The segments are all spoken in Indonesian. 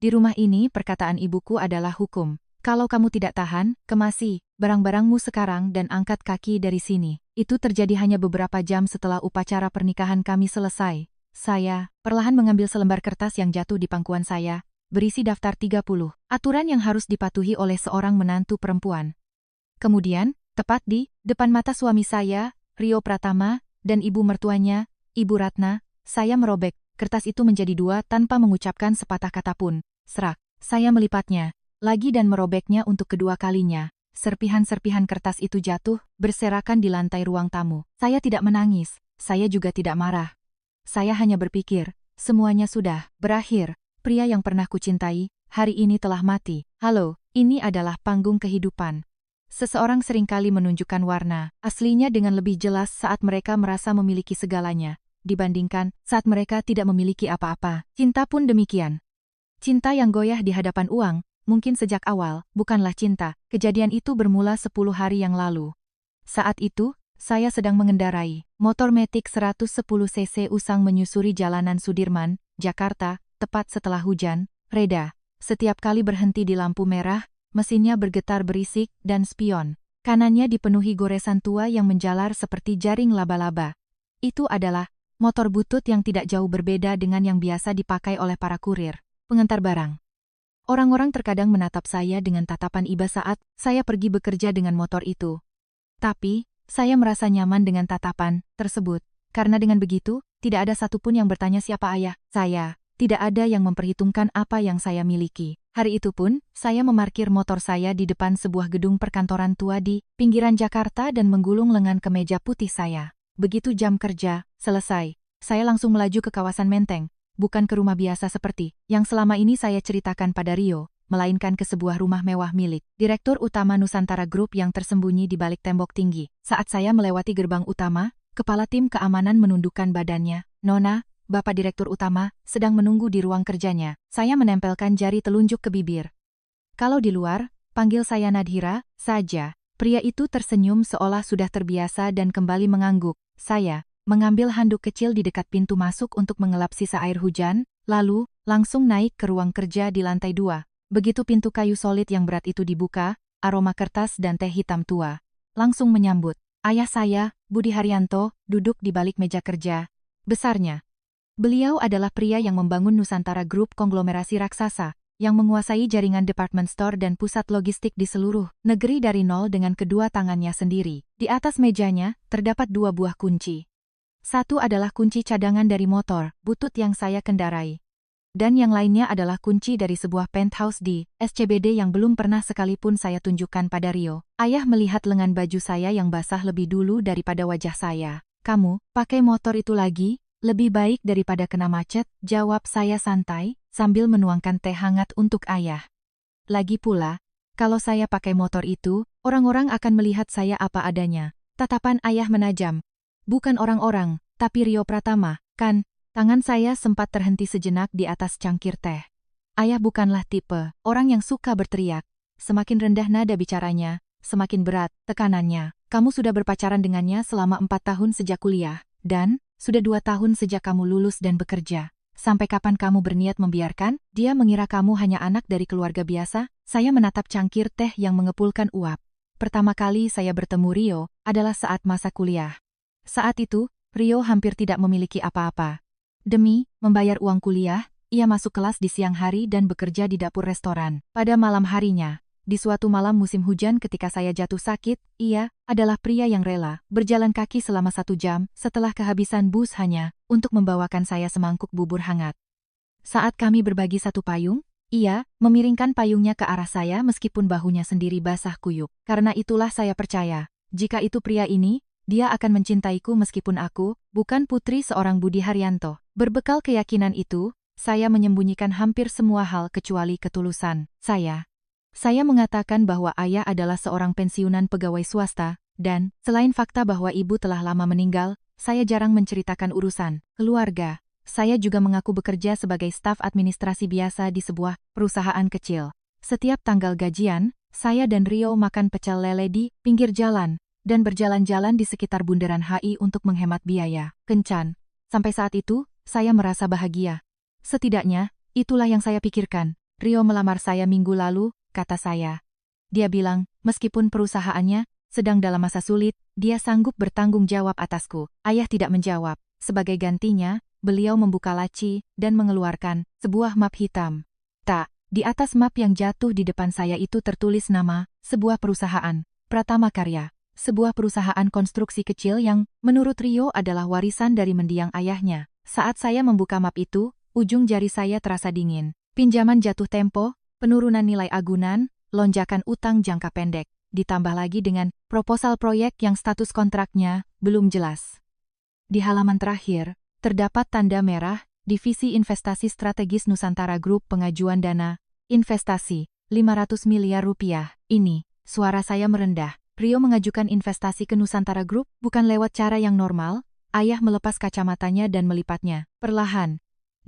Di rumah ini perkataan ibuku adalah hukum. Kalau kamu tidak tahan, kemasi barang-barangmu sekarang dan angkat kaki dari sini. Itu terjadi hanya beberapa jam setelah upacara pernikahan kami selesai. Saya perlahan mengambil selembar kertas yang jatuh di pangkuan saya, berisi daftar 30 aturan yang harus dipatuhi oleh seorang menantu perempuan. Kemudian, tepat di depan mata suami saya, Rio Pratama, dan ibu mertuanya, Ibu Ratna, saya merobek kertas itu menjadi dua tanpa mengucapkan sepatah kata pun. Serak, saya melipatnya lagi dan merobeknya untuk kedua kalinya. Serpihan-serpihan kertas itu jatuh, berserakan di lantai ruang tamu. Saya tidak menangis, saya juga tidak marah. Saya hanya berpikir, semuanya sudah berakhir. Pria yang pernah kucintai, hari ini telah mati. Halo, ini adalah panggung kehidupan. Seseorang seringkali menunjukkan warna aslinya dengan lebih jelas saat mereka merasa memiliki segalanya, dibandingkan saat mereka tidak memiliki apa-apa. Cinta pun demikian. Cinta yang goyah di hadapan uang, mungkin sejak awal, bukanlah cinta. Kejadian itu bermula 10 hari yang lalu. Saat itu, saya sedang mengendarai motor Matic 110 cc usang menyusuri jalanan Sudirman, Jakarta, tepat setelah hujan reda. Setiap kali berhenti di lampu merah, mesinnya bergetar berisik dan spion. Kanannya dipenuhi goresan tua yang menjalar seperti jaring laba-laba. Itu adalah motor butut yang tidak jauh berbeda dengan yang biasa dipakai oleh para kurir pengantar barang. Orang-orang terkadang menatap saya dengan tatapan iba saat saya pergi bekerja dengan motor itu. Tapi, saya merasa nyaman dengan tatapan tersebut, karena dengan begitu, tidak ada satupun yang bertanya siapa ayah saya. Tidak ada yang memperhitungkan apa yang saya miliki. Hari itu pun, saya memarkir motor saya di depan sebuah gedung perkantoran tua di pinggiran Jakarta dan menggulung lengan kemeja putih saya. Begitu jam kerja selesai, saya langsung melaju ke kawasan Menteng. Bukan ke rumah biasa seperti yang selama ini saya ceritakan pada Rio, melainkan ke sebuah rumah mewah milik Direktur Utama Nusantara Group yang tersembunyi di balik tembok tinggi. Saat saya melewati gerbang utama, kepala tim keamanan menundukkan badannya. Nona, Bapak Direktur Utama, sedang menunggu di ruang kerjanya. Saya menempelkan jari telunjuk ke bibir. Kalau di luar, panggil saya Nadhira saja. Pria itu tersenyum seolah sudah terbiasa dan kembali mengangguk. Saya mengambil handuk kecil di dekat pintu masuk untuk mengelap sisa air hujan, lalu langsung naik ke ruang kerja di lantai 2. Begitu pintu kayu solid yang berat itu dibuka, aroma kertas dan teh hitam tua langsung menyambut. Ayah saya, Budi Haryanto, duduk di balik meja kerja besarnya. Beliau adalah pria yang membangun Nusantara Group, konglomerasi raksasa yang menguasai jaringan department store dan pusat logistik di seluruh negeri dari nol dengan kedua tangannya sendiri. Di atas mejanya terdapat 2 buah kunci. Satu adalah kunci cadangan dari motor butut yang saya kendarai. Dan yang lainnya adalah kunci dari sebuah penthouse di SCBD yang belum pernah sekalipun saya tunjukkan pada Rio. Ayah melihat lengan baju saya yang basah lebih dulu daripada wajah saya. Kamu pakai motor itu lagi? Lebih baik daripada kena macet, jawab saya santai, sambil menuangkan teh hangat untuk ayah. Lagi pula, kalau saya pakai motor itu, orang-orang akan melihat saya apa adanya. Tatapan ayah menajam. Bukan orang-orang, tapi Rio Pratama, kan? Tangan saya sempat terhenti sejenak di atas cangkir teh. Ayah bukanlah tipe orang yang suka berteriak. Semakin rendah nada bicaranya, semakin berat tekanannya. Kamu sudah berpacaran dengannya selama 4 tahun sejak kuliah, dan sudah 2 tahun sejak kamu lulus dan bekerja. Sampai kapan kamu berniat membiarkan dia mengira kamu hanya anak dari keluarga biasa? Saya menatap cangkir teh yang mengepulkan uap. Pertama kali saya bertemu Rio adalah saat masa kuliah. Saat itu, Rio hampir tidak memiliki apa-apa. Demi membayar uang kuliah, ia masuk kelas di siang hari dan bekerja di dapur restoran. Pada malam harinya, di suatu malam musim hujan ketika saya jatuh sakit, ia adalah pria yang rela berjalan kaki selama 1 jam setelah kehabisan bus hanya untuk membawakan saya semangkuk bubur hangat. Saat kami berbagi satu payung, ia memiringkan payungnya ke arah saya meskipun bahunya sendiri basah kuyup. Karena itulah saya percaya, jika itu pria ini, dia akan mencintaiku meskipun aku bukan putri seorang Budi Haryanto. Berbekal keyakinan itu, saya menyembunyikan hampir semua hal kecuali ketulusan saya. Saya mengatakan bahwa ayah adalah seorang pensiunan pegawai swasta, dan selain fakta bahwa ibu telah lama meninggal, saya jarang menceritakan urusan keluarga. Saya juga mengaku bekerja sebagai staf administrasi biasa di sebuah perusahaan kecil. Setiap tanggal gajian, saya dan Rio makan pecel lele di pinggir jalan dan berjalan-jalan di sekitar bundaran HI untuk menghemat biaya kencan. Sampai saat itu, saya merasa bahagia. Setidaknya, itulah yang saya pikirkan. Rio melamar saya minggu lalu, kata saya. Dia bilang, meskipun perusahaannya sedang dalam masa sulit, dia sanggup bertanggung jawab atasku. Ayah tidak menjawab. Sebagai gantinya, beliau membuka laci dan mengeluarkan sebuah map hitam. Tak, di atas map yang jatuh di depan saya itu tertulis nama sebuah perusahaan, Pratama Karya. Sebuah perusahaan konstruksi kecil yang, menurut Rio adalah warisan dari mendiang ayahnya. Saat saya membuka map itu, ujung jari saya terasa dingin. Pinjaman jatuh tempo, penurunan nilai agunan, lonjakan utang jangka pendek, ditambah lagi dengan proposal proyek yang status kontraknya belum jelas. Di halaman terakhir, terdapat tanda merah, Divisi Investasi Strategis Nusantara Group pengajuan dana, investasi, 500 miliar rupiah. Ini, suara saya merendah. Rio mengajukan investasi ke Nusantara Group bukan lewat cara yang normal. Ayah melepas kacamatanya dan melipatnya. Perlahan,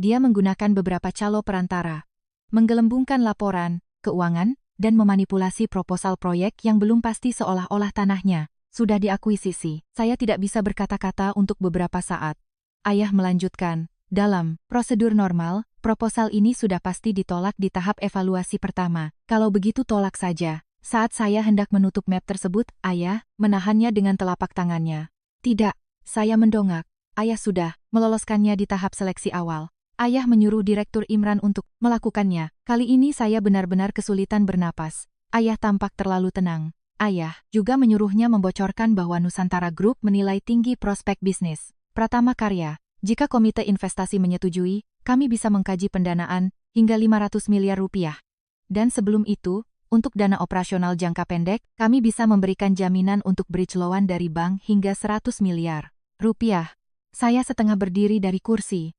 dia menggunakan beberapa calo perantara, menggelembungkan laporan keuangan, dan memanipulasi proposal proyek yang belum pasti seolah-olah tanahnya sudah diakuisisi. Saya tidak bisa berkata-kata untuk beberapa saat. Ayah melanjutkan, dalam prosedur normal, proposal ini sudah pasti ditolak di tahap evaluasi pertama. Kalau begitu tolak saja. Saat saya hendak menutup map tersebut, ayah menahannya dengan telapak tangannya. Tidak, saya mendongak. Ayah sudah meloloskannya di tahap seleksi awal. Ayah menyuruh Direktur Imran untuk melakukannya. Kali ini saya benar-benar kesulitan bernapas. Ayah tampak terlalu tenang. Ayah juga menyuruhnya membocorkan bahwa Nusantara Group menilai tinggi prospek bisnis Pratama Karya. Jika komite investasi menyetujui, kami bisa mengkaji pendanaan hingga 500 miliar rupiah. Dan sebelum itu, untuk dana operasional jangka pendek, kami bisa memberikan jaminan untuk bridge loan dari bank hingga 100 miliar rupiah. Saya setengah berdiri dari kursi.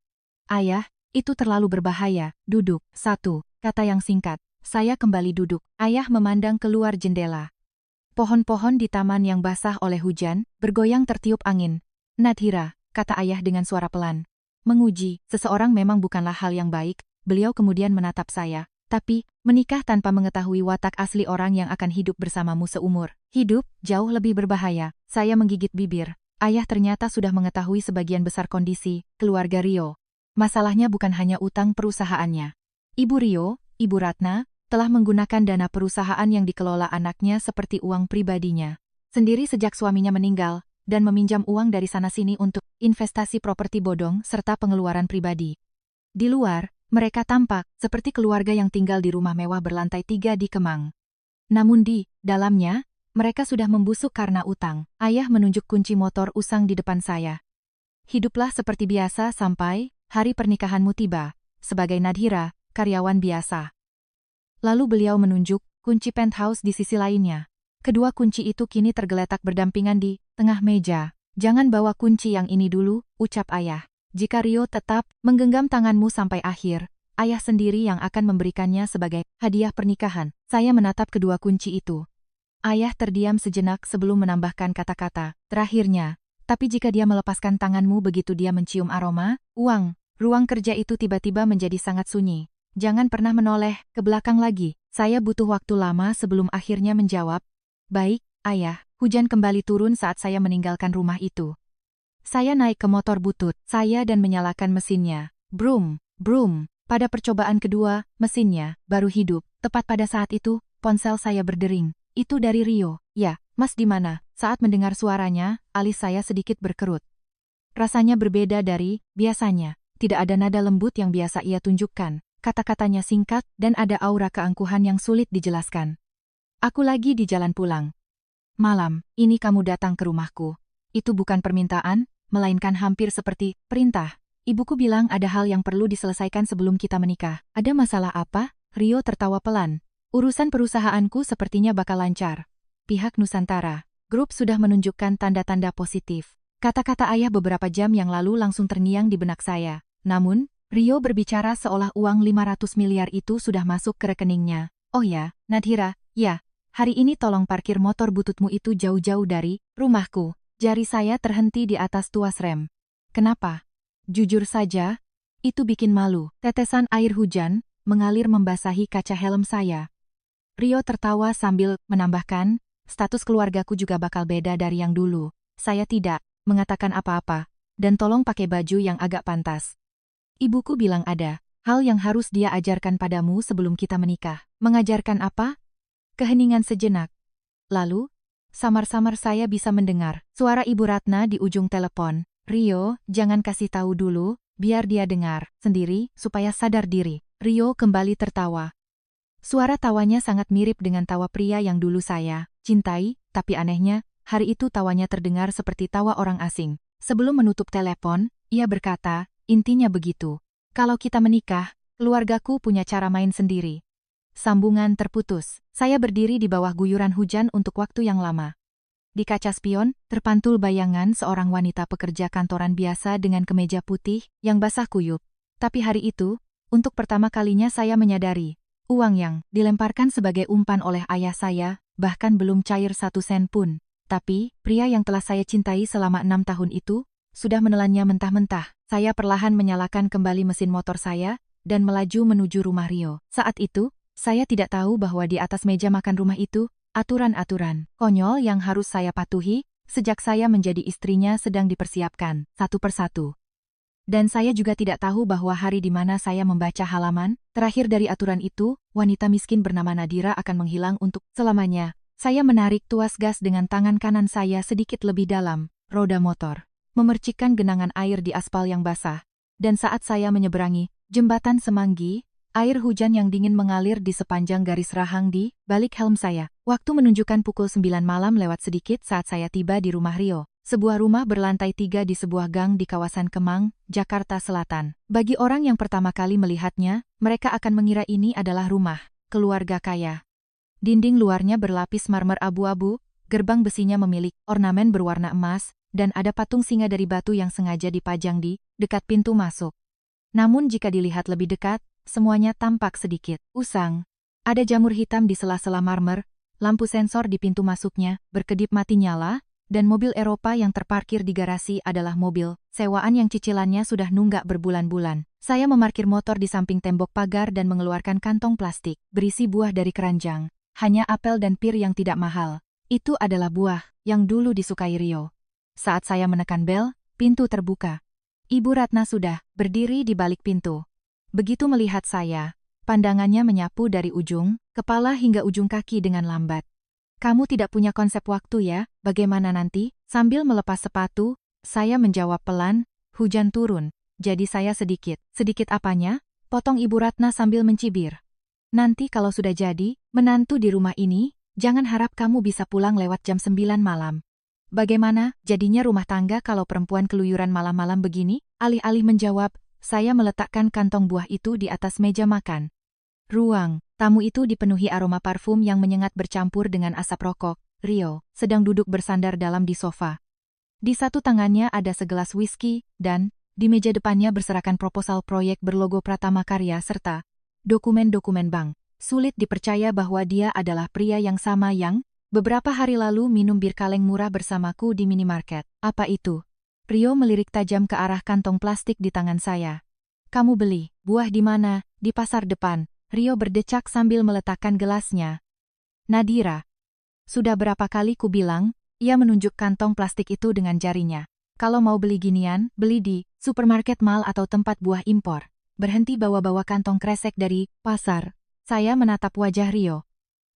Ayah, itu terlalu berbahaya. Duduk. 1. Kata yang singkat. Saya kembali duduk. Ayah memandang keluar jendela. Pohon-pohon di taman yang basah oleh hujan, bergoyang tertiup angin. Nadhira, kata ayah dengan suara pelan. Menguji, seseorang memang bukanlah hal yang baik. Beliau kemudian menatap saya. Tapi, menikah tanpa mengetahui watak asli orang yang akan hidup bersamamu seumur hidup, jauh lebih berbahaya. Saya menggigit bibir. Ayah ternyata sudah mengetahui sebagian besar kondisi keluarga Rio. Masalahnya bukan hanya utang perusahaannya. Ibu Rio, Ibu Ratna, telah menggunakan dana perusahaan yang dikelola anaknya seperti uang pribadinya sendiri sejak suaminya meninggal, dan meminjam uang dari sana-sini untuk investasi properti bodong serta pengeluaran pribadi. Di luar, mereka tampak seperti keluarga yang tinggal di rumah mewah berlantai 3 di Kemang. Namun di dalamnya, mereka sudah membusuk karena utang. Ayah menunjuk kunci motor usang di depan saya. Hiduplah seperti biasa sampai hari pernikahanmu tiba, sebagai Nadhira, karyawan biasa. Lalu beliau menunjuk kunci penthouse di sisi lainnya. Kedua kunci itu kini tergeletak berdampingan di tengah meja. Jangan bawa kunci yang ini dulu, ucap ayah. Jika Rio tetap menggenggam tanganmu sampai akhir, ayah sendiri yang akan memberikannya sebagai hadiah pernikahan. Saya menatap kedua kunci itu. Ayah terdiam sejenak sebelum menambahkan kata-kata terakhirnya. Tapi jika dia melepaskan tanganmu begitu dia mencium aroma uang, ruang kerja itu tiba-tiba menjadi sangat sunyi. Jangan pernah menoleh ke belakang lagi. Saya butuh waktu lama sebelum akhirnya menjawab. Baik, ayah. Hujan kembali turun saat saya meninggalkan rumah itu. Saya naik ke motor butut saya dan menyalakan mesinnya. Brum, brum. Pada percobaan kedua, mesinnya baru hidup. Tepat pada saat itu, ponsel saya berdering. Itu dari Rio. Ya, Mas di mana? Saat mendengar suaranya, alis saya sedikit berkerut. Rasanya berbeda dari biasanya. Tidak ada nada lembut yang biasa ia tunjukkan. Kata-katanya singkat dan ada aura keangkuhan yang sulit dijelaskan. Aku lagi di jalan pulang. Malam, ini kamu datang ke rumahku. Itu bukan permintaan, melainkan hampir seperti perintah. Ibuku bilang ada hal yang perlu diselesaikan sebelum kita menikah. Ada masalah apa? Rio tertawa pelan. Urusan perusahaanku sepertinya bakal lancar. Pihak Nusantara Group sudah menunjukkan tanda-tanda positif. Kata-kata ayah beberapa jam yang lalu langsung terngiang di benak saya. Namun, Rio berbicara seolah uang 500 miliar itu sudah masuk ke rekeningnya. Oh ya, Nadhira, ya. Hari ini tolong parkir motor bututmu itu jauh-jauh dari rumahku. Jari saya terhenti di atas tuas rem. Kenapa? Jujur saja, itu bikin malu. Tetesan air hujan mengalir membasahi kaca helm saya. Rio tertawa sambil menambahkan, status keluargaku juga bakal beda dari yang dulu. Saya tidak mengatakan apa-apa, dan tolong pakai baju yang agak pantas. Ibuku bilang ada Hal yang harus dia ajarkan padamu sebelum kita menikah. Mengajarkan apa? Keheningan sejenak. Lalu, samar-samar saya bisa mendengar suara Ibu Ratna di ujung telepon. Rio, jangan kasih tahu dulu, biar dia dengar sendiri, supaya sadar diri. Rio kembali tertawa. Suara tawanya sangat mirip dengan tawa pria yang dulu saya cintai, tapi anehnya, hari itu tawanya terdengar seperti tawa orang asing. Sebelum menutup telepon, ia berkata, intinya begitu. Kalau kita menikah, keluargaku punya cara main sendiri. Sambungan terputus. Saya berdiri di bawah guyuran hujan untuk waktu yang lama. Di kaca spion, terpantul bayangan seorang wanita pekerja kantoran biasa dengan kemeja putih yang basah kuyup. Tapi hari itu, untuk pertama kalinya saya menyadari, uang yang dilemparkan sebagai umpan oleh ayah saya, bahkan belum cair 1 sen pun. Tapi, pria yang telah saya cintai selama 6 tahun itu, sudah menelannya mentah-mentah. Saya perlahan menyalakan kembali mesin motor saya, dan melaju menuju rumah Rio. Saat itu, saya tidak tahu bahwa di atas meja makan rumah itu, aturan-aturan konyol yang harus saya patuhi, sejak saya menjadi istrinya sedang dipersiapkan, satu persatu. Dan saya juga tidak tahu bahwa hari di mana saya membaca halaman terakhir dari aturan itu, wanita miskin bernama Nadira akan menghilang untuk selamanya. Saya menarik tuas gas dengan tangan kanan saya sedikit lebih dalam, roda motor memercikkan genangan air di aspal yang basah. Dan saat saya menyeberangi jembatan Semanggi, air hujan yang dingin mengalir di sepanjang garis rahang di balik helm saya. Waktu menunjukkan pukul 9 malam lewat sedikit saat saya tiba di rumah Rio. Sebuah rumah berlantai 3 di sebuah gang di kawasan Kemang, Jakarta Selatan. Bagi orang yang pertama kali melihatnya, mereka akan mengira ini adalah rumah keluarga kaya. Dinding luarnya berlapis marmer abu-abu, gerbang besinya memiliki ornamen berwarna emas, dan ada patung singa dari batu yang sengaja dipajang di dekat pintu masuk. Namun jika dilihat lebih dekat, semuanya tampak sedikit usang. Ada jamur hitam di sela-sela marmer, lampu sensor di pintu masuknya berkedip mati nyala, dan mobil Eropa yang terparkir di garasi adalah mobil sewaan yang cicilannya sudah nunggak berbulan-bulan. Saya memarkir motor di samping tembok pagar dan mengeluarkan kantong plastik berisi buah dari keranjang. Hanya apel dan pir yang tidak mahal. Itu adalah buah yang dulu disukai Rio. Saat saya menekan bel, pintu terbuka. Ibu Ratna sudah berdiri di balik pintu. Begitu melihat saya, pandangannya menyapu dari ujung kepala hingga ujung kaki dengan lambat. Kamu tidak punya konsep waktu ya, bagaimana nanti? Sambil melepas sepatu, saya menjawab pelan, hujan turun, jadi saya sedikit apanya? Potong Ibu Ratna sambil mencibir. Nanti kalau sudah jadi, menantu di rumah ini, jangan harap kamu bisa pulang lewat jam 9 malam. Bagaimana jadinya rumah tangga kalau perempuan keluyuran malam-malam begini? Alih-alih menjawab, saya meletakkan kantong buah itu di atas meja makan. Ruang tamu itu dipenuhi aroma parfum yang menyengat bercampur dengan asap rokok. Rio sedang duduk bersandar dalam di sofa. Di satu tangannya ada segelas whisky, dan di meja depannya berserakan proposal proyek berlogo Pratama Karya serta dokumen-dokumen bank. Sulit dipercaya bahwa dia adalah pria yang sama yang beberapa hari lalu minum bir kaleng murah bersamaku di minimarket. Apa itu? Rio melirik tajam ke arah kantong plastik di tangan saya. Kamu beli buah di mana? Di pasar depan. Rio berdecak sambil meletakkan gelasnya. Nadira. Sudah berapa kali ku bilang, ia menunjuk kantong plastik itu dengan jarinya. Kalau mau beli ginian, beli di supermarket mal atau tempat buah impor. Berhenti bawa-bawa kantong kresek dari pasar. Saya menatap wajah Rio.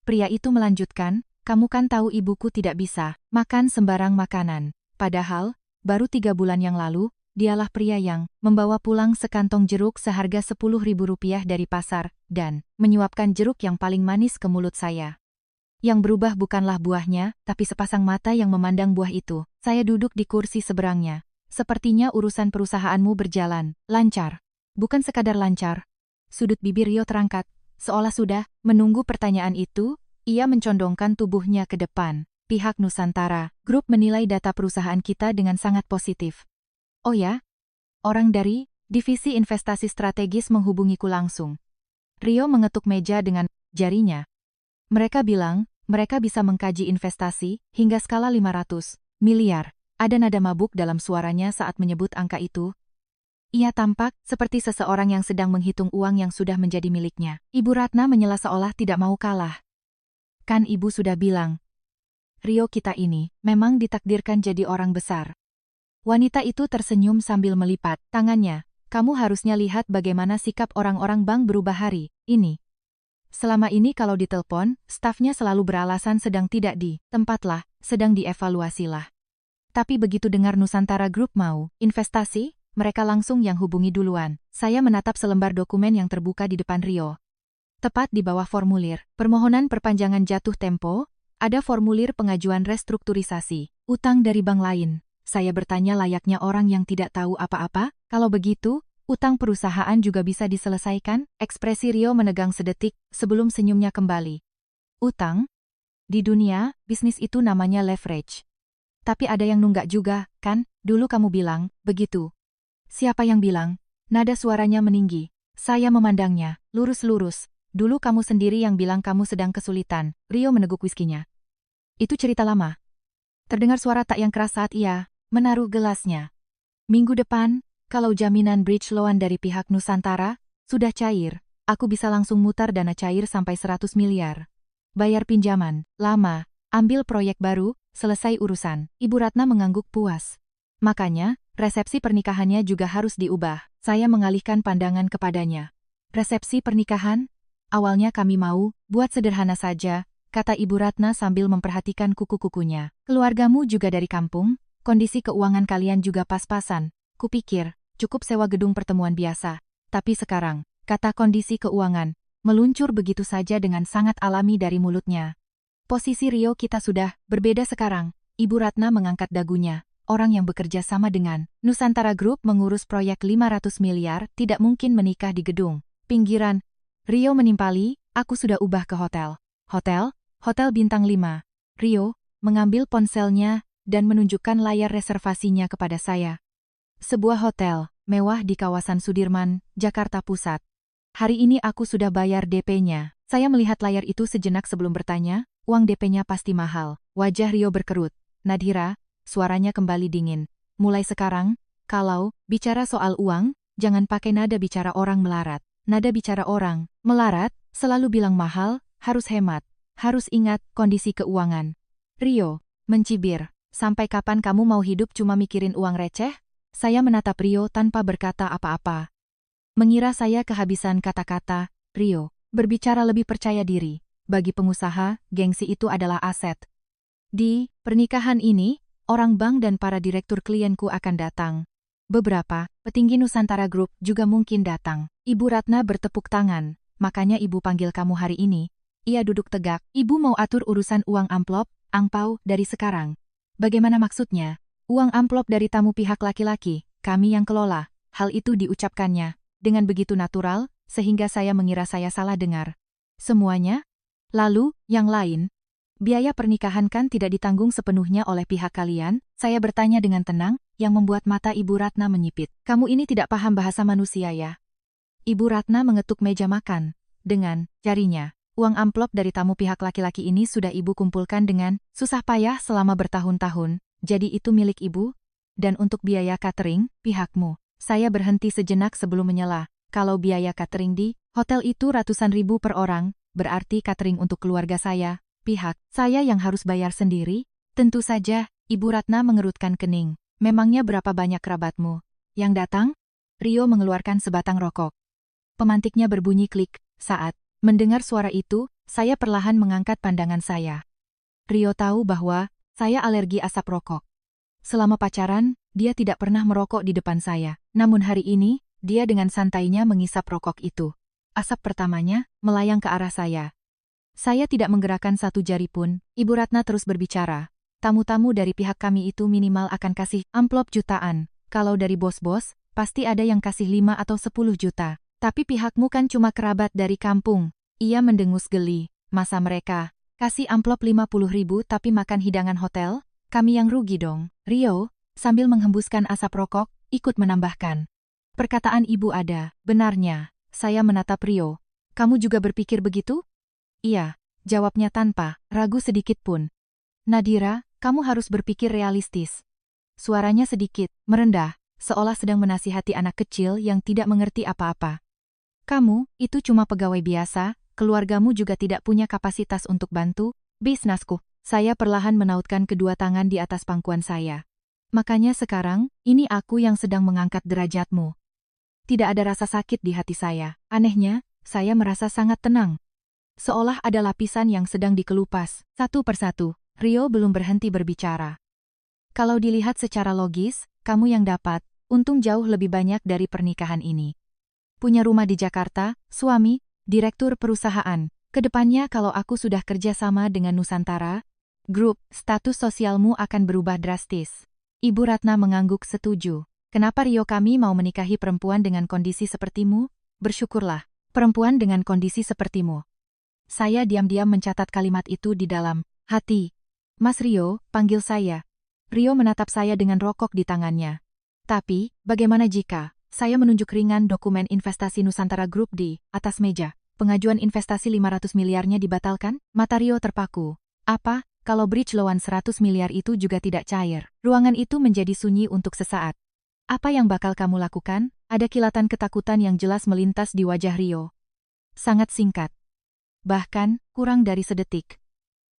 Pria itu melanjutkan, kamu kan tahu ibuku tidak bisa makan sembarang makanan. Padahal, baru 3 bulan yang lalu, dialah pria yang membawa pulang sekantong jeruk seharga Rp10.000 dari pasar, dan menyuapkan jeruk yang paling manis ke mulut saya. Yang berubah bukanlah buahnya, tapi sepasang mata yang memandang buah itu. Saya duduk di kursi seberangnya. Sepertinya urusan perusahaanmu berjalan lancar. Bukan sekadar lancar. Sudut bibir Rio terangkat, seolah sudah menunggu pertanyaan itu. Ia mencondongkan tubuhnya ke depan. Pihak Nusantara Group menilai data perusahaan kita dengan sangat positif. Oh ya? Orang dari divisi investasi strategis menghubungiku langsung. Rio mengetuk meja dengan jarinya. Mereka bilang, mereka bisa mengkaji investasi hingga skala 500 miliar. Ada nada mabuk dalam suaranya saat menyebut angka itu. Ia tampak seperti seseorang yang sedang menghitung uang yang sudah menjadi miliknya. Ibu Ratna menyela seolah tidak mau kalah. Kan ibu sudah bilang, Rio kita ini memang ditakdirkan jadi orang besar. Wanita itu tersenyum sambil melipat tangannya. Kamu harusnya lihat bagaimana sikap orang-orang bank berubah hari ini. Selama ini kalau ditelepon, stafnya selalu beralasan sedang tidak di tempatlah, sedang dievaluasilah. Tapi begitu dengar Nusantara Group mau investasi, mereka langsung yang hubungi duluan. Saya menatap selembar dokumen yang terbuka di depan Rio. Tepat di bawah formulir permohonan perpanjangan jatuh tempo, ada formulir pengajuan restrukturisasi utang dari bank lain. Saya bertanya layaknya orang yang tidak tahu apa-apa, kalau begitu, utang perusahaan juga bisa diselesaikan? Ekspresi Rio menegang sedetik sebelum senyumnya kembali. Utang? Di dunia, bisnis itu namanya leverage. Tapi ada yang nunggak juga, kan? Dulu kamu bilang, begitu. Siapa yang bilang? Nada suaranya meninggi. Saya memandangnya, lurus-lurus. Dulu kamu sendiri yang bilang kamu sedang kesulitan. Rio meneguk whiskinya. Itu cerita lama. Terdengar suara tak yang keras saat ia menaruh gelasnya. Minggu depan, kalau jaminan bridge loan dari pihak Nusantara sudah cair, aku bisa langsung mutar dana cair sampai 100 miliar. Bayar pinjaman, lama, ambil proyek baru, selesai urusan. Ibu Ratna mengangguk puas. Makanya, resepsi pernikahannya juga harus diubah. Saya mengalihkan pandangan kepadanya. Resepsi pernikahan? Awalnya kami mau, buat sederhana saja, kata Ibu Ratna sambil memperhatikan kuku-kukunya. Keluargamu juga dari kampung, kondisi keuangan kalian juga pas-pasan. Kupikir, cukup sewa gedung pertemuan biasa. Tapi sekarang, kata kondisi keuangan, meluncur begitu saja dengan sangat alami dari mulutnya. Posisi Rio kita sudah berbeda sekarang. Ibu Ratna mengangkat dagunya. Orang yang bekerja sama dengan Nusantara Group mengurus proyek 500 miliar tidak mungkin menikah di gedung pinggiran. Rio menimpali, aku sudah ubah ke hotel. Hotel? Hotel bintang 5. Rio mengambil ponselnya dan menunjukkan layar reservasinya kepada saya. Sebuah hotel mewah di kawasan Sudirman, Jakarta Pusat. Hari ini aku sudah bayar DP-nya. Saya melihat layar itu sejenak sebelum bertanya, uang DP-nya pasti mahal. Wajah Rio berkerut. Nadhira, suaranya kembali dingin. Mulai sekarang, kalau bicara soal uang, jangan pakai nada bicara orang melarat. Nada bicara orang melarat, selalu bilang mahal, harus hemat, harus ingat kondisi keuangan. Rio mencibir, sampai kapan kamu mau hidup cuma mikirin uang receh? Saya menatap Rio tanpa berkata apa-apa. Mengira saya kehabisan kata-kata, Rio berbicara lebih percaya diri. Bagi pengusaha, gengsi itu adalah aset. Di pernikahan ini, orang bank dan para direktur klienku akan datang. Beberapa petinggi Nusantara Group juga mungkin datang. Ibu Ratna bertepuk tangan, makanya ibu panggil kamu hari ini. Ia duduk tegak, ibu mau atur urusan uang amplop, angpau, dari sekarang. Bagaimana maksudnya? Uang amplop dari tamu pihak laki-laki, kami yang kelola. Hal itu diucapkannya dengan begitu natural, sehingga saya mengira saya salah dengar. Semuanya? Lalu, yang lain? Biaya pernikahan kan tidak ditanggung sepenuhnya oleh pihak kalian? Saya bertanya dengan tenang, yang membuat mata Ibu Ratna menyipit. Kamu ini tidak paham bahasa manusia ya? Ibu Ratna mengetuk meja makan. Dengan jarinya, uang amplop dari tamu pihak laki-laki ini sudah ibu kumpulkan dengan susah payah selama bertahun-tahun. Jadi itu milik ibu? Dan untuk biaya catering, pihakmu. Saya berhenti sejenak sebelum menyela. Kalau biaya catering di hotel itu ratusan ribu per orang, berarti catering untuk keluarga saya, pihak saya yang harus bayar sendiri? Tentu saja, Ibu Ratna mengerutkan kening. Memangnya berapa banyak kerabatmu yang datang? Rio mengeluarkan sebatang rokok. Pemantiknya berbunyi klik. Saat mendengar suara itu, saya perlahan mengangkat pandangan saya. Rio tahu bahwa saya alergi asap rokok. Selama pacaran, dia tidak pernah merokok di depan saya. Namun hari ini, dia dengan santainya mengisap rokok itu. Asap pertamanya melayang ke arah saya. Saya tidak menggerakkan satu jari pun. Ibu Ratna terus berbicara. Tamu-tamu dari pihak kami itu minimal akan kasih amplop jutaan. Kalau dari bos-bos, pasti ada yang kasih 5 atau 10 juta. Tapi pihakmu kan cuma kerabat dari kampung. Ia mendengus geli. Masa mereka kasih amplop 50 ribu tapi makan hidangan hotel? Kami yang rugi dong. Rio, sambil menghembuskan asap rokok, ikut menambahkan. Perkataan ibu ada benarnya. Saya menatap Rio. Kamu juga berpikir begitu? Iya, jawabnya tanpa ragu sedikit pun. Nadhira, kamu harus berpikir realistis. Suaranya sedikit merendah, seolah sedang menasihati anak kecil yang tidak mengerti apa-apa. Kamu, itu cuma pegawai biasa, keluargamu juga tidak punya kapasitas untuk bantu bisnisku. Saya perlahan menautkan kedua tangan di atas pangkuan saya. Makanya sekarang, ini aku yang sedang mengangkat derajatmu. tidak ada rasa sakit di hati saya. Anehnya, saya merasa sangat tenang. Seolah ada lapisan yang sedang dikelupas, satu persatu. Rio belum berhenti berbicara. Kalau dilihat secara logis, kamu yang dapat, untung jauh lebih banyak dari pernikahan ini. Punya rumah di Jakarta, suami, direktur perusahaan. Kedepannya kalau aku sudah kerja sama dengan Nusantara Group, status sosialmu akan berubah drastis. Ibu Ratna mengangguk setuju. Kenapa Rio kami mau menikahi perempuan dengan kondisi sepertimu? Bersyukurlah, perempuan dengan kondisi sepertimu. Saya diam-diam mencatat kalimat itu di dalam hati. Mas Rio, panggil saya. Rio menatap saya dengan rokok di tangannya. Tapi, bagaimana jika saya menunjuk ringan dokumen investasi Nusantara Group di atas meja? Pengajuan investasi 500 miliarnya dibatalkan? Mata Rio terpaku. Apa, kalau bridge loan 100 miliar itu juga tidak cair? Ruangan itu menjadi sunyi untuk sesaat. Apa yang bakal kamu lakukan? Ada kilatan ketakutan yang jelas melintas di wajah Rio. Sangat singkat. Bahkan, kurang dari sedetik.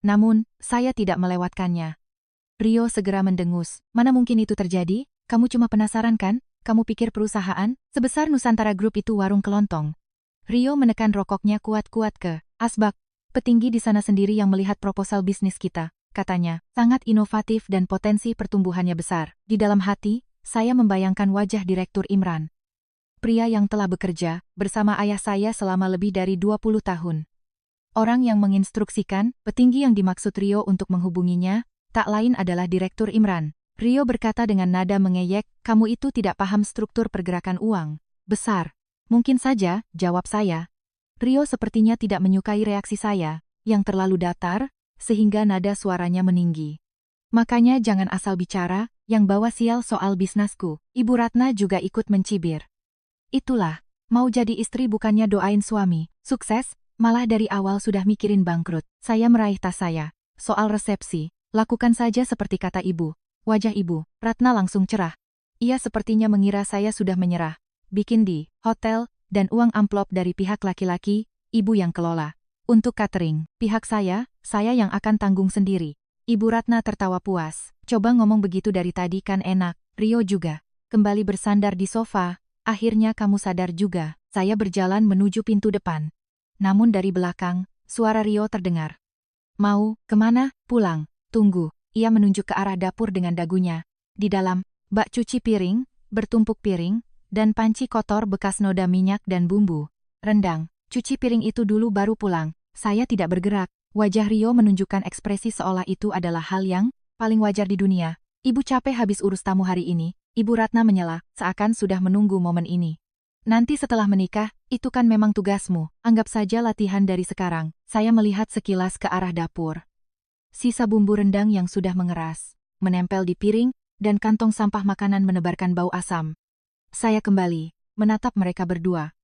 Namun, saya tidak melewatkannya. Rio segera mendengus. Mana mungkin itu terjadi? Kamu cuma penasaran kan? Kamu pikir perusahaan sebesar Nusantara Group itu warung kelontong? Rio menekan rokoknya kuat-kuat ke asbak. Petinggi di sana sendiri yang melihat proposal bisnis kita, katanya, sangat inovatif dan potensi pertumbuhannya besar. Di dalam hati, saya membayangkan wajah Direktur Imran. Pria yang telah bekerja bersama ayah saya selama lebih dari 20 tahun. Orang yang menginstruksikan petinggi yang dimaksud Rio untuk menghubunginya, tak lain adalah Direktur Imran. Rio berkata dengan nada mengeyek, kamu itu tidak paham struktur pergerakan uang besar. Mungkin saja, jawab saya. Rio sepertinya tidak menyukai reaksi saya, yang terlalu datar, sehingga nada suaranya meninggi. Makanya jangan asal bicara, yang bawa sial soal bisnisku. Ibu Ratna juga ikut mencibir. Itulah, mau jadi istri bukannya doain suami sukses, malah dari awal sudah mikirin bangkrut. Saya meraih tas saya. Soal resepsi, lakukan saja seperti kata ibu. Wajah ibu Ratna langsung cerah. Ia sepertinya mengira saya sudah menyerah. Bikin di hotel, dan uang amplop dari pihak laki-laki, ibu yang kelola. Untuk catering, pihak saya yang akan tanggung sendiri. Ibu Ratna tertawa puas. Coba ngomong begitu dari tadi kan enak. Rio juga kembali bersandar di sofa. Akhirnya kamu sadar juga. Saya berjalan menuju pintu depan. Namun dari belakang, suara Rio terdengar. Mau kemana? Pulang. Tunggu. Ia menunjuk ke arah dapur dengan dagunya. Di dalam bak cuci piring, bertumpuk piring, dan panci kotor bekas noda minyak dan bumbu. Rendang. Cuci piring itu dulu baru pulang. Saya tidak bergerak. Wajah Rio menunjukkan ekspresi seolah itu adalah hal yang paling wajar di dunia. Ibu capek habis urus tamu hari ini. Ibu Ratna menyela, seakan sudah menunggu momen ini. Nanti setelah menikah, itu kan memang tugasmu. Anggap saja latihan dari sekarang. Saya melihat sekilas ke arah dapur. Sisa bumbu rendang yang sudah mengeras, menempel di piring, dan kantong sampah makanan menebarkan bau asam. Saya kembali, menatap mereka berdua.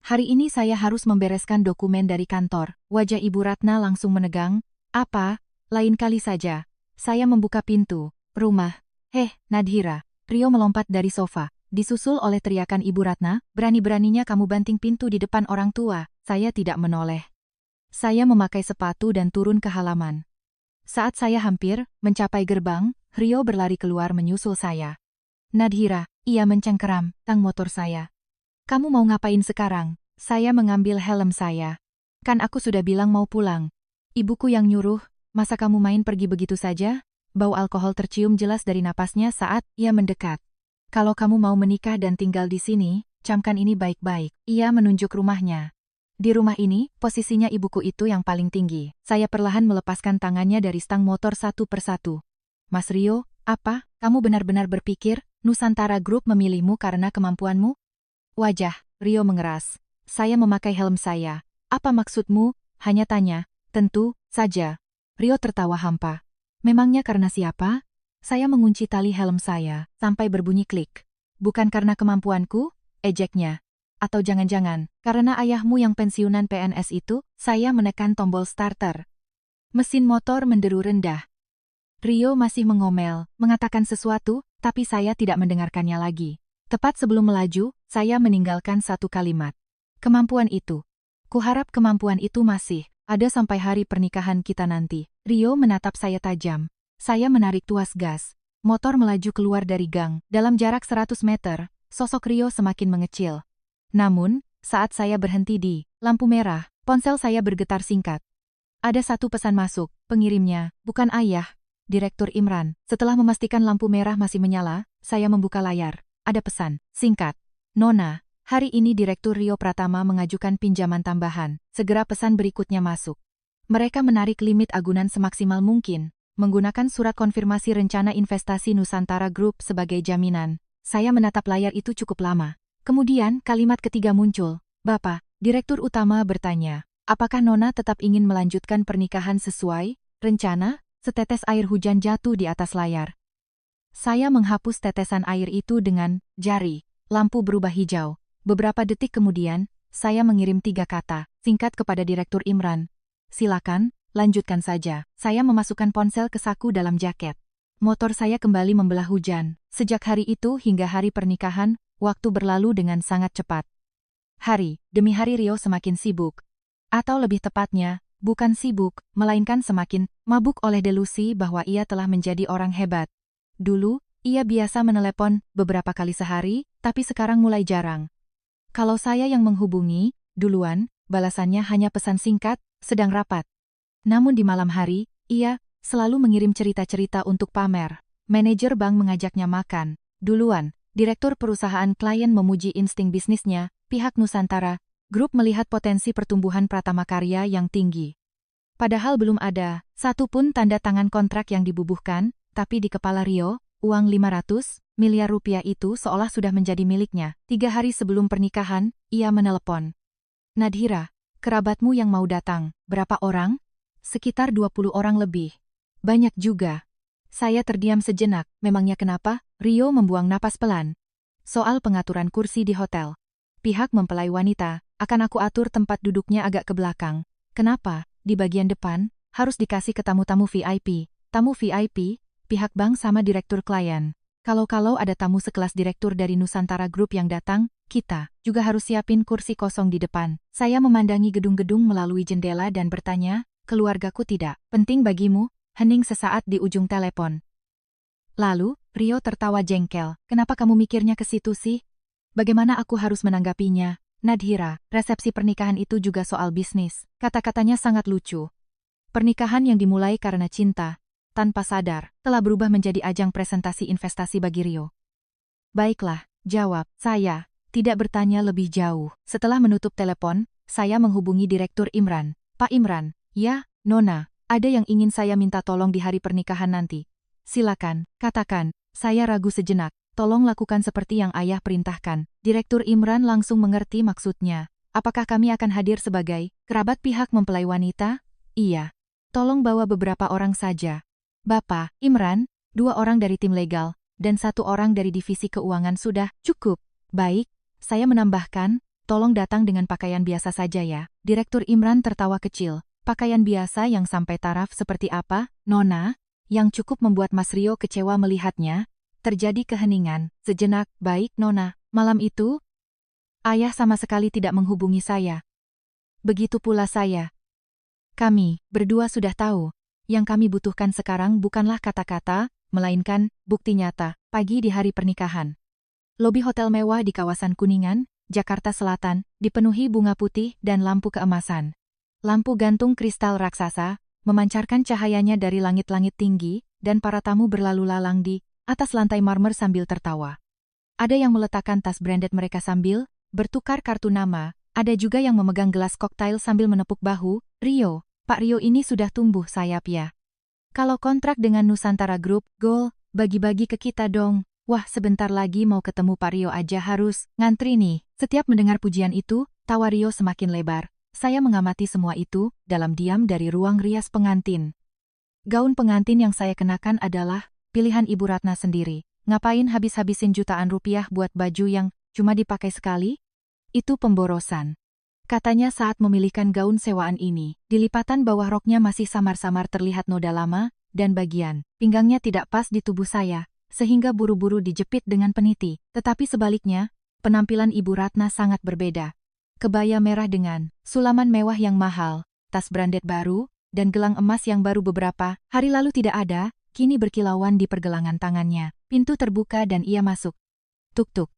Hari ini saya harus membereskan dokumen dari kantor. Wajah Ibu Ratna langsung menegang. Apa? Lain kali saja. Saya membuka pintu rumah. Nadhira. Rio melompat dari sofa. Disusul oleh teriakan Ibu Ratna, berani-beraninya kamu banting pintu di depan orang tua. Saya tidak menoleh. Saya memakai sepatu dan turun ke halaman. Saat saya hampir mencapai gerbang, Rio berlari keluar menyusul saya. Nadhira, ia mencengkeram tang motor saya. Kamu mau ngapain sekarang? Saya mengambil helm saya. Kan aku sudah bilang mau pulang. Ibuku yang nyuruh, masa kamu main pergi begitu saja? Bau alkohol tercium jelas dari napasnya saat ia mendekat. Kalau kamu mau menikah dan tinggal di sini, camkan ini baik-baik. Ia menunjuk rumahnya. Di rumah ini, posisinya ibuku itu yang paling tinggi. Saya perlahan melepaskan tangannya dari stang motor satu persatu. Mas Rio, apa? Kamu benar-benar berpikir Nusantara Group memilihmu karena kemampuanmu? Wajah Rio mengeras. Saya memakai helm saya. Apa maksudmu? Hanya tanya. Tentu saja. Rio tertawa hampa. Memangnya karena siapa? Saya mengunci tali helm saya sampai berbunyi klik. Bukan karena kemampuanku? Ejeknya. Atau jangan-jangan karena ayahmu yang pensiunan PNS itu? Saya menekan tombol starter. Mesin motor menderu rendah. Rio masih mengomel, mengatakan sesuatu, tapi saya tidak mendengarkannya lagi. Tepat sebelum melaju, saya meninggalkan satu kalimat. Kemampuan itu. Kuharap kemampuan itu masih ada sampai hari pernikahan kita nanti. Rio menatap saya tajam. Saya menarik tuas gas. Motor melaju keluar dari gang. Dalam jarak 100 meter, sosok Rio semakin mengecil. Namun, saat saya berhenti di lampu merah, ponsel saya bergetar singkat. Ada satu pesan masuk, pengirimnya, bukan ayah. Direktur Imran. Setelah memastikan lampu merah masih menyala, saya membuka layar. Ada pesan, singkat. Nona, hari ini Direktur Rio Pratama mengajukan pinjaman tambahan. Segera pesan berikutnya masuk. Mereka menarik limit agunan semaksimal mungkin, menggunakan surat konfirmasi rencana investasi Nusantara Group sebagai jaminan. Saya menatap layar itu cukup lama. Kemudian kalimat ketiga muncul. Bapak, Direktur Utama bertanya, apakah Nona tetap ingin melanjutkan pernikahan sesuai rencana? Setetes air hujan jatuh di atas layar. Saya menghapus tetesan air itu dengan jari. Lampu berubah hijau. Beberapa detik kemudian, saya mengirim 3 kata, singkat kepada Direktur Imran. Silakan, lanjutkan saja. Saya memasukkan ponsel ke saku dalam jaket. Motor saya kembali membelah hujan. Sejak hari itu hingga hari pernikahan, waktu berlalu dengan sangat cepat. Hari demi hari Rio semakin sibuk. Atau lebih tepatnya, bukan sibuk, melainkan semakin mabuk oleh delusi bahwa ia telah menjadi orang hebat. Dulu, ia biasa menelepon beberapa kali sehari, tapi sekarang mulai jarang. Kalau saya yang menghubungi, duluan, balasannya hanya pesan singkat, sedang rapat. Namun di malam hari, ia selalu mengirim cerita-cerita untuk pamer. Manajer bank mengajaknya makan. Duluan, direktur perusahaan klien memuji insting bisnisnya, pihak Nusantara Group melihat potensi pertumbuhan Pratama Karya yang tinggi. Padahal belum ada satupun tanda tangan kontrak yang dibubuhkan, tapi di kepala Rio, uang 500 miliar rupiah itu seolah sudah menjadi miliknya. 3 hari sebelum pernikahan, ia menelepon. Nadhira, kerabatmu yang mau datang, berapa orang? Sekitar 20 orang lebih. Banyak juga. Saya terdiam sejenak, memangnya kenapa? Rio membuang napas pelan. Soal pengaturan kursi di hotel. Pihak mempelai wanita, akan aku atur tempat duduknya agak ke belakang. Kenapa? Di bagian depan, harus dikasih ke tamu-tamu VIP. Tamu VIP, pihak bank sama direktur klien. Kalau ada tamu sekelas direktur dari Nusantara Group yang datang, kita juga harus siapin kursi kosong di depan. Saya memandangi gedung-gedung melalui jendela dan bertanya, keluargaku tidak penting bagimu? Hening sesaat di ujung telepon. Lalu, Rio tertawa jengkel. Kenapa kamu mikirnya ke situ sih? Bagaimana aku harus menanggapinya? Nadhira, resepsi pernikahan itu juga soal bisnis. Kata-katanya sangat lucu. Pernikahan yang dimulai karena cinta, tanpa sadar, telah berubah menjadi ajang presentasi investasi bagi Rio. Baiklah, jawab saya, tidak bertanya lebih jauh. Setelah menutup telepon, saya menghubungi Direktur Imran. Pak Imran, ya, Nona, ada yang ingin saya minta tolong di hari pernikahan nanti. Silakan, katakan. Saya ragu sejenak. Tolong lakukan seperti yang ayah perintahkan. Direktur Imran langsung mengerti maksudnya. Apakah kami akan hadir sebagai kerabat pihak mempelai wanita? Iya. Tolong bawa beberapa orang saja. Bapak, Imran, 2 orang dari tim legal, dan 1 orang dari divisi keuangan sudah cukup. Baik, saya menambahkan, tolong datang dengan pakaian biasa saja ya. Direktur Imran tertawa kecil. Pakaian biasa yang sampai taraf seperti apa, Nona? Yang cukup membuat Mas Rio kecewa melihatnya. Terjadi keheningan. Sejenak, baik Nona. Malam itu, ayah sama sekali tidak menghubungi saya. Begitu pula saya. Kami berdua sudah tahu. Yang kami butuhkan sekarang bukanlah kata-kata, melainkan bukti nyata. Pagi di hari pernikahan. Lobi hotel mewah di kawasan Kuningan, Jakarta Selatan, dipenuhi bunga putih dan lampu keemasan. Lampu gantung kristal raksasa, memancarkan cahayanya dari langit-langit tinggi, dan para tamu berlalu lalang di atas lantai marmer sambil tertawa. Ada yang meletakkan tas branded mereka sambil bertukar kartu nama, ada juga yang memegang gelas koktail sambil menepuk bahu. Rio, Pak Rio ini sudah tumbuh sayap ya. Kalau kontrak dengan Nusantara Group, goal, bagi-bagi ke kita dong. Wah, sebentar lagi mau ketemu Pak Rio aja harus ngantri nih. Setiap mendengar pujian itu, tawa Rio semakin lebar. Saya mengamati semua itu dalam diam dari ruang rias pengantin. Gaun pengantin yang saya kenakan adalah pilihan Ibu Ratna sendiri. Ngapain habis-habisin jutaan rupiah buat baju yang cuma dipakai sekali? Itu pemborosan. Katanya saat memilihkan gaun sewaan ini, di lipatan bawah roknya masih samar-samar terlihat noda lama, dan bagian pinggangnya tidak pas di tubuh saya, sehingga buru-buru dijepit dengan peniti. Tetapi sebaliknya, penampilan Ibu Ratna sangat berbeda. Kebaya merah dengan sulaman mewah yang mahal, tas branded baru, dan gelang emas yang baru beberapa hari lalu tidak ada, kini berkilauan di pergelangan tangannya. Pintu terbuka dan ia masuk. Tuk-tuk.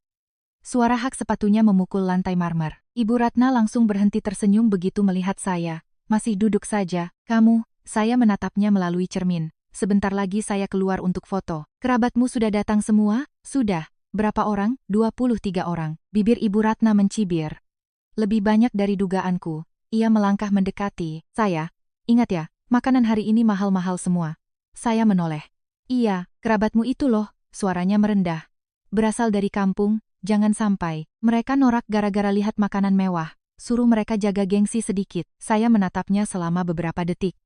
Suara hak sepatunya memukul lantai marmer. Ibu Ratna langsung berhenti tersenyum begitu melihat saya. Masih duduk saja, kamu, saya menatapnya melalui cermin. Sebentar lagi saya keluar untuk foto. Kerabatmu sudah datang semua? Sudah. Berapa orang? 23 orang. Bibir Ibu Ratna mencibir. Lebih banyak dari dugaanku. Ia melangkah mendekati. Saya, ingat ya, makanan hari ini mahal-mahal semua. Saya menoleh. Iya, kerabatmu itu loh, suaranya merendah. Berasal dari kampung, jangan sampai. Mereka norak gara-gara lihat makanan mewah. Suruh mereka jaga gengsi sedikit. Saya menatapnya selama beberapa detik.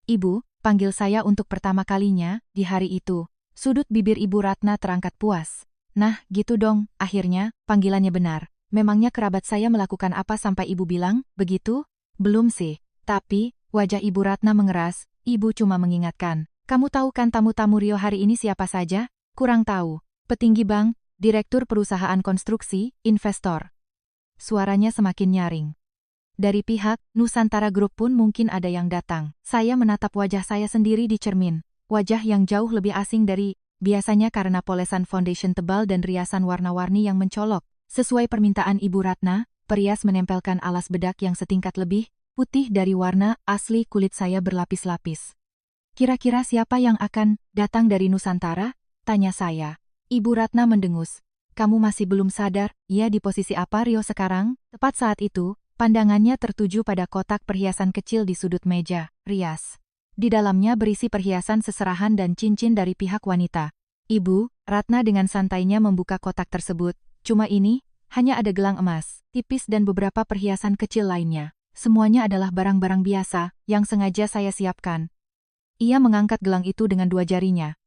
Ibu, panggil saya untuk pertama kalinya, di hari itu. Sudut bibir Ibu Ratna terangkat puas. Nah, gitu dong, akhirnya, panggilannya benar. Memangnya kerabat saya melakukan apa sampai ibu bilang, begitu? Belum sih. Tapi, wajah Ibu Ratna mengeras, ibu cuma mengingatkan. Kamu tahu kan tamu-tamu Rio hari ini siapa saja? Kurang tahu. Petinggi bank, direktur perusahaan konstruksi, investor. Suaranya semakin nyaring. Dari pihak Nusantara Group pun mungkin ada yang datang. Saya menatap wajah saya sendiri di cermin. Wajah yang jauh lebih asing dari biasanya karena polesan foundation tebal dan riasan warna-warni yang mencolok. Sesuai permintaan Ibu Ratna, perias menempelkan alas bedak yang setingkat lebih putih dari warna asli kulit saya berlapis-lapis. Kira-kira siapa yang akan datang dari Nusantara? Tanya saya. Ibu Ratna mendengus. Kamu masih belum sadar, ia di posisi apa Rio sekarang? Tepat saat itu, pandangannya tertuju pada kotak perhiasan kecil di sudut meja, rias. Di dalamnya berisi perhiasan seserahan dan cincin dari pihak wanita. Ibu Ratna dengan santainya membuka kotak tersebut. Cuma ini, hanya ada gelang emas, tipis dan beberapa perhiasan kecil lainnya. Semuanya adalah barang-barang biasa, yang sengaja saya siapkan. Ia mengangkat gelang itu dengan dua jarinya.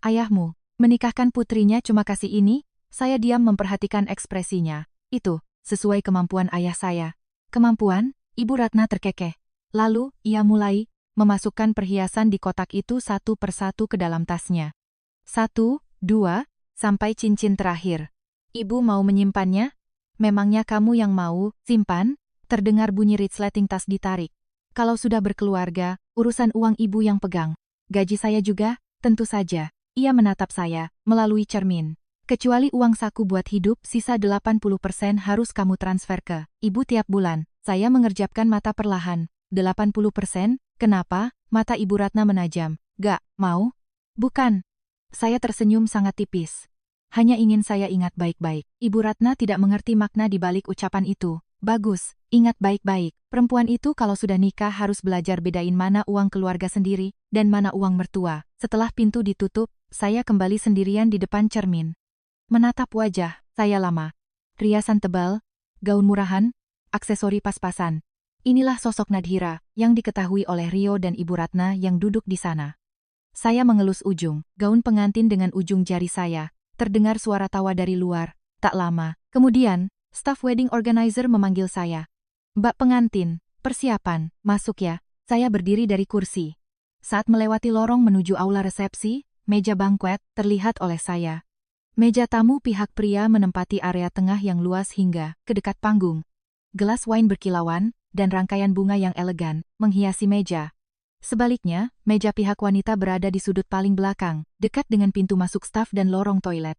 Ayahmu, menikahkan putrinya cuma kasih ini? Saya diam memperhatikan ekspresinya. Itu, sesuai kemampuan ayah saya. Kemampuan? Ibu Ratna terkekeh. Lalu, ia mulai memasukkan perhiasan di kotak itu satu persatu ke dalam tasnya. 1, 2, sampai cincin terakhir. Ibu mau menyimpannya? Memangnya kamu yang mau simpan? Terdengar bunyi resleting tas ditarik. Kalau sudah berkeluarga, urusan uang ibu yang pegang. Gaji saya juga? Tentu saja. Ia menatap saya, melalui cermin. Kecuali uang saku buat hidup, sisa 80% harus kamu transfer ke ibu tiap bulan. Saya mengerjapkan mata perlahan. 80%? Kenapa? Mata Ibu Ratna menajam. Gak mau? Bukan. Saya tersenyum sangat tipis. Hanya ingin saya ingat baik-baik. Ibu Ratna tidak mengerti makna di balik ucapan itu. Bagus, ingat baik-baik. Perempuan itu kalau sudah nikah harus belajar bedain mana uang keluarga sendiri dan mana uang mertua. Setelah pintu ditutup, saya kembali sendirian di depan cermin. Menatap wajah, saya lama. Riasan tebal, gaun murahan, aksesori pas-pasan. Inilah sosok Nadhira yang diketahui oleh Rio dan Ibu Ratna yang duduk di sana. Saya mengelus ujung gaun pengantin dengan ujung jari saya. Terdengar suara tawa dari luar. Tak lama, kemudian, staf wedding organizer memanggil saya. Mbak pengantin, persiapan, masuk ya. Saya berdiri dari kursi. Saat melewati lorong menuju aula resepsi, meja banquet terlihat oleh saya. Meja tamu pihak pria menempati area tengah yang luas hingga ke dekat panggung. Gelas wine berkilauan, dan rangkaian bunga yang elegan menghiasi meja. Sebaliknya, meja pihak wanita berada di sudut paling belakang, dekat dengan pintu masuk staf dan lorong toilet.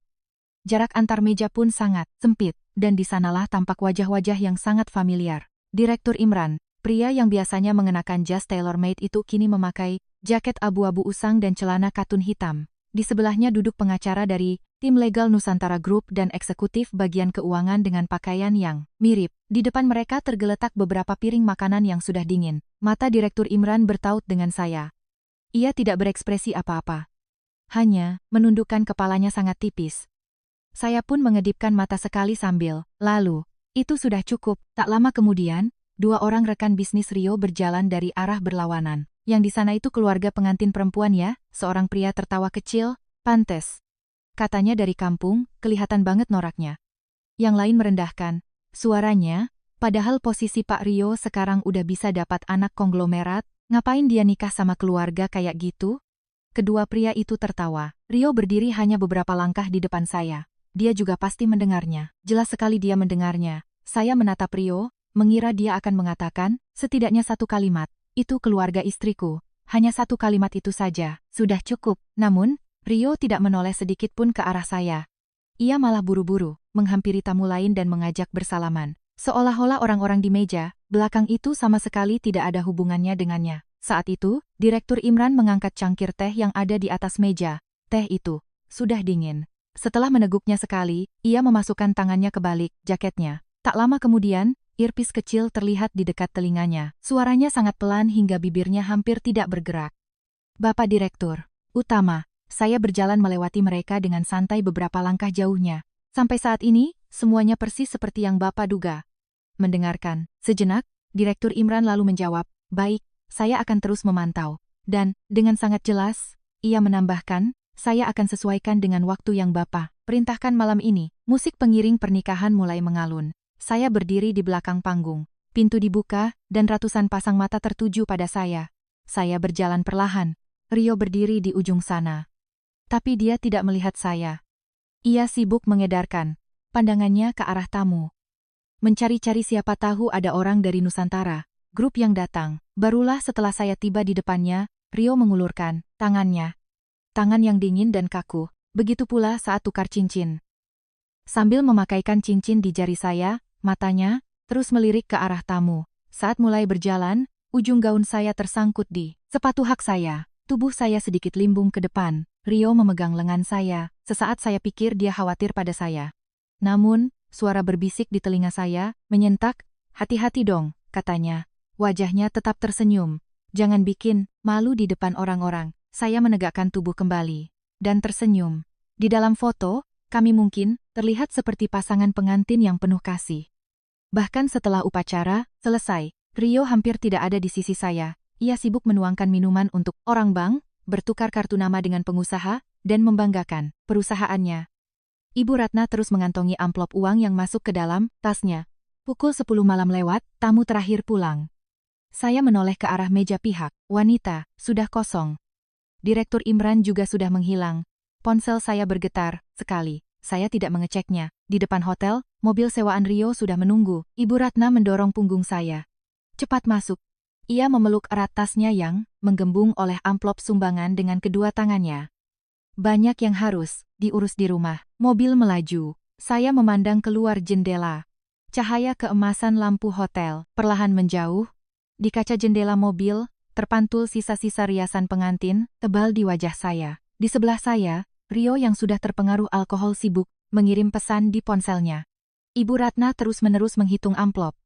Jarak antar meja pun sangat sempit, dan di sanalah tampak wajah-wajah yang sangat familiar. Direktur Imran, pria yang biasanya mengenakan jas tailor-made itu kini memakai jaket abu-abu usang dan celana katun hitam. Di sebelahnya duduk pengacara dari tim legal Nusantara Group dan eksekutif bagian keuangan dengan pakaian yang mirip. Di depan mereka tergeletak beberapa piring makanan yang sudah dingin. Mata Direktur Imran bertaut dengan saya. Ia tidak berekspresi apa-apa. Hanya menundukkan kepalanya sangat tipis. Saya pun mengedipkan mata sekali sambil, lalu, itu sudah cukup. Tak lama kemudian, dua orang rekan bisnis Rio berjalan dari arah berlawanan. Yang di sana itu keluarga pengantin perempuan ya, seorang pria tertawa kecil, pantes. Katanya dari kampung, kelihatan banget noraknya. Yang lain merendahkan suaranya, padahal posisi Pak Rio sekarang udah bisa dapat anak konglomerat, ngapain dia nikah sama keluarga kayak gitu? Kedua pria itu tertawa. Rio berdiri hanya beberapa langkah di depan saya. Dia juga pasti mendengarnya. Jelas sekali dia mendengarnya. Saya menatap Rio, mengira dia akan mengatakan, setidaknya satu kalimat. Itu keluarga istriku. Hanya satu kalimat itu saja, sudah cukup. Namun, Rio tidak menoleh sedikit pun ke arah saya. Ia malah buru-buru menghampiri tamu lain dan mengajak bersalaman. Seolah-olah orang-orang di meja belakang itu sama sekali tidak ada hubungannya dengannya. Saat itu, Direktur Imran mengangkat cangkir teh yang ada di atas meja. Teh itu sudah dingin. Setelah meneguknya sekali, ia memasukkan tangannya ke balik jaketnya. Tak lama kemudian, earpiece kecil terlihat di dekat telinganya. Suaranya sangat pelan hingga bibirnya hampir tidak bergerak. Bapak Direktur Utama, saya berjalan melewati mereka dengan santai beberapa langkah jauhnya. Sampai saat ini, semuanya persis seperti yang Bapak duga. Mendengarkan sejenak, Direktur Imran lalu menjawab, baik, saya akan terus memantau. Dan, dengan sangat jelas, ia menambahkan, saya akan sesuaikan dengan waktu yang Bapak perintahkan malam ini. Musik pengiring pernikahan mulai mengalun. Saya berdiri di belakang panggung. Pintu dibuka, dan ratusan pasang mata tertuju pada saya. Saya berjalan perlahan. Rio berdiri di ujung sana. Tapi dia tidak melihat saya. Ia sibuk mengedarkan pandangannya ke arah tamu. Mencari-cari siapa tahu ada orang dari Nusantara, grup yang datang. Barulah setelah saya tiba di depannya, Rio mengulurkan tangannya. Tangan yang dingin dan kaku, begitu pula saat tukar cincin. Sambil memakaikan cincin di jari saya, matanya terus melirik ke arah tamu. Saat mulai berjalan, ujung gaun saya tersangkut di sepatu hak saya. Tubuh saya sedikit limbung ke depan. Rio memegang lengan saya. Sesaat saya pikir dia khawatir pada saya. Namun, suara berbisik di telinga saya menyentak. Hati-hati dong, katanya. Wajahnya tetap tersenyum. Jangan bikin malu di depan orang-orang. Saya menegakkan tubuh kembali dan tersenyum. Di dalam foto, kami mungkin terlihat seperti pasangan pengantin yang penuh kasih. Bahkan setelah upacara selesai, Rio hampir tidak ada di sisi saya. Ia sibuk menuangkan minuman untuk orang bank, bertukar kartu nama dengan pengusaha, dan membanggakan perusahaannya. Ibu Ratna terus mengantongi amplop uang yang masuk ke dalam tasnya. Pukul 10 malam lewat, tamu terakhir pulang. Saya menoleh ke arah meja pihak wanita, sudah kosong. Direktur Imran juga sudah menghilang. Ponsel saya bergetar sekali. Saya tidak mengeceknya. Di depan hotel, mobil sewaan Rio sudah menunggu. Ibu Ratna mendorong punggung saya. Cepat masuk. Ia memeluk erat tasnya yang menggembung oleh amplop sumbangan dengan kedua tangannya. Banyak yang harus diurus di rumah. Mobil melaju. Saya memandang keluar jendela. Cahaya keemasan lampu hotel perlahan menjauh. Di kaca jendela mobil, terpantul sisa-sisa riasan pengantin tebal di wajah saya. Di sebelah saya, Rio yang sudah terpengaruh alkohol sibuk mengirim pesan di ponselnya. Ibu Ratna terus-menerus menghitung amplop.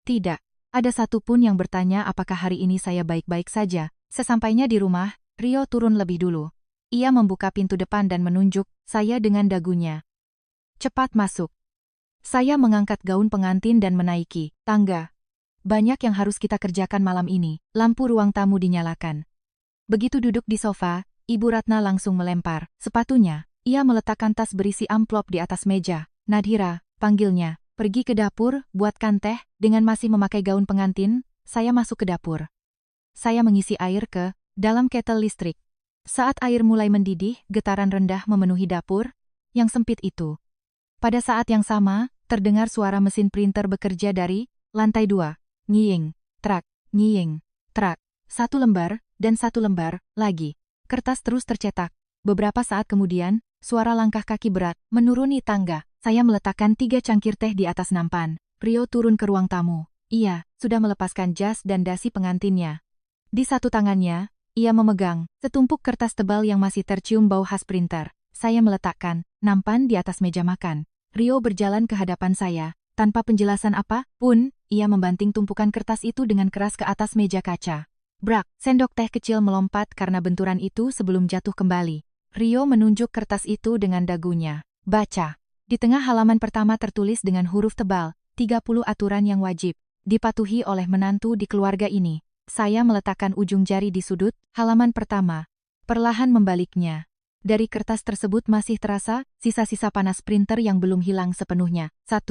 Tidak ada satupun yang bertanya apakah hari ini saya baik-baik saja. Sesampainya di rumah, Rio turun lebih dulu. Ia membuka pintu depan dan menunjuk saya dengan dagunya. Cepat masuk. Saya mengangkat gaun pengantin dan menaiki tangga. Banyak yang harus kita kerjakan malam ini. Lampu ruang tamu dinyalakan. Begitu duduk di sofa, Ibu Ratna langsung melempar sepatunya. Ia meletakkan tas berisi amplop di atas meja. Nadhira, panggilnya. Pergi ke dapur, buatkan teh. Dengan masih memakai gaun pengantin, saya masuk ke dapur. Saya mengisi air ke dalam ketel listrik. Saat air mulai mendidih, getaran rendah memenuhi dapur yang sempit itu. Pada saat yang sama, terdengar suara mesin printer bekerja dari lantai 2. Nyiing, trak, nyiing, trak. 1 lembar, dan 1 lembar lagi. Kertas terus tercetak. Beberapa saat kemudian, suara langkah kaki berat menuruni tangga. Saya meletakkan 3 cangkir teh di atas nampan. Rio turun ke ruang tamu. Ia sudah melepaskan jas dan dasi pengantinnya. Di satu tangannya, ia memegang setumpuk kertas tebal yang masih tercium bau khas printer. Saya meletakkan nampan di atas meja makan. Rio berjalan ke hadapan saya. Tanpa penjelasan apa pun, ia membanting tumpukan kertas itu dengan keras ke atas meja kaca. Brak, sendok teh kecil melompat karena benturan itu sebelum jatuh kembali. Rio menunjuk kertas itu dengan dagunya. Baca. Di tengah halaman pertama tertulis dengan huruf tebal, 30 aturan yang wajib dipatuhi oleh menantu di keluarga ini. Saya meletakkan ujung jari di sudut halaman pertama. Perlahan membaliknya. Dari kertas tersebut masih terasa sisa-sisa panas printer yang belum hilang sepenuhnya. 1.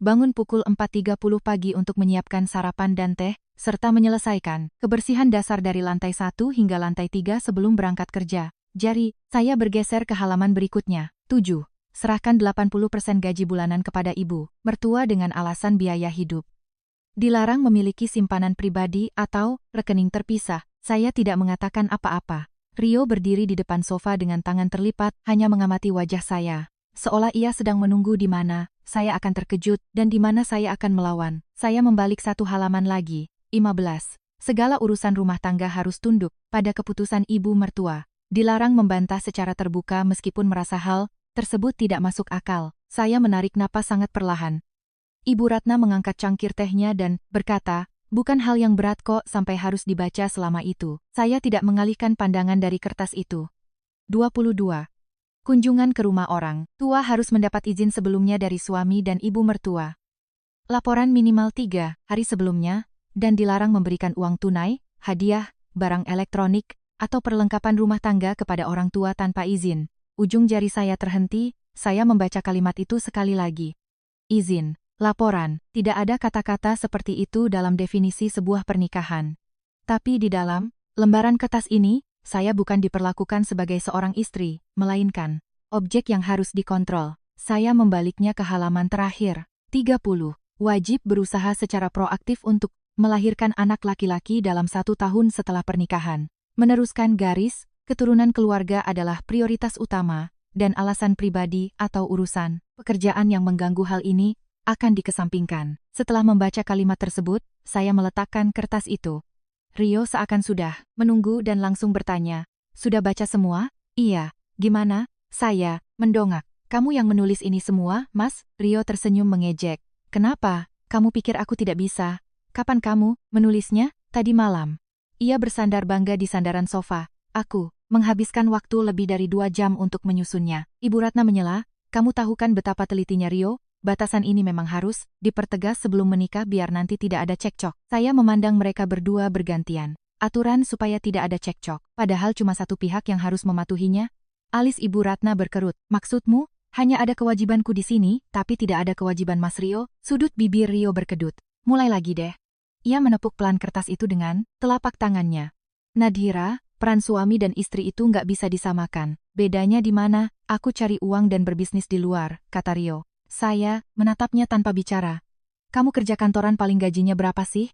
Bangun pukul 4.30 pagi untuk menyiapkan sarapan dan teh, serta menyelesaikan kebersihan dasar dari lantai 1 hingga lantai 3 sebelum berangkat kerja. Jari, saya bergeser ke halaman berikutnya. 7. Serahkan 80% gaji bulanan kepada ibu mertua dengan alasan biaya hidup. Dilarang memiliki simpanan pribadi atau rekening terpisah. Saya tidak mengatakan apa-apa. Rio berdiri di depan sofa dengan tangan terlipat, hanya mengamati wajah saya. Seolah ia sedang menunggu di mana saya akan terkejut dan di mana saya akan melawan. Saya membalik satu halaman lagi. 15. Segala urusan rumah tangga harus tunduk pada keputusan ibu mertua. Dilarang membantah secara terbuka meskipun merasa hal tersebut tidak masuk akal. Saya menarik napas sangat perlahan. Ibu Ratna mengangkat cangkir tehnya dan berkata, bukan hal yang berat kok sampai harus dibaca selama itu. Saya tidak mengalihkan pandangan dari kertas itu. 22. Kunjungan ke rumah orang tua harus mendapat izin sebelumnya dari suami dan ibu mertua. Laporan minimal 3 hari sebelumnya, dan dilarang memberikan uang tunai, hadiah, barang elektronik, atau perlengkapan rumah tangga kepada orang tua tanpa izin. Ujung jari saya terhenti, saya membaca kalimat itu sekali lagi. Izin, laporan, tidak ada kata-kata seperti itu dalam definisi sebuah pernikahan. Tapi di dalam lembaran kertas ini, saya bukan diperlakukan sebagai seorang istri, melainkan objek yang harus dikontrol. Saya membaliknya ke halaman terakhir. 30. Wajib berusaha secara proaktif untuk melahirkan anak laki-laki dalam 1 tahun setelah pernikahan. Meneruskan garis, keturunan keluarga adalah prioritas utama, dan alasan pribadi atau urusan pekerjaan yang mengganggu hal ini akan dikesampingkan. Setelah membaca kalimat tersebut, saya meletakkan kertas itu. Rio seakan sudah menunggu dan langsung bertanya, sudah baca semua? Iya, gimana? Saya mendongak. Kamu yang menulis ini semua, Mas? Rio tersenyum mengejek. Kenapa? Kamu pikir aku tidak bisa? Kapan kamu menulisnya? Tadi malam. Ia bersandar bangga di sandaran sofa. Aku menghabiskan waktu lebih dari 2 jam untuk menyusunnya. Ibu Ratna menyela, kamu tahu kan betapa telitinya Rio? Batasan ini memang harus dipertegas sebelum menikah biar nanti tidak ada cekcok. Saya memandang mereka berdua bergantian. Aturan supaya tidak ada cekcok. Padahal cuma satu pihak yang harus mematuhinya. Alis Ibu Ratna berkerut. Maksudmu, hanya ada kewajibanku di sini, tapi tidak ada kewajiban Mas Rio? Sudut bibir Rio berkedut. Mulai lagi deh. Ia menepuk pelan kertas itu dengan telapak tangannya. Nadhira, peran suami dan istri itu nggak bisa disamakan. Bedanya di mana? Aku cari uang dan berbisnis di luar, kata Rio. Saya menatapnya tanpa bicara. Kamu kerja kantoran paling gajinya berapa sih?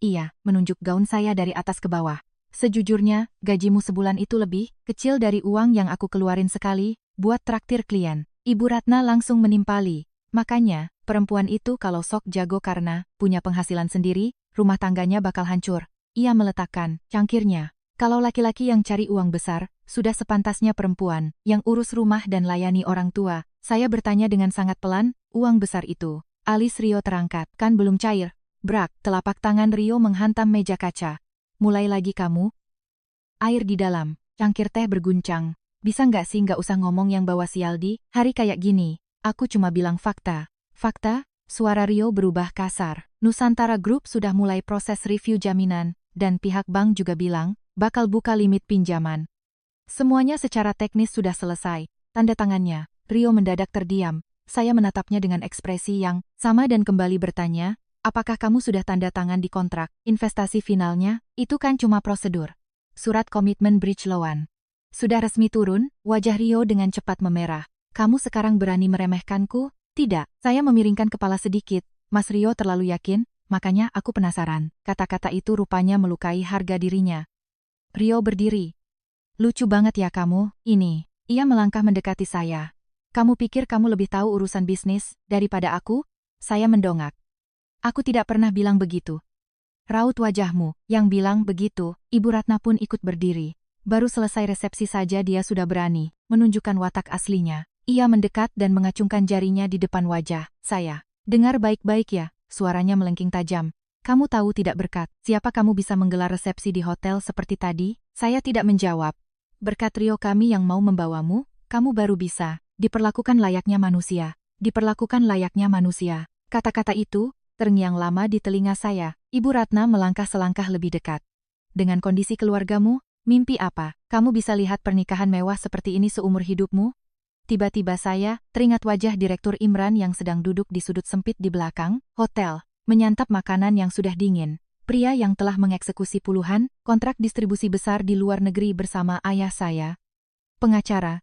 Iya, menunjuk gaun saya dari atas ke bawah. Sejujurnya, gajimu sebulan itu lebih kecil dari uang yang aku keluarin sekali buat traktir klien. Ibu Ratna langsung menimpali. Makanya, perempuan itu kalau sok jago karena punya penghasilan sendiri, rumah tangganya bakal hancur. Ia meletakkan cangkirnya. Kalau laki-laki yang cari uang besar, sudah sepantasnya perempuan yang urus rumah dan layani orang tua. Saya bertanya dengan sangat pelan, uang besar itu. Alis Rio terangkat, kan belum cair. Brak, telapak tangan Rio menghantam meja kaca. Mulai lagi kamu. Air di dalam, cangkir teh berguncang. Bisa nggak sih nggak usah ngomong yang bawa sial di hari kayak gini. Aku cuma bilang fakta. Fakta? Suara Rio berubah kasar. Nusantara Group sudah mulai proses review jaminan, dan pihak bank juga bilang, bakal buka limit pinjaman. Semuanya secara teknis sudah selesai. Tanda tangannya. Rio mendadak terdiam. Saya menatapnya dengan ekspresi yang sama dan kembali bertanya, apakah kamu sudah tanda tangan di kontrak investasi finalnya? Itu kan cuma prosedur. Surat komitmen bridge loan. Sudah resmi turun, wajah Rio dengan cepat memerah. Kamu sekarang berani meremehkanku? Tidak, saya memiringkan kepala sedikit. Mas Rio terlalu yakin, makanya aku penasaran. Kata-kata itu rupanya melukai harga dirinya. Rio berdiri. Lucu banget ya kamu, ini. Ia melangkah mendekati saya. Kamu pikir kamu lebih tahu urusan bisnis daripada aku? Saya mendongak. Aku tidak pernah bilang begitu. Raut wajahmu yang bilang begitu. Ibu Ratna pun ikut berdiri. Baru selesai resepsi saja dia sudah berani menunjukkan watak aslinya. Ia mendekat dan mengacungkan jarinya di depan wajah saya. Dengar baik-baik ya, suaranya melengking tajam. Kamu tahu tidak berkat, siapa kamu bisa menggelar resepsi di hotel seperti tadi? Saya tidak menjawab. Berkat Rio kami yang mau membawamu, kamu baru bisa diperlakukan layaknya manusia. Diperlakukan layaknya manusia. Kata-kata itu terngiang lama di telinga saya. Ibu Ratna melangkah selangkah lebih dekat. Dengan kondisi keluargamu, mimpi apa? Kamu bisa lihat pernikahan mewah seperti ini seumur hidupmu? Tiba-tiba saya teringat wajah Direktur Imran yang sedang duduk di sudut sempit di belakang hotel, menyantap makanan yang sudah dingin. Pria yang telah mengeksekusi puluhan kontrak distribusi besar di luar negeri bersama ayah saya, pengacara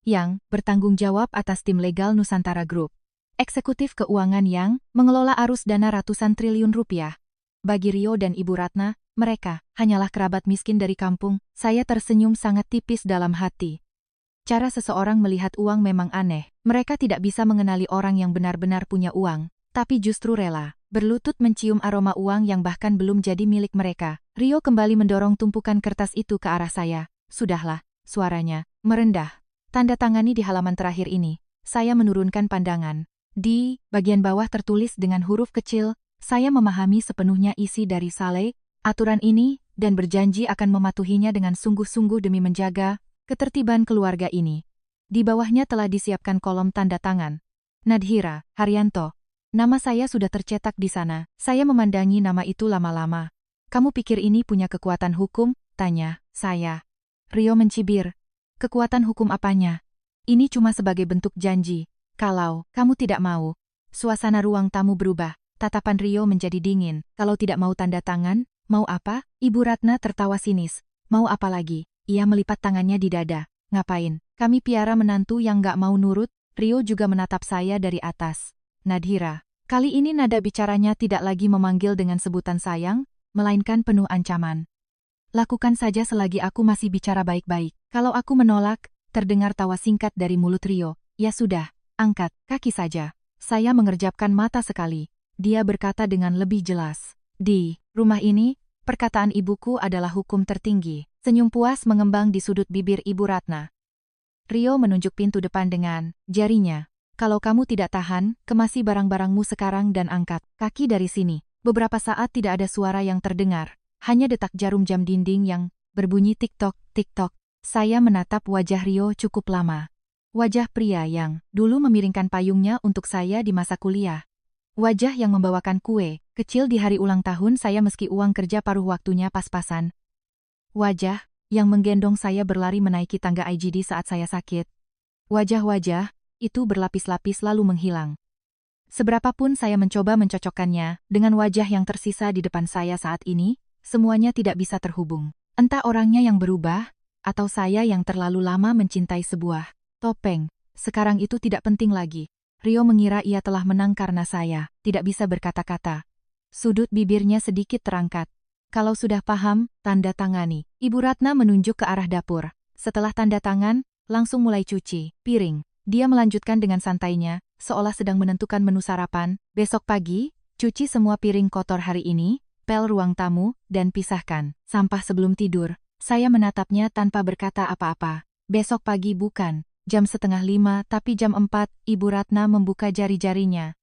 yang bertanggung jawab atas tim legal Nusantara Group. Eksekutif keuangan yang mengelola arus dana ratusan triliun rupiah. Bagi Rio dan Ibu Ratna, mereka hanyalah kerabat miskin dari kampung. Saya tersenyum sangat tipis dalam hati. Cara seseorang melihat uang memang aneh. Mereka tidak bisa mengenali orang yang benar-benar punya uang, tapi justru rela berlutut mencium aroma uang yang bahkan belum jadi milik mereka. Rio kembali mendorong tumpukan kertas itu ke arah saya. Sudahlah, suaranya merendah. Tanda tangani di halaman terakhir ini. Saya menurunkan pandangan. Di bagian bawah tertulis dengan huruf kecil, saya memahami sepenuhnya isi dari Saleh, aturan ini, dan berjanji akan mematuhinya dengan sungguh-sungguh demi menjaga ketertiban keluarga ini. Di bawahnya telah disiapkan kolom tanda tangan. Nadhira Haryanto. Nama saya sudah tercetak di sana. Saya memandangi nama itu lama-lama. Kamu pikir ini punya kekuatan hukum? Tanya saya. Rio mencibir. Kekuatan hukum apanya? Ini cuma sebagai bentuk janji. Kalau kamu tidak mau. Suasana ruang tamu berubah. Tatapan Rio menjadi dingin. Kalau tidak mau tanda tangan, mau apa? Ibu Ratna tertawa sinis. Mau apa lagi? Ia melipat tangannya di dada. Ngapain? Kami piara menantu yang gak mau nurut. Rio juga menatap saya dari atas. Nadhira. Kali ini nada bicaranya tidak lagi memanggil dengan sebutan sayang, melainkan penuh ancaman. Lakukan saja selagi aku masih bicara baik-baik. Kalau aku menolak, terdengar tawa singkat dari mulut Rio. Ya sudah, angkat kaki saja. Saya mengerjapkan mata sekali. Dia berkata dengan lebih jelas. Di rumah ini, perkataan ibuku adalah hukum tertinggi. Senyum puas mengembang di sudut bibir Ibu Ratna. Rio menunjuk pintu depan dengan jarinya. Kalau kamu tidak tahan, kemasi barang-barangmu sekarang dan angkat kaki dari sini. Beberapa saat tidak ada suara yang terdengar. Hanya detak jarum jam dinding yang berbunyi tik-tok, tik-tok. Saya menatap wajah Rio cukup lama. Wajah pria yang dulu memiringkan payungnya untuk saya di masa kuliah. Wajah yang membawakan kue kecil di hari ulang tahun saya meski uang kerja paruh waktunya pas-pasan. Wajah yang menggendong saya berlari menaiki tangga IGD saat saya sakit. Wajah-wajah itu berlapis-lapis lalu menghilang. Seberapapun saya mencoba mencocokkannya dengan wajah yang tersisa di depan saya saat ini, semuanya tidak bisa terhubung. Entah orangnya yang berubah, atau saya yang terlalu lama mencintai sebuah topeng. Sekarang itu tidak penting lagi. Rio mengira ia telah menang karena saya tidak bisa berkata-kata. Sudut bibirnya sedikit terangkat. Kalau sudah paham, tanda tangani. Ibu Ratna menunjuk ke arah dapur. Setelah tanda tangan, langsung mulai cuci piring. Dia melanjutkan dengan santainya, seolah sedang menentukan menu sarapan. Besok pagi, cuci semua piring kotor hari ini, pel ruang tamu, dan pisahkan sampah sebelum tidur. Saya menatapnya tanpa berkata apa-apa. Besok pagi bukan jam 4:30 tapi jam 4, Ibu Ratna membuka jari-jarinya.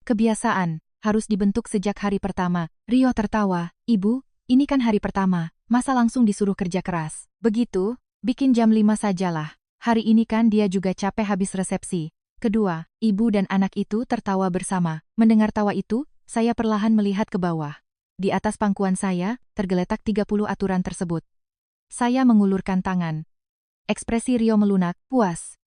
Kebiasaan harus dibentuk sejak hari pertama. Rio tertawa. Ibu, ini kan hari pertama, masa langsung disuruh kerja keras? Begitu, bikin jam 5 sajalah. Hari ini kan dia juga capek habis resepsi. Kedua, ibu dan anak itu tertawa bersama. Mendengar tawa itu, saya perlahan melihat ke bawah. Di atas pangkuan saya, tergeletak 30 aturan tersebut. Saya mengulurkan tangan. Ekspresi Rio melunak, puas.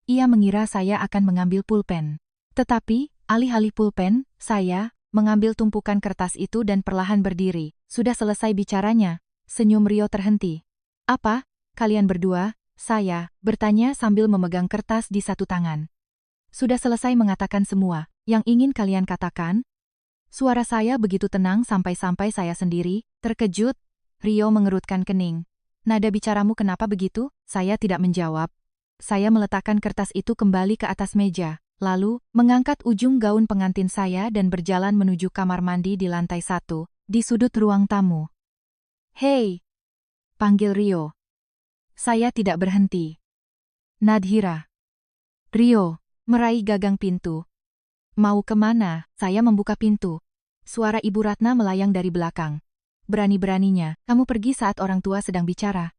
Ia mengira saya akan mengambil pulpen. Tetapi, alih-alih pulpen, saya mengambil tumpukan kertas itu dan perlahan berdiri. Sudah selesai bicaranya. Senyum Rio terhenti. Apa? Kalian berdua? Saya bertanya sambil memegang kertas di satu tangan. Sudah selesai mengatakan semua yang ingin kalian katakan? Suara saya begitu tenang sampai-sampai saya sendiri terkejut. Rio mengerutkan kening. Nada bicaramu kenapa begitu? Saya tidak menjawab. Saya meletakkan kertas itu kembali ke atas meja, lalu mengangkat ujung gaun pengantin saya dan berjalan menuju kamar mandi di lantai 1, di sudut ruang tamu. Hei! Panggil Rio. Saya tidak berhenti. Nadhira. Rio meraih gagang pintu. Mau kemana? Saya membuka pintu. Suara Ibu Ratna melayang dari belakang. Berani-beraninya, kamu pergi saat orang tua sedang bicara.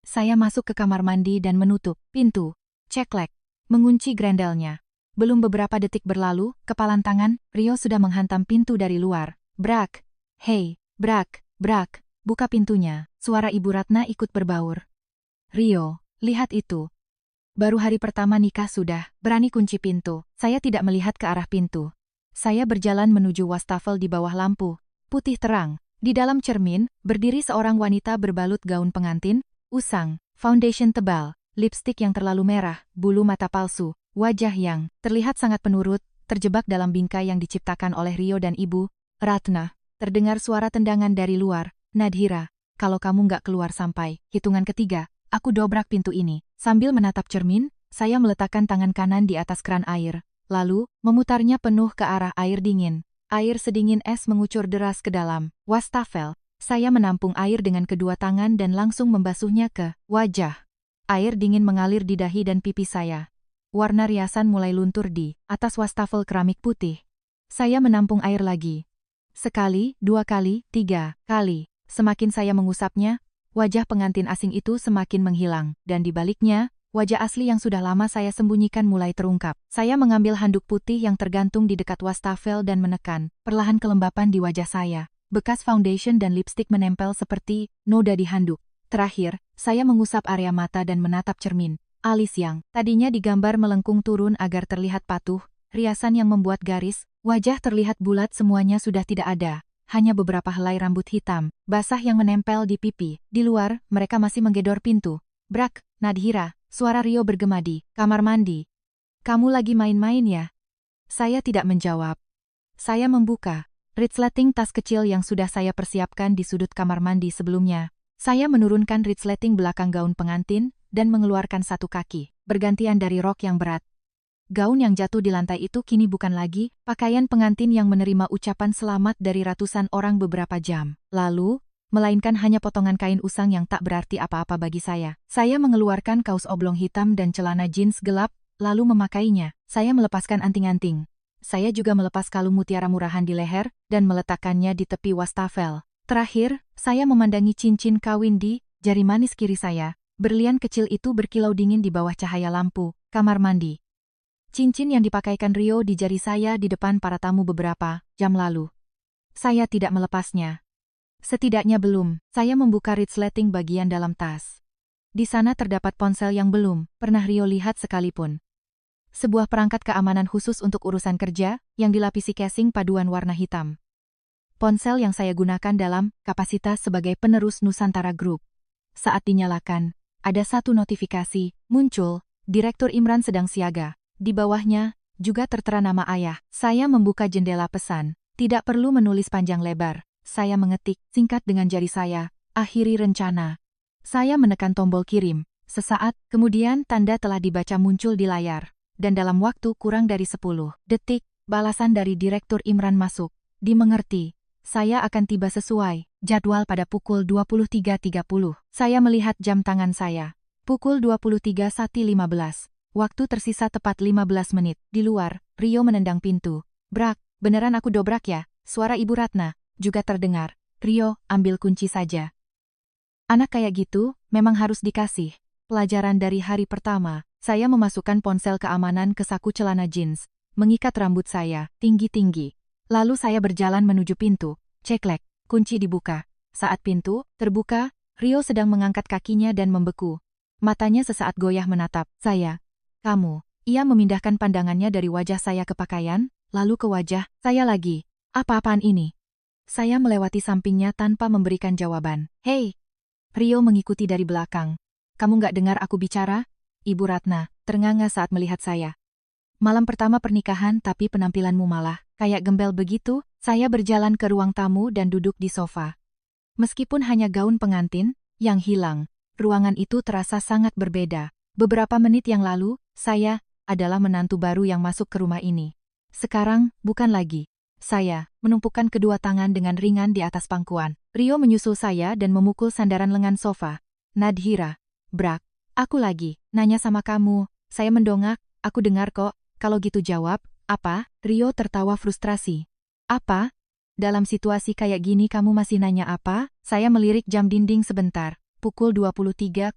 Saya masuk ke kamar mandi dan menutup pintu. Ceklek. Mengunci grendelnya. Belum beberapa detik berlalu, kepalan tangan, Rio sudah menghantam pintu dari luar. Brak. Hei, brak, brak. Buka pintunya. Suara Ibu Ratna ikut berbaur. Rio, lihat itu. Baru hari pertama nikah sudah berani kunci pintu. Saya tidak melihat ke arah pintu. Saya berjalan menuju wastafel di bawah lampu putih terang. Di dalam cermin, berdiri seorang wanita berbalut gaun pengantin, usang, foundation tebal, lipstik yang terlalu merah, bulu mata palsu, wajah yang terlihat sangat penurut, terjebak dalam bingkai yang diciptakan oleh Rio dan Ibu Ratna. Terdengar suara tendangan dari luar. Nadhira, kalau kamu nggak keluar sampai hitungan ketiga, aku dobrak pintu ini. Sambil menatap cermin, saya meletakkan tangan kanan di atas keran air, lalu memutarnya penuh ke arah air dingin. Air sedingin es mengucur deras ke dalam wastafel. Saya menampung air dengan kedua tangan dan langsung membasuhnya ke wajah. Air dingin mengalir di dahi dan pipi saya. Warna riasan mulai luntur di atas wastafel keramik putih. Saya menampung air lagi. Sekali, dua kali, tiga kali. Semakin saya mengusapnya, wajah pengantin asing itu semakin menghilang, dan di baliknya, wajah asli yang sudah lama saya sembunyikan mulai terungkap. Saya mengambil handuk putih yang tergantung di dekat wastafel dan menekan, perlahan kelembapan di wajah saya. Bekas foundation dan lipstik menempel seperti noda di handuk. Terakhir, saya mengusap area mata dan menatap cermin. Alis yang tadinya digambar melengkung turun agar terlihat patuh, riasan yang membuat garis, wajah terlihat bulat semuanya sudah tidak ada. Hanya beberapa helai rambut hitam, basah yang menempel di pipi. Di luar, mereka masih menggedor pintu. Brak, Nadhira, suara Rio bergema di kamar mandi. Kamu lagi main-main ya? Saya tidak menjawab. Saya membuka resleting tas kecil yang sudah saya persiapkan di sudut kamar mandi sebelumnya. Saya menurunkan resleting belakang gaun pengantin dan mengeluarkan satu kaki, bergantian dari rok yang berat. Gaun yang jatuh di lantai itu kini bukan lagi pakaian pengantin yang menerima ucapan selamat dari ratusan orang beberapa jam lalu, melainkan hanya potongan kain usang yang tak berarti apa-apa bagi saya. Saya mengeluarkan kaos oblong hitam dan celana jeans gelap, lalu memakainya. Saya melepaskan anting-anting. Saya juga melepas kalung mutiara murahan di leher dan meletakkannya di tepi wastafel. Terakhir, saya memandangi cincin kawin di jari manis kiri saya. Berlian kecil itu berkilau dingin di bawah cahaya lampu kamar mandi. Cincin yang dipakaikan Rio di jari saya di depan para tamu beberapa jam lalu. Saya tidak melepasnya. Setidaknya belum. Saya membuka resleting bagian dalam tas. Di sana terdapat ponsel yang belum pernah Rio lihat sekalipun. Sebuah perangkat keamanan khusus untuk urusan kerja, yang dilapisi casing paduan warna hitam. Ponsel yang saya gunakan dalam kapasitas sebagai penerus Nusantara Group. Saat dinyalakan, ada satu notifikasi, muncul, Direktur Imran sedang siaga. Di bawahnya, juga tertera nama ayah. Saya membuka jendela pesan, tidak perlu menulis panjang lebar. Saya mengetik, singkat dengan jari saya, akhiri rencana. Saya menekan tombol kirim. Sesaat, kemudian tanda telah dibaca muncul di layar. Dan dalam waktu kurang dari 10 detik, balasan dari Direktur Imran masuk. Dimengerti. Saya akan tiba sesuai jadwal pada pukul 23.30. Saya melihat jam tangan saya. Pukul 23.15. Waktu tersisa tepat 15 menit. Di luar, Rio menendang pintu. Brak, beneran aku dobrak ya? Suara Ibu Ratna juga terdengar. Rio, ambil kunci saja. Anak kayak gitu, memang harus dikasih pelajaran dari hari pertama. Saya memasukkan ponsel keamanan ke saku celana jeans, mengikat rambut saya tinggi-tinggi. Lalu saya berjalan menuju pintu. Ceklek, kunci dibuka. Saat pintu terbuka, Rio sedang mengangkat kakinya dan membeku. Matanya sesaat goyah menatap saya. Kamu. Ia memindahkan pandangannya dari wajah saya ke pakaian, lalu ke wajah saya lagi. Apa-apaan ini? Saya melewati sampingnya tanpa memberikan jawaban. Hei! Rio mengikuti dari belakang. Kamu nggak dengar aku bicara? Ibu Ratna ternganga saat melihat saya. Malam pertama pernikahan tapi penampilanmu malah kayak gembel begitu. Saya berjalan ke ruang tamu dan duduk di sofa. Meskipun hanya gaun pengantin yang hilang, ruangan itu terasa sangat berbeda. Beberapa menit yang lalu, saya adalah menantu baru yang masuk ke rumah ini. Sekarang, bukan lagi. Saya menumpukan kedua tangan dengan ringan di atas pangkuan. Rio menyusul saya dan memukul sandaran lengan sofa. Nadhira, Brak, aku lagi nanya sama kamu. Saya mendongak, aku dengar kok. Kalau gitu jawab, apa? Rio tertawa frustrasi. Apa? Dalam situasi kayak gini kamu masih nanya apa? Saya melirik jam dinding sebentar. Pukul 23.18.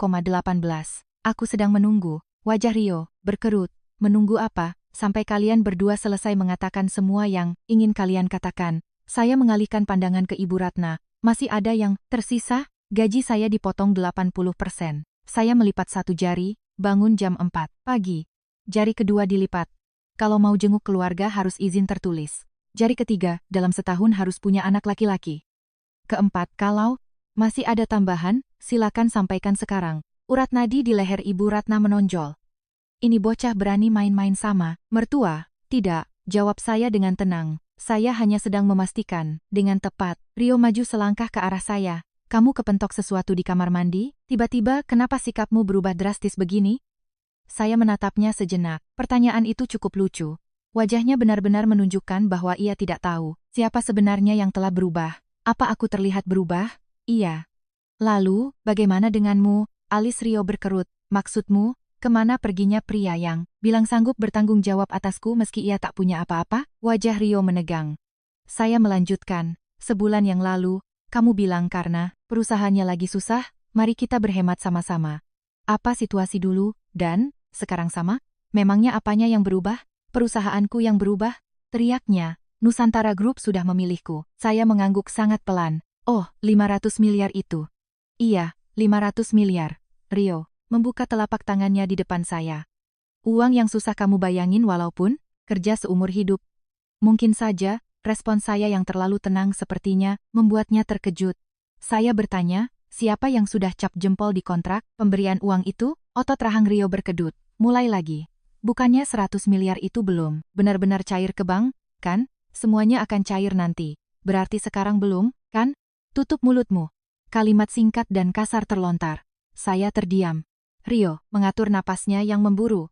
Aku sedang menunggu. Wajah Rio berkerut. Menunggu apa? Sampai kalian berdua selesai mengatakan semua yang ingin kalian katakan. Saya mengalihkan pandangan ke Ibu Ratna. Masih ada yang tersisa? Gaji saya dipotong 80%. Saya melipat satu jari, bangun jam 4 pagi. Jari kedua dilipat. Kalau mau jenguk keluarga harus izin tertulis. Jari ketiga, dalam setahun harus punya anak laki-laki. Keempat, kalau masih ada tambahan, silakan sampaikan sekarang. Urat nadi di leher Ibu Ratna menonjol. Ini bocah berani main-main sama mertua? Tidak, jawab saya dengan tenang. Saya hanya sedang memastikan, dengan tepat. Rio maju selangkah ke arah saya. Kamu kepentok sesuatu di kamar mandi? Tiba-tiba kenapa sikapmu berubah drastis begini? Saya menatapnya sejenak. Pertanyaan itu cukup lucu. Wajahnya benar-benar menunjukkan bahwa ia tidak tahu siapa sebenarnya yang telah berubah. Apa aku terlihat berubah? Iya. Lalu, bagaimana denganmu? Alis Rio berkerut. Maksudmu, kemana perginya pria yang bilang sanggup bertanggung jawab atasku meski ia tak punya apa-apa? Wajah Rio menegang. Saya melanjutkan. Sebulan yang lalu, kamu bilang karena perusahaannya lagi susah, mari kita berhemat sama-sama. Apa situasi dulu, dan sekarang sama? Memangnya apanya yang berubah? Perusahaanku yang berubah? Teriaknya. Nusantara Group sudah memilihku. Saya mengangguk sangat pelan. Oh, 500 miliar itu. Iya, 500 miliar. Rio membuka telapak tangannya di depan saya. Uang yang susah kamu bayangin walaupun kerja seumur hidup. Mungkin saja, respon saya yang terlalu tenang sepertinya membuatnya terkejut. Saya bertanya, siapa yang sudah cap jempol di kontrak pemberian uang itu? Otot rahang Rio berkedut. Mulai lagi. Bukannya 100 miliar itu belum benar-benar cair ke bank, kan? Semuanya akan cair nanti. Berarti sekarang belum, kan? Tutup mulutmu. Kalimat singkat dan kasar terlontar. Saya terdiam. Rio mengatur napasnya yang memburu.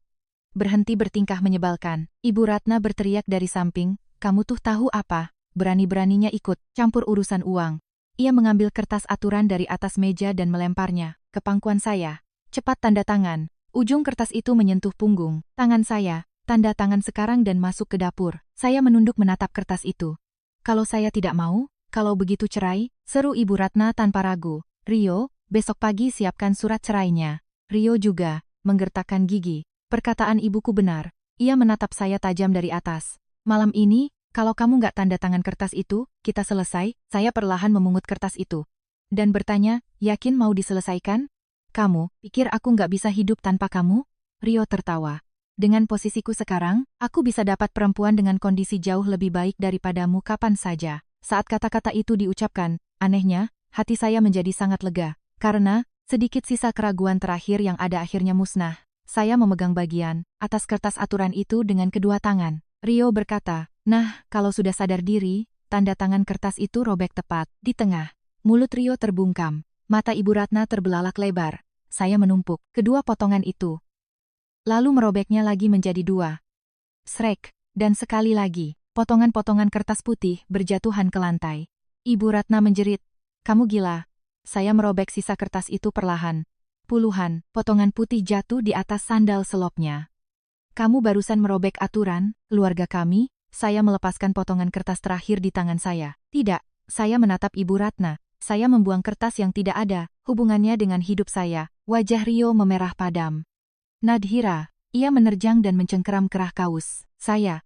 Berhenti bertingkah menyebalkan. Ibu Ratna berteriak dari samping, kamu tuh tahu apa? Berani-beraninya ikut campur urusan uang. Ia mengambil kertas aturan dari atas meja dan melemparnya ke pangkuan saya. Cepat tanda tangan. Ujung kertas itu menyentuh punggung tangan saya. Tanda tangan sekarang dan masuk ke dapur. Saya menunduk menatap kertas itu. Kalau saya tidak mau, kalau begitu cerai, seru Ibu Ratna tanpa ragu. Rio, besok pagi siapkan surat cerainya. Rio juga menggertakkan gigi. Perkataan ibuku benar. Ia menatap saya tajam dari atas. Malam ini, kalau kamu nggak tanda tangan kertas itu, kita selesai. Saya perlahan memungut kertas itu. Dan bertanya, yakin mau diselesaikan? Kamu pikir aku nggak bisa hidup tanpa kamu? Rio tertawa. Dengan posisiku sekarang, aku bisa dapat perempuan dengan kondisi jauh lebih baik daripadamu kapan saja. Saat kata-kata itu diucapkan, anehnya, hati saya menjadi sangat lega. Karena, sedikit sisa keraguan terakhir yang ada akhirnya musnah. Saya memegang bagian atas kertas aturan itu dengan kedua tangan. Rio berkata, nah, kalau sudah sadar diri, tanda tangan kertas itu robek tepat di tengah. Mulut Rio terbungkam. Mata Ibu Ratna terbelalak lebar. Saya menumpuk kedua potongan itu. Lalu merobeknya lagi menjadi dua. Srek, dan sekali lagi. Potongan-potongan kertas putih berjatuhan ke lantai. Ibu Ratna menjerit. Kamu gila. Saya merobek sisa kertas itu perlahan. Puluhan potongan putih jatuh di atas sandal selopnya. Kamu barusan merobek aturan, keluarga kami. Saya melepaskan potongan kertas terakhir di tangan saya. Tidak, saya menatap Ibu Ratna. Saya membuang kertas yang tidak ada hubungannya dengan hidup saya. Wajah Rio memerah padam. Nadhira, ia menerjang dan mencengkeram kerah kaus. Saya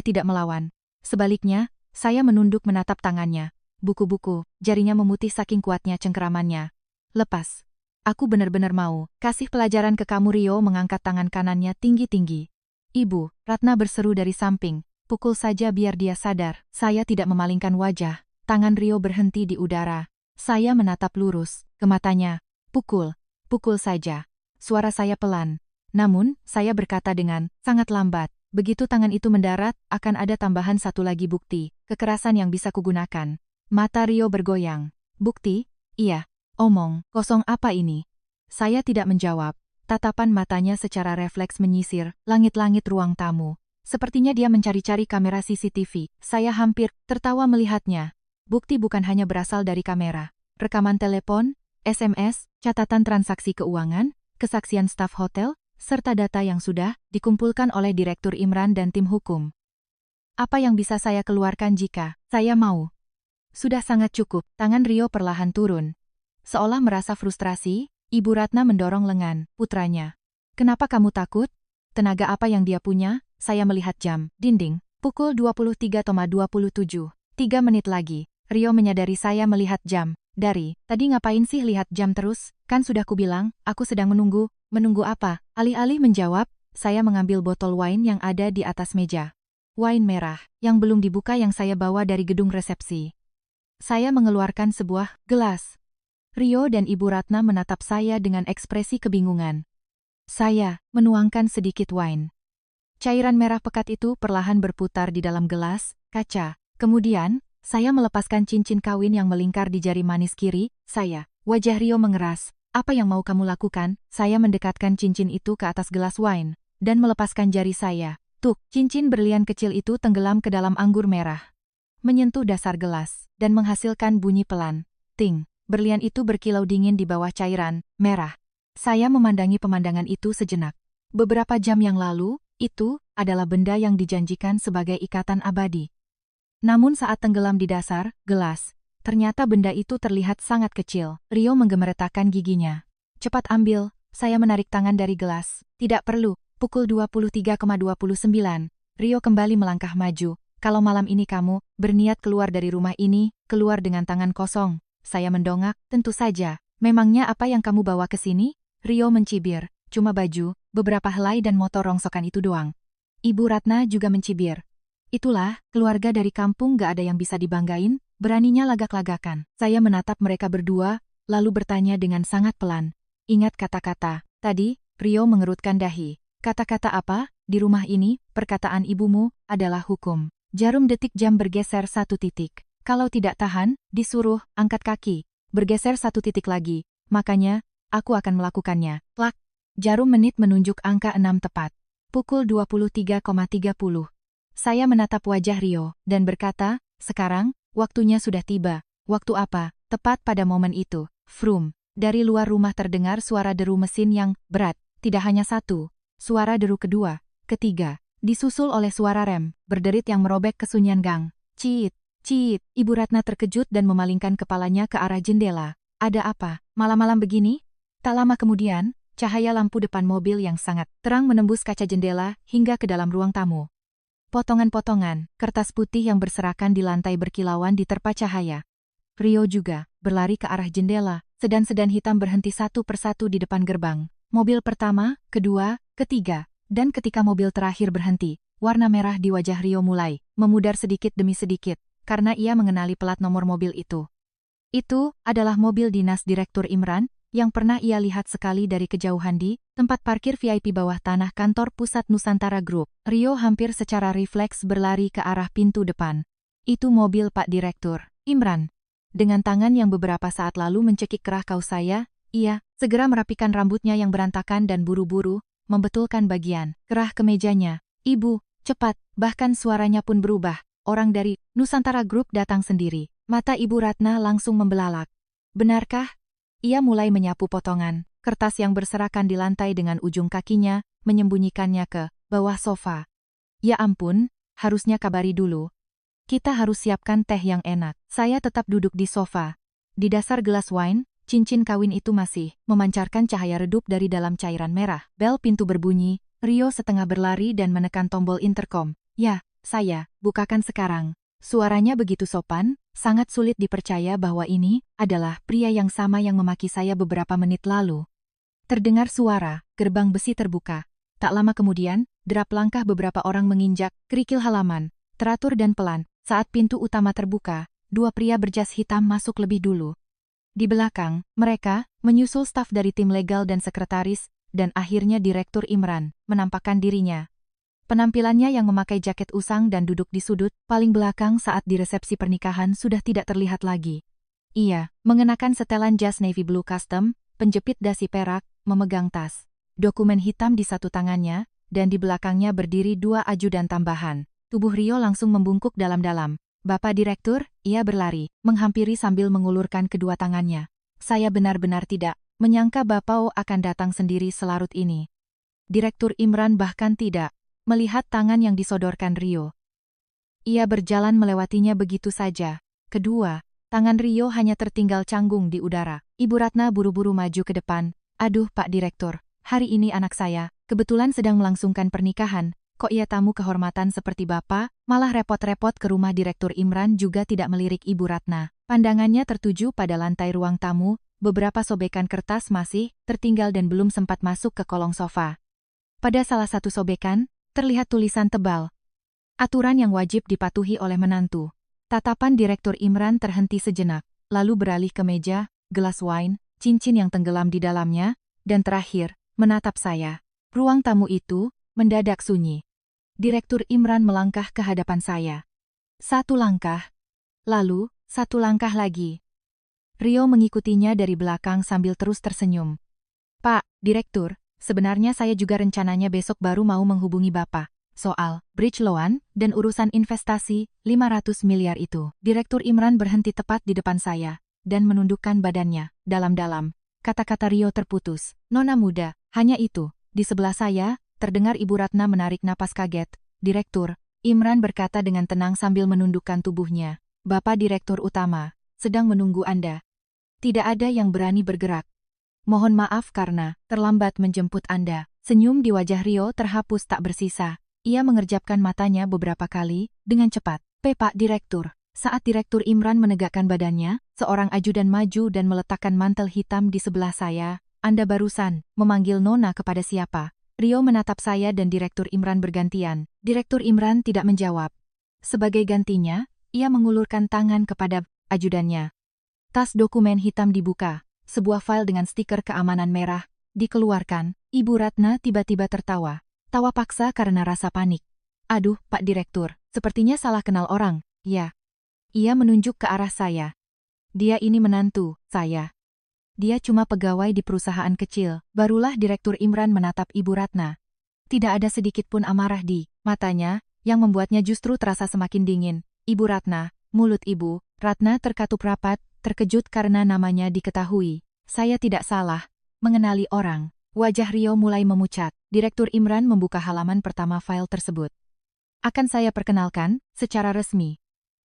tidak melawan. Sebaliknya, saya menunduk menatap tangannya. Buku-buku, jarinya memutih saking kuatnya cengkeramannya. Lepas. Aku benar-benar mau kasih pelajaran ke kamu. Rio mengangkat tangan kanannya tinggi-tinggi. Ibu Ratna berseru dari samping. Pukul saja biar dia sadar. Saya tidak memalingkan wajah. Tangan Rio berhenti di udara. Saya menatap lurus ke matanya. Pukul saja. Suara saya pelan. Namun, saya berkata dengan sangat lambat. Begitu tangan itu mendarat, akan ada tambahan satu lagi bukti, kekerasan yang bisa kugunakan. Mata Rio bergoyang. Bukti? Iya. Omong kosong apa ini? Saya tidak menjawab. Tatapan matanya secara refleks menyisir langit-langit ruang tamu. Sepertinya dia mencari-cari kamera CCTV. Saya hampir tertawa melihatnya. Bukti bukan hanya berasal dari kamera. Rekaman telepon, SMS, catatan transaksi keuangan, kesaksian staf hotel, serta data yang sudah dikumpulkan oleh Direktur Imran dan tim hukum. Apa yang bisa saya keluarkan jika saya mau? Sudah sangat cukup. Tangan Rio perlahan turun. Seolah merasa frustrasi, Ibu Ratna mendorong lengan putranya. Kenapa kamu takut? Tenaga apa yang dia punya? Saya melihat jam. Dinding. Pukul 23.27. 3 menit lagi. Rio menyadari saya melihat jam. Dari tadi ngapain sih lihat jam terus? Kan sudah kubilang, aku sedang menunggu. Menunggu apa? Alih-alih menjawab, saya mengambil botol wine yang ada di atas meja. Wine merah, yang belum dibuka yang saya bawa dari gedung resepsi. Saya mengeluarkan sebuah gelas. Rio dan Ibu Ratna menatap saya dengan ekspresi kebingungan. Saya menuangkan sedikit wine. Cairan merah pekat itu perlahan berputar di dalam gelas, kaca. Kemudian, Saya melepaskan cincin kawin yang melingkar di jari manis kiri, saya. Wajah Rio mengeras. Apa yang mau kamu lakukan? Saya mendekatkan cincin itu ke atas gelas wine, dan melepaskan jari saya. Tuk, cincin berlian kecil itu tenggelam ke dalam anggur merah. Menyentuh dasar gelas, dan menghasilkan bunyi pelan. Ting, berlian itu berkilau dingin di bawah cairan merah. Saya memandangi pemandangan itu sejenak. Beberapa jam yang lalu, itu adalah benda yang dijanjikan sebagai ikatan abadi. Namun saat tenggelam di dasar gelas, ternyata benda itu terlihat sangat kecil. Rio menggemeretakkan giginya. Cepat ambil, saya menarik tangan dari gelas. Tidak perlu, pukul 23,29. Rio kembali melangkah maju. Kalau malam ini kamu berniat keluar dari rumah ini, keluar dengan tangan kosong. Saya mendongak, tentu saja. Memangnya apa yang kamu bawa ke sini? Rio mencibir. Cuma baju, beberapa helai dan motor rongsokan itu doang. Ibu Ratna juga mencibir. Itulah, keluarga dari kampung gak ada yang bisa dibanggain, beraninya lagak-lagakan. Saya menatap mereka berdua, lalu bertanya dengan sangat pelan. Ingat kata-kata. Tadi, Rio mengerutkan dahi. Kata-kata apa? Di rumah ini, perkataan ibumu adalah hukum. Jarum detik jam bergeser 1 titik. Kalau tidak tahan, disuruh angkat kaki. Bergeser 1 titik lagi. Makanya, aku akan melakukannya. Plak. Jarum menit menunjuk angka 6 tepat. Pukul 23,30. Saya menatap wajah Rio, dan berkata, sekarang, waktunya sudah tiba. Waktu apa? Tepat pada momen itu. Vroom. Dari luar rumah terdengar suara deru mesin yang berat. Tidak hanya satu. Suara deru kedua, ketiga. Disusul oleh suara rem, berderit yang merobek kesunyian gang. Ciit, ciit. Ibu Ratna terkejut dan memalingkan kepalanya ke arah jendela. Ada apa? Malam-malam begini? Tak lama kemudian, cahaya lampu depan mobil yang sangat terang menembus kaca jendela hingga ke dalam ruang tamu. Potongan-potongan, kertas putih yang berserakan di lantai berkilauan diterpa cahaya. Rio juga berlari ke arah jendela, sedan-sedan hitam berhenti satu persatu di depan gerbang. Mobil pertama, kedua, ketiga, dan ketika mobil terakhir berhenti, warna merah di wajah Rio mulai memudar sedikit demi sedikit, karena ia mengenali plat nomor mobil itu. Itu adalah mobil dinas Direktur Imran, yang pernah ia lihat sekali dari kejauhan di tempat parkir VIP bawah tanah kantor pusat Nusantara Group. Rio hampir secara refleks berlari ke arah pintu depan. Itu mobil Pak Direktur Imran. Dengan tangan yang beberapa saat lalu mencekik kerah kaus saya, ia segera merapikan rambutnya yang berantakan dan buru-buru membetulkan bagian kerah kemejanya. Ibu, cepat, bahkan suaranya pun berubah. Orang dari Nusantara Group datang sendiri. Mata Ibu Ratna langsung membelalak. Benarkah? Ia mulai menyapu potongan kertas yang berserakan di lantai dengan ujung kakinya, menyembunyikannya ke bawah sofa. Ya ampun, harusnya kabari dulu. Kita harus siapkan teh yang enak. Saya tetap duduk di sofa. Di dasar gelas wine, cincin kawin itu masih memancarkan cahaya redup dari dalam cairan merah. Bel pintu berbunyi, Rio setengah berlari dan menekan tombol intercom. Ya, saya, bukakan sekarang. Suaranya begitu sopan, sangat sulit dipercaya bahwa ini adalah pria yang sama yang memaki saya beberapa menit lalu. Terdengar suara, gerbang besi terbuka. Tak lama kemudian, derap langkah beberapa orang menginjak kerikil halaman, teratur dan pelan. Saat pintu utama terbuka, dua pria berjas hitam masuk lebih dulu. Di belakang, mereka menyusul staf dari tim legal dan sekretaris, dan akhirnya Direktur Imran menampakkan dirinya. Penampilannya yang memakai jaket usang dan duduk di sudut paling belakang saat di resepsi pernikahan sudah tidak terlihat lagi. Ia mengenakan setelan jas navy blue custom, penjepit dasi perak, memegang tas, dokumen hitam di satu tangannya, dan di belakangnya berdiri dua ajudan tambahan. Tubuh Rio langsung membungkuk dalam-dalam. Bapak Direktur, ia berlari, menghampiri sambil mengulurkan kedua tangannya. Saya benar-benar tidak menyangka Bapak akan datang sendiri selarut ini. Direktur Imran bahkan tidak melihat tangan yang disodorkan Rio. Ia berjalan melewatinya begitu saja. Kedua, tangan Rio hanya tertinggal canggung di udara. Ibu Ratna buru-buru maju ke depan. Aduh Pak Direktur, hari ini anak saya kebetulan sedang melangsungkan pernikahan. Kok ia tamu kehormatan seperti Bapak, malah repot-repot ke rumah Direktur Imran juga tidak melirik Ibu Ratna. Pandangannya tertuju pada lantai ruang tamu, beberapa sobekan kertas masih tertinggal dan belum sempat masuk ke kolong sofa. Pada salah satu sobekan, terlihat tulisan tebal. Aturan yang wajib dipatuhi oleh menantu. Tatapan Direktur Imran terhenti sejenak, lalu beralih ke meja, gelas wine, cincin yang tenggelam di dalamnya, dan terakhir, menatap saya. Ruang tamu itu mendadak sunyi. Direktur Imran melangkah ke hadapan saya. Satu langkah. Lalu, satu langkah lagi. Rio mengikutinya dari belakang sambil terus tersenyum. Pak, Direktur, sebenarnya saya juga rencananya besok baru mau menghubungi Bapak. Soal bridge loan dan urusan investasi 500 miliar itu. Direktur Imran berhenti tepat di depan saya dan menundukkan badannya dalam-dalam. Kata-kata Rio terputus. Nona muda, hanya itu. Di sebelah saya, terdengar Ibu Ratna menarik napas kaget. Direktur, Imran berkata dengan tenang sambil menundukkan tubuhnya. Bapak Direktur Utama, sedang menunggu Anda. Tidak ada yang berani bergerak. Mohon maaf karena terlambat menjemput Anda. Senyum di wajah Rio terhapus tak bersisa. Ia mengerjapkan matanya beberapa kali, dengan cepat. Pak Direktur. Saat Direktur Imran menegakkan badannya, seorang ajudan maju dan meletakkan mantel hitam di sebelah saya. Anda barusan memanggil Nona kepada siapa? Rio menatap saya dan Direktur Imran bergantian. Direktur Imran tidak menjawab. Sebagai gantinya, ia mengulurkan tangan kepada ajudannya. Tas dokumen hitam dibuka. Sebuah file dengan stiker keamanan merah dikeluarkan. Ibu Ratna tiba-tiba tertawa. Tawa paksa karena rasa panik. Aduh, Pak Direktur, sepertinya salah kenal orang. Ya. Ia menunjuk ke arah saya. Dia ini menantu saya. Dia cuma pegawai di perusahaan kecil. Barulah Direktur Imran menatap Ibu Ratna. Tidak ada sedikit pun amarah di matanya, yang membuatnya justru terasa semakin dingin. Ibu Ratna, mulut Ibu Ratna terkatup rapat, terkejut karena namanya diketahui. Saya tidak salah mengenali orang. Wajah Rio mulai memucat. Direktur Imran membuka halaman pertama file tersebut. Akan saya perkenalkan, secara resmi.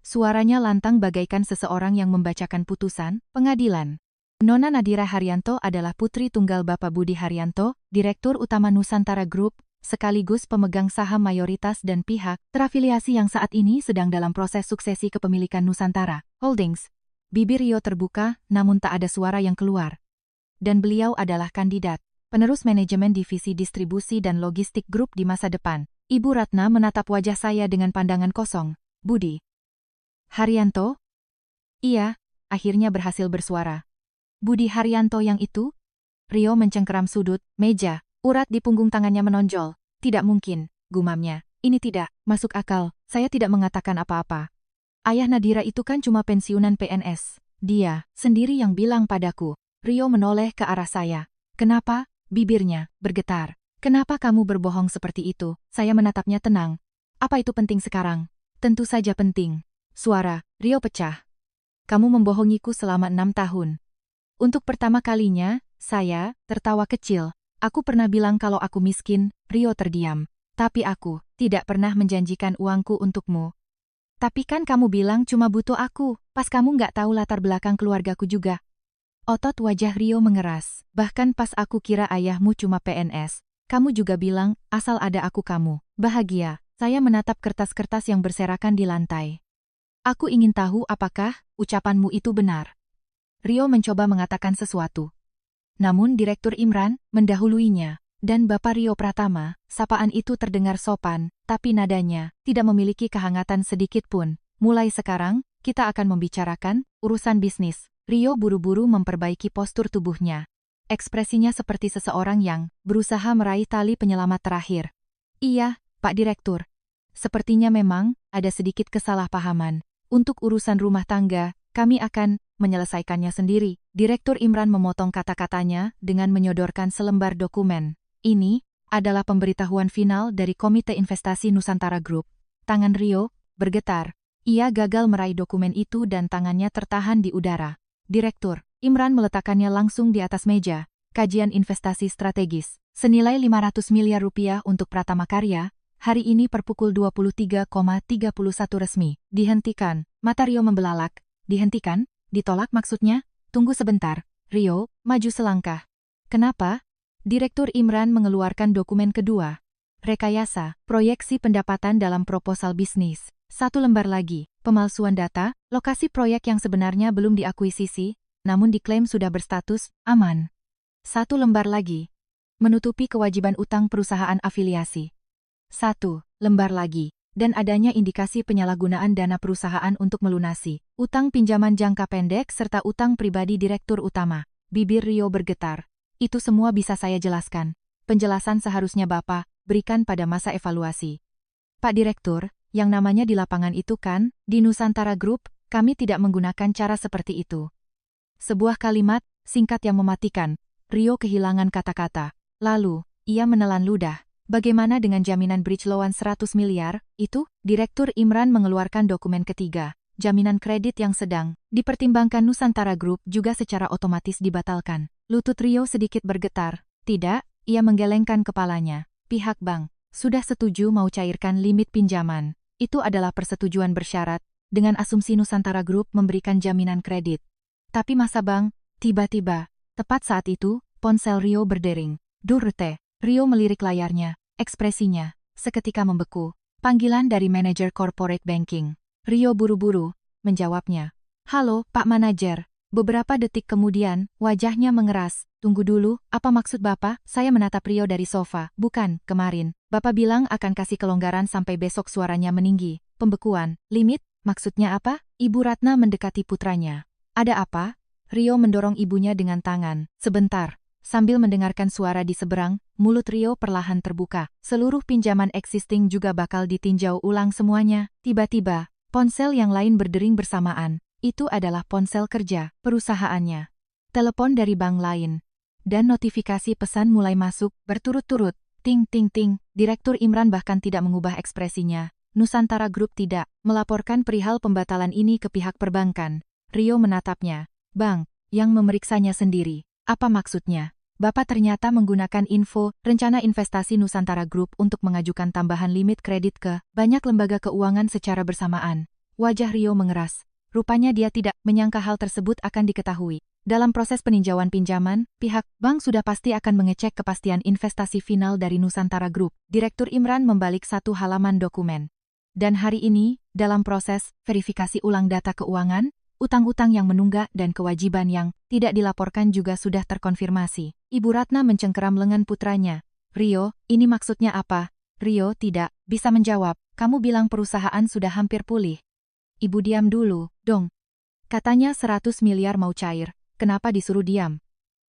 Suaranya lantang bagaikan seseorang yang membacakan putusan pengadilan. Nona Nadira Haryanto adalah putri tunggal Bapak Budi Haryanto, Direktur Utama Nusantara Group, sekaligus pemegang saham mayoritas dan pihak terafiliasi yang saat ini sedang dalam proses suksesi kepemilikan Nusantara Holdings. Bibir Rio terbuka, namun tak ada suara yang keluar. Dan beliau adalah kandidat penerus manajemen divisi distribusi dan logistik grup di masa depan. Ibu Ratna menatap wajah saya dengan pandangan kosong. Budi Haryanto? Iya, akhirnya berhasil bersuara. Budi Haryanto yang itu? Rio mencengkeram sudut meja, urat di punggung tangannya menonjol. Tidak mungkin, gumamnya. Ini tidak masuk akal, saya tidak mengatakan apa-apa. Ayah Nadira itu kan cuma pensiunan PNS. Dia sendiri yang bilang padaku. Rio menoleh ke arah saya. Kenapa? Bibirnya bergetar. Kenapa kamu berbohong seperti itu? Saya menatapnya tenang. Apa itu penting sekarang? Tentu saja penting. Suara Rio pecah. Kamu membohongiku selama 6 tahun. Untuk pertama kalinya, saya tertawa kecil. Aku pernah bilang kalau aku miskin. Rio terdiam. Tapi aku tidak pernah menjanjikan uangku untukmu. Tapi kan kamu bilang cuma butuh aku, pas kamu nggak tahu latar belakang keluargaku juga. Otot wajah Rio mengeras. Bahkan pas aku kira ayahmu cuma PNS, kamu juga bilang, asal ada aku kamu bahagia. Saya menatap kertas-kertas yang berserakan di lantai. Aku ingin tahu apakah ucapanmu itu benar. Rio mencoba mengatakan sesuatu. Namun Direktur Imran mendahuluinya. Dan Bapak Rio Pratama, sapaan itu terdengar sopan, tapi nadanya tidak memiliki kehangatan sedikit pun. Mulai sekarang, kita akan membicarakan urusan bisnis. Rio buru-buru memperbaiki postur tubuhnya. Ekspresinya seperti seseorang yang berusaha meraih tali penyelamat terakhir. Iya, Pak Direktur. Sepertinya memang ada sedikit kesalahpahaman. Untuk urusan rumah tangga, kami akan menyelesaikannya sendiri. Direktur Imran memotong kata-katanya dengan menyodorkan selembar dokumen. Ini adalah pemberitahuan final dari Komite Investasi Nusantara Group. Tangan Rio bergetar. Ia gagal meraih dokumen itu dan tangannya tertahan di udara. Direktur Imran meletakkannya langsung di atas meja. Kajian investasi strategis senilai 500 miliar rupiah untuk Pratama Karya. Hari ini per pukul 23.31 resmi. Dihentikan. Mata Rio membelalak. Dihentikan? Ditolak maksudnya? Tunggu sebentar. Rio maju selangkah. Kenapa? Direktur Imran mengeluarkan dokumen kedua. Rekayasa, proyeksi pendapatan dalam proposal bisnis. 1 lembar lagi, pemalsuan data, lokasi proyek yang sebenarnya belum diakuisisi, namun diklaim sudah berstatus aman. 1 lembar lagi, menutupi kewajiban utang perusahaan afiliasi. 1 lembar lagi, dan adanya indikasi penyalahgunaan dana perusahaan untuk melunasi utang pinjaman jangka pendek serta utang pribadi Direktur Utama. Bibir Rio bergetar. Itu semua bisa saya jelaskan. Penjelasan seharusnya Bapak berikan pada masa evaluasi. Pak Direktur, yang namanya di lapangan itu kan, di Nusantara Group, kami tidak menggunakan cara seperti itu. Sebuah kalimat singkat yang mematikan. Rio kehilangan kata-kata. Lalu, ia menelan ludah. Bagaimana dengan jaminan bridge loan 100 miliar? Itu, Direktur Imran mengeluarkan dokumen ketiga. Jaminan kredit yang sedang dipertimbangkan Nusantara Group juga secara otomatis dibatalkan. Lutut Rio sedikit bergetar. Tidak, ia menggelengkan kepalanya. Pihak bank sudah setuju mau cairkan limit pinjaman. Itu adalah persetujuan bersyarat, dengan asumsi Nusantara Group memberikan jaminan kredit. Tapi masa bank, tiba-tiba, tepat saat itu, ponsel Rio berdering. Durte, Rio melirik layarnya, ekspresinya seketika membeku. Panggilan dari manajer corporate banking. Rio buru-buru menjawabnya. Halo, Pak Manajer. Beberapa detik kemudian, wajahnya mengeras. Tunggu dulu, apa maksud Bapak? Saya menatap Rio dari sofa. Bukan, kemarin. Bapak bilang akan kasih kelonggaran sampai besok, suaranya meninggi. Pembekuan, limit, maksudnya apa? Ibu Ratna mendekati putranya. Ada apa? Rio mendorong ibunya dengan tangan. Sebentar. Sambil mendengarkan suara di seberang, mulut Rio perlahan terbuka. Seluruh pinjaman existing juga bakal ditinjau ulang semuanya. Tiba-tiba, ponsel yang lain berdering bersamaan. Itu adalah ponsel kerja perusahaannya. Telepon dari bank lain. Dan notifikasi pesan mulai masuk, berturut-turut. Ting ting ting, Direktur Imran bahkan tidak mengubah ekspresinya. Nusantara Group tidak melaporkan perihal pembatalan ini ke pihak perbankan. Rio menatapnya. Bank, yang memeriksanya sendiri. Apa maksudnya? Bapak ternyata menggunakan info rencana investasi Nusantara Group untuk mengajukan tambahan limit kredit ke banyak lembaga keuangan secara bersamaan. Wajah Rio mengeras. Rupanya dia tidak menyangka hal tersebut akan diketahui. Dalam proses peninjauan pinjaman, pihak bank sudah pasti akan mengecek kepastian investasi final dari Nusantara Group. Direktur Imran membalik satu halaman dokumen. Dan hari ini, dalam proses verifikasi ulang data keuangan, utang-utang yang menunggak dan kewajiban yang tidak dilaporkan juga sudah terkonfirmasi. Ibu Ratna mencengkeram lengan putranya. Rio, ini maksudnya apa? Rio tidak bisa menjawab. Kamu bilang perusahaan sudah hampir pulih. Ibu diam dulu, dong. Katanya 100 miliar mau cair. Kenapa disuruh diam?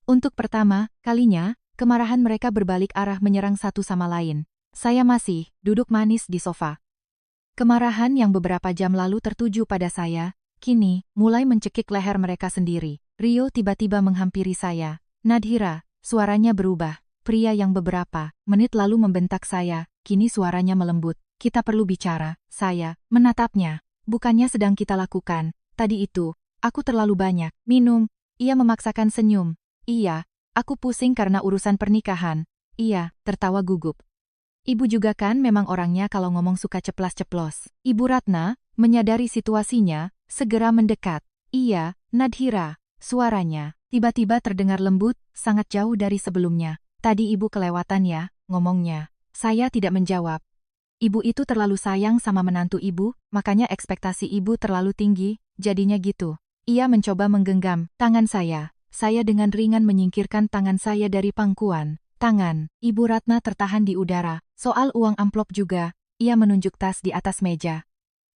Untuk pertama kalinya, kemarahan mereka berbalik arah menyerang satu sama lain. Saya masih duduk manis di sofa. Kemarahan yang beberapa jam lalu tertuju pada saya, kini mulai mencekik leher mereka sendiri. Rio tiba-tiba menghampiri saya. Nadhira, suaranya berubah. Pria yang beberapa menit lalu membentak saya, kini suaranya melembut. Kita perlu bicara. Saya menatapnya. Bukannya sedang kita lakukan. Tadi itu, aku terlalu banyak minum. Ia memaksakan senyum. Iya, aku pusing karena urusan pernikahan. Ia tertawa gugup. Ibu juga kan memang orangnya kalau ngomong suka ceplas-ceplos. Ibu Ratna menyadari situasinya, segera mendekat. Iya, Nadhira. Suaranya tiba-tiba terdengar lembut, sangat jauh dari sebelumnya. Tadi ibu kelewatan ya, ngomongnya. Saya tidak menjawab. Ibu itu terlalu sayang sama menantu ibu, makanya ekspektasi ibu terlalu tinggi, jadinya gitu. Ia mencoba menggenggam tangan saya. Saya dengan ringan menyingkirkan tangan saya dari pangkuan. Tangan Ibu Ratna tertahan di udara. Soal uang amplop juga. Ia menunjuk tas di atas meja.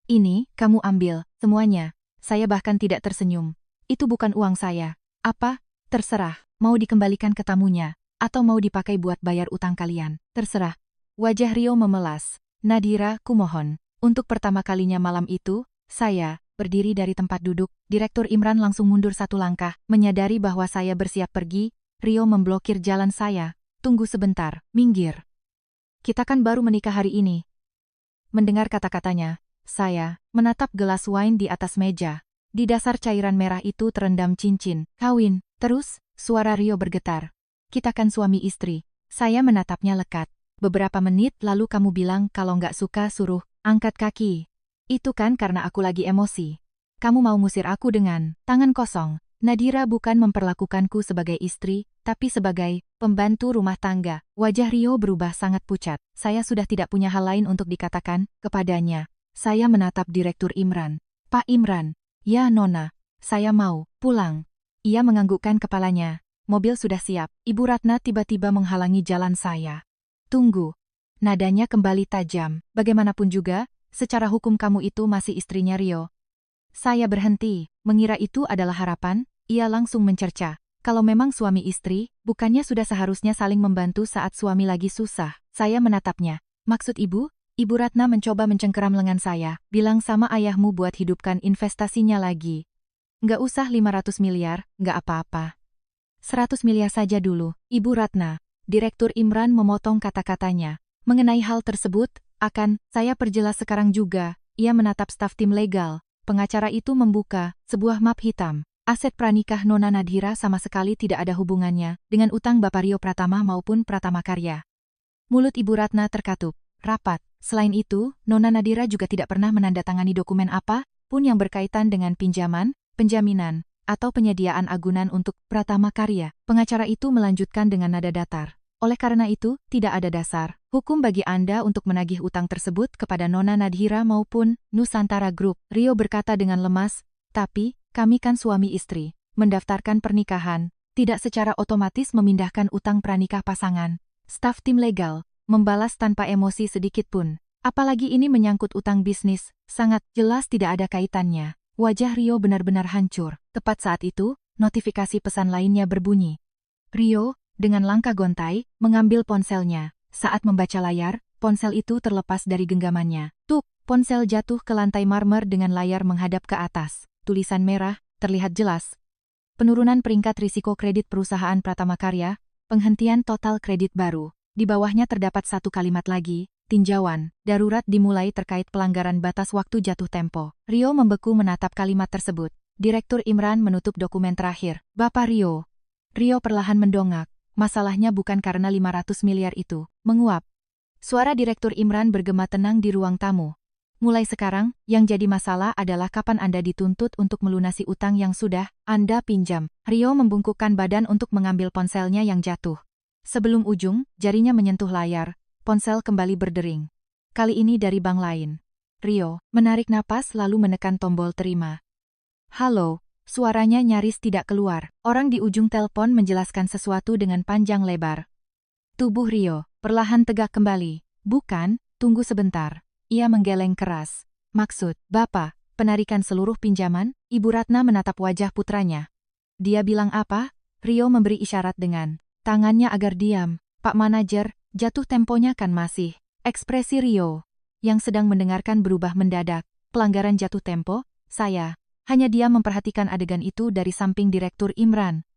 Ini, kamu ambil, semuanya. Saya bahkan tidak tersenyum. Itu bukan uang saya. Apa? Terserah. Mau dikembalikan ke tamunya. Atau mau dipakai buat bayar utang kalian. Terserah. Wajah Rio memelas. Nadhira, kumohon. Untuk pertama kalinya malam itu, saya berdiri dari tempat duduk. Direktur Imran langsung mundur satu langkah. Menyadari bahwa saya bersiap pergi, Rio memblokir jalan saya. Tunggu sebentar, minggir. Kita kan baru menikah hari ini. Mendengar kata-katanya, saya menatap gelas wine di atas meja. Di dasar cairan merah itu terendam cincin. Kawin. Terus, suara Rio bergetar. Kita kan suami istri. Saya menatapnya lekat. Beberapa menit lalu kamu bilang kalau nggak suka suruh angkat kaki. Itu kan karena aku lagi emosi. Kamu mau ngusir aku dengan tangan kosong. Nadhira bukan memperlakukanku sebagai istri, tapi sebagai pembantu rumah tangga. Wajah Rio berubah sangat pucat. Saya sudah tidak punya hal lain untuk dikatakan kepadanya. Saya menatap Direktur Imran. Pak Imran. Ya Nona. Saya mau pulang. Ia menganggukkan kepalanya. Mobil sudah siap. Ibu Ratna tiba-tiba menghalangi jalan saya. Tunggu. Nadanya kembali tajam. Bagaimanapun juga, secara hukum kamu itu masih istrinya Rio. Saya berhenti, mengira itu adalah harapan. Ia langsung mencerca. Kalau memang suami istri, bukannya sudah seharusnya saling membantu saat suami lagi susah. Saya menatapnya. Maksud ibu? Ibu Ratna mencoba mencengkeram lengan saya, bilang sama ayahmu buat hidupkan investasinya lagi. Nggak usah 500 miliar, nggak apa-apa. 100 miliar saja dulu, Ibu Ratna. Direktur Imran memotong kata-katanya. Mengenai hal tersebut, saya perjelas sekarang juga. Ia menatap staf tim legal. Pengacara itu membuka sebuah map hitam. Aset pranikah Nona Nadhira sama sekali tidak ada hubungannya dengan utang Bapak Rio Pratama maupun Pratama Karya. Mulut Ibu Ratna terkatup rapat. Selain itu, Nona Nadhira juga tidak pernah menandatangani dokumen apa pun yang berkaitan dengan pinjaman, penjaminan, atau penyediaan agunan untuk Pratama Karya. Pengacara itu melanjutkan dengan nada datar. Oleh karena itu, tidak ada dasar hukum bagi Anda untuk menagih utang tersebut kepada Nona Nadhira maupun Nusantara Group. Rio berkata dengan lemas, tapi, kami kan suami istri. Mendaftarkan pernikahan, tidak secara otomatis memindahkan utang pranikah pasangan. Staf tim legal membalas tanpa emosi sedikit pun. Apalagi ini menyangkut utang bisnis, sangat jelas tidak ada kaitannya. Wajah Rio benar-benar hancur. Tepat saat itu, notifikasi pesan lainnya berbunyi. Rio, dengan langkah gontai, mengambil ponselnya. Saat membaca layar, ponsel itu terlepas dari genggamannya. Tuk, ponsel jatuh ke lantai marmer dengan layar menghadap ke atas. Tulisan merah, terlihat jelas. Penurunan peringkat risiko kredit perusahaan Pratama Karya, penghentian total kredit baru. Di bawahnya terdapat satu kalimat lagi, tinjauan darurat dimulai terkait pelanggaran batas waktu jatuh tempo. Rio membeku menatap kalimat tersebut. Direktur Imran menutup dokumen terakhir. Bapak Rio. Rio perlahan mendongak. Masalahnya bukan karena 500 miliar itu menguap. Suara Direktur Imran bergema tenang di ruang tamu. Mulai sekarang, yang jadi masalah adalah kapan Anda dituntut untuk melunasi utang yang sudah Anda pinjam. Rio membungkukkan badan untuk mengambil ponselnya yang jatuh. Sebelum ujung, jarinya menyentuh layar, ponsel kembali berdering. Kali ini dari bank lain. Rio menarik napas lalu menekan tombol terima. Halo, suaranya nyaris tidak keluar. Orang di ujung telepon menjelaskan sesuatu dengan panjang lebar. Tubuh Rio perlahan tegak kembali. Bukan, tunggu sebentar. Ia menggeleng keras. Maksud, Bapak, penarikan seluruh pinjaman? Ibu Ratna menatap wajah putranya. Dia bilang apa? Rio memberi isyarat dengan tangannya agar diam. Pak Manajer, jatuh temponya kan masih. Ekspresi Rio yang sedang mendengarkan berubah mendadak. Pelanggaran jatuh tempo? Saya. Hanya dia memperhatikan adegan itu dari samping Direktur Imran.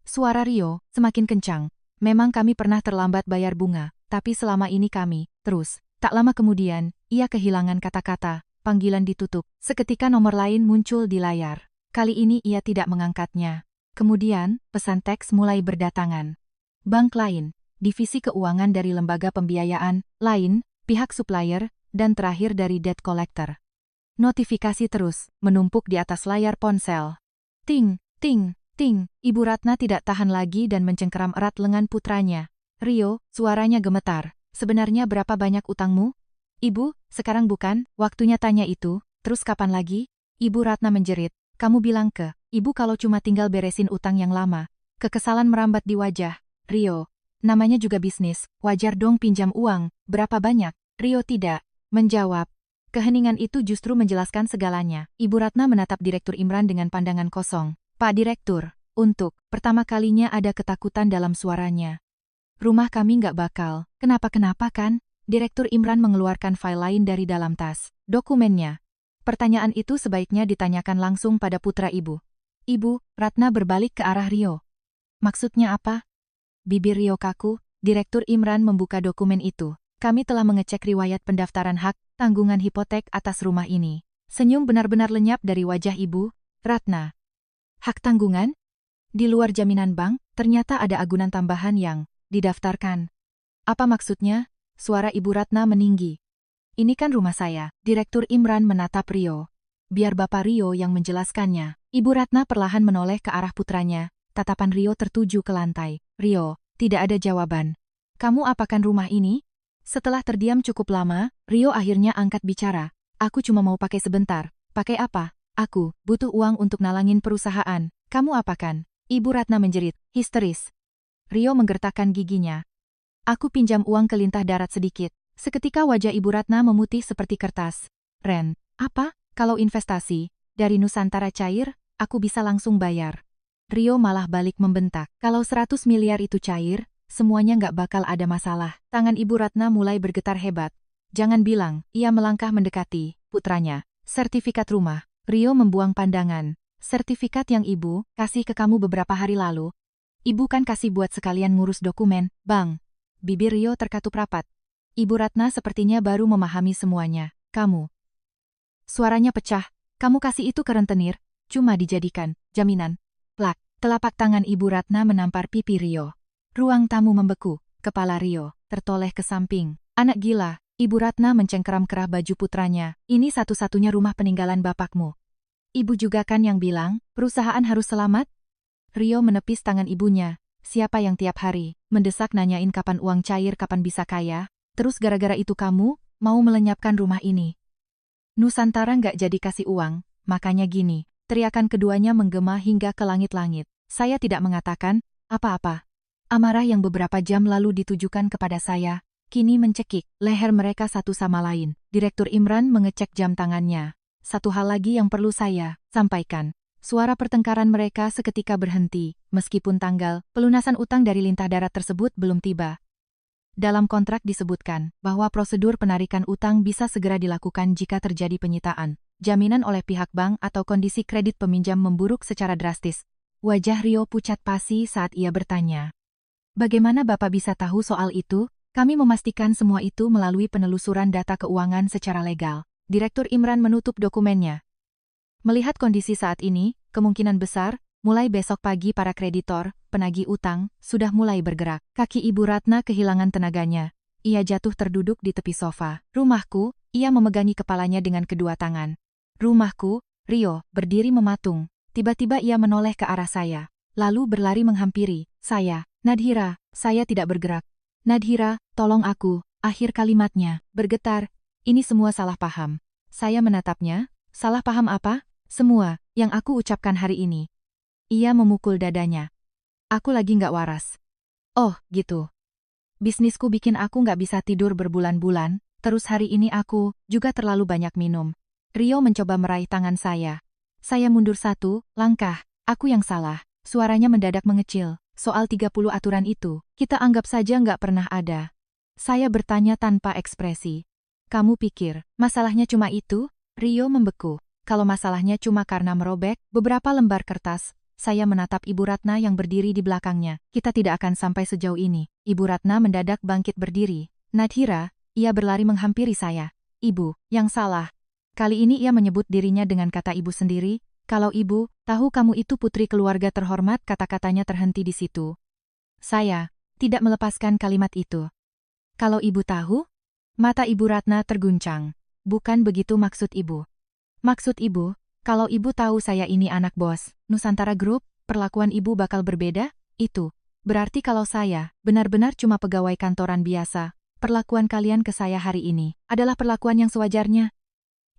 Suara Rio semakin kencang. Memang kami pernah terlambat bayar bunga, tapi selama ini kami, terus. Tak lama kemudian, ia kehilangan kata-kata, panggilan ditutup. Seketika nomor lain muncul di layar. Kali ini ia tidak mengangkatnya. Kemudian, pesan teks mulai berdatangan. Bank lain, divisi keuangan dari lembaga pembiayaan, lain, pihak supplier, dan terakhir dari debt collector. Notifikasi terus menumpuk di atas layar ponsel. Ting, ting, ting, Ibu Ratna tidak tahan lagi dan mencengkeram erat lengan putranya. Rio, suaranya gemetar. Sebenarnya berapa banyak utangmu? Ibu, sekarang bukan, waktunya tanya itu, terus kapan lagi? Ibu Ratna menjerit, kamu bilang ke Ibu kalau cuma tinggal beresin utang yang lama. Kekesalan merambat di wajah. Rio, namanya juga bisnis, wajar dong pinjam uang, berapa banyak? Rio tidak menjawab. Keheningan itu justru menjelaskan segalanya. Ibu Ratna menatap Direktur Imran dengan pandangan kosong. Pak Direktur, untuk pertama kalinya ada ketakutan dalam suaranya. Rumah kami nggak bakal kenapa-kenapa kan? Direktur Imran mengeluarkan file lain dari dalam tas. Dokumennya. Pertanyaan itu sebaiknya ditanyakan langsung pada putra ibu. Ibu, Ratna berbalik ke arah Rio. Maksudnya apa? Bibir Rio kaku, Direktur Imran membuka dokumen itu. Kami telah mengecek riwayat pendaftaran hak tanggungan hipotek atas rumah ini. Senyum benar-benar lenyap dari wajah ibu, Ratna. Hak tanggungan? Di luar jaminan bank, ternyata ada agunan tambahan yang didaftarkan. Apa maksudnya? Suara Ibu Ratna meninggi. Ini kan rumah saya. Direktur Imran menatap Rio. Biar Bapak Rio yang menjelaskannya. Ibu Ratna perlahan menoleh ke arah putranya. Tatapan Rio tertuju ke lantai. Rio, tidak ada jawaban. Kamu apakan rumah ini? Setelah terdiam cukup lama, Rio akhirnya angkat bicara. Aku cuma mau pakai sebentar. Pakai apa? Aku butuh uang untuk nalangin perusahaan. Kamu apakan? Ibu Ratna menjerit, histeris. Rio menggertakkan giginya. Aku pinjam uang ke lintah darat sedikit. Seketika wajah Ibu Ratna memutih seperti kertas. Ren, apa? Kalau investasi dari Nusantara cair, aku bisa langsung bayar. Rio malah balik membentak. Kalau 100 miliar itu cair, semuanya nggak bakal ada masalah. Tangan Ibu Ratna mulai bergetar hebat. Jangan bilang, ia melangkah mendekati putranya. Sertifikat rumah. Rio membuang pandangan. Sertifikat yang ibu kasih ke kamu beberapa hari lalu. Ibu kan kasih buat sekalian ngurus dokumen, Bang. Bibir Rio terkatup rapat. Ibu Ratna sepertinya baru memahami semuanya. Kamu. Suaranya pecah. Kamu kasih itu ke rentenir, cuma dijadikan jaminan. Plak. Telapak tangan Ibu Ratna menampar pipi Rio. Ruang tamu membeku. Kepala Rio tertoleh ke samping. Anak gila. Ibu Ratna mencengkeram kerah baju putranya. Ini satu-satunya rumah peninggalan bapakmu. Ibu juga kan yang bilang, perusahaan harus selamat? Rio menepis tangan ibunya. Siapa yang tiap hari mendesak nanyain kapan uang cair, kapan bisa kaya? Terus gara-gara itu kamu mau melenyapkan rumah ini. Nusantara nggak jadi kasih uang, makanya gini. Teriakan keduanya menggema hingga ke langit-langit. Saya tidak mengatakan apa-apa. Amarah yang beberapa jam lalu ditujukan kepada saya, kini mencekik leher mereka satu sama lain. Direktur Imran mengecek jam tangannya. Satu hal lagi yang perlu saya sampaikan. Suara pertengkaran mereka seketika berhenti, meskipun tanggal pelunasan utang dari lintah darat tersebut belum tiba. Dalam kontrak disebutkan bahwa prosedur penarikan utang bisa segera dilakukan jika terjadi penyitaan, jaminan oleh pihak bank atau kondisi kredit peminjam memburuk secara drastis. Wajah Rio pucat pasi saat ia bertanya. Bagaimana Bapak bisa tahu soal itu? Kami memastikan semua itu melalui penelusuran data keuangan secara legal. Direktur Imran menutup dokumennya. Melihat kondisi saat ini, kemungkinan besar, mulai besok pagi para kreditor, penagih utang, sudah mulai bergerak. Kaki Ibu Ratna kehilangan tenaganya. Ia jatuh terduduk di tepi sofa. Rumahku, ia memegangi kepalanya dengan kedua tangan. Rumahku, Rio, berdiri mematung. Tiba-tiba ia menoleh ke arah saya. Lalu berlari menghampiri saya. Nadhira, saya tidak bergerak. Nadhira, tolong aku. Akhir kalimatnya bergetar. Ini semua salah paham. Saya menatapnya. Salah paham apa? Semua yang aku ucapkan hari ini. Ia memukul dadanya. Aku lagi nggak waras. Oh, gitu. Bisnisku bikin aku nggak bisa tidur berbulan-bulan, terus hari ini aku juga terlalu banyak minum. Rio mencoba meraih tangan saya. Saya mundur satu langkah. Aku yang salah. Suaranya mendadak mengecil. Soal 30 aturan itu, kita anggap saja nggak pernah ada. Saya bertanya tanpa ekspresi. Kamu pikir, masalahnya cuma itu? Rio membeku. Kalau masalahnya cuma karena merobek beberapa lembar kertas, saya menatap Ibu Ratna yang berdiri di belakangnya. Kita tidak akan sampai sejauh ini. Ibu Ratna mendadak bangkit berdiri. Nadhira, ia berlari menghampiri saya. Ibu, yang salah. Kali ini ia menyebut dirinya dengan kata ibu sendiri. Kalau ibu tahu kamu itu putri keluarga terhormat, kata-katanya terhenti di situ. Saya tidak melepaskan kalimat itu. Kalau ibu tahu? Mata Ibu Ratna terguncang. Bukan begitu maksud ibu. Maksud ibu, kalau ibu tahu saya ini anak bos Nusantara Group, perlakuan ibu bakal berbeda? Itu berarti kalau saya benar-benar cuma pegawai kantoran biasa, perlakuan kalian ke saya hari ini adalah perlakuan yang sewajarnya.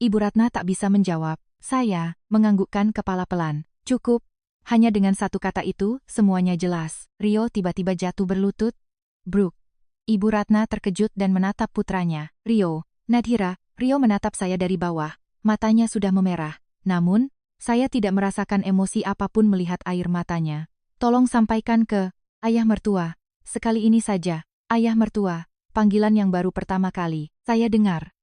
Ibu Ratna tak bisa menjawab. Saya menganggukkan kepala pelan. Cukup. Hanya dengan satu kata itu, semuanya jelas. Rio tiba-tiba jatuh berlutut. Bruk. Ibu Ratna terkejut dan menatap putranya. Rio, Nadhira. Rio menatap saya dari bawah. Matanya sudah memerah. Namun, saya tidak merasakan emosi apapun melihat air matanya. Tolong sampaikan ke ayah mertua. Sekali ini saja, ayah mertua. Panggilan yang baru pertama kali saya dengar.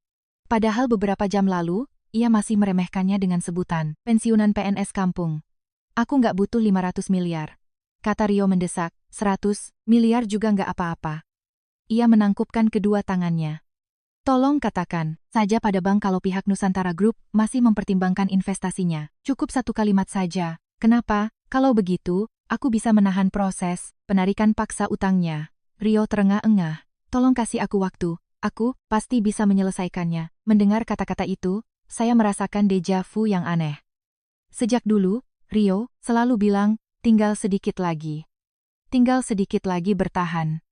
Padahal beberapa jam lalu, ia masih meremehkannya dengan sebutan pensiunan PNS kampung. Aku nggak butuh 500 miliar. Kata Rio mendesak, 100 miliar juga nggak apa-apa. Ia menangkupkan kedua tangannya. Tolong katakan saja pada bank kalau pihak Nusantara Group masih mempertimbangkan investasinya. Cukup satu kalimat saja. Kenapa? Kalau begitu, aku bisa menahan proses penarikan paksa utangnya. Rio terengah-engah. Tolong kasih aku waktu. Aku pasti bisa menyelesaikannya. Mendengar kata-kata itu, saya merasakan deja vu yang aneh. Sejak dulu, Rio selalu bilang, tinggal sedikit lagi. Tinggal sedikit lagi bertahan.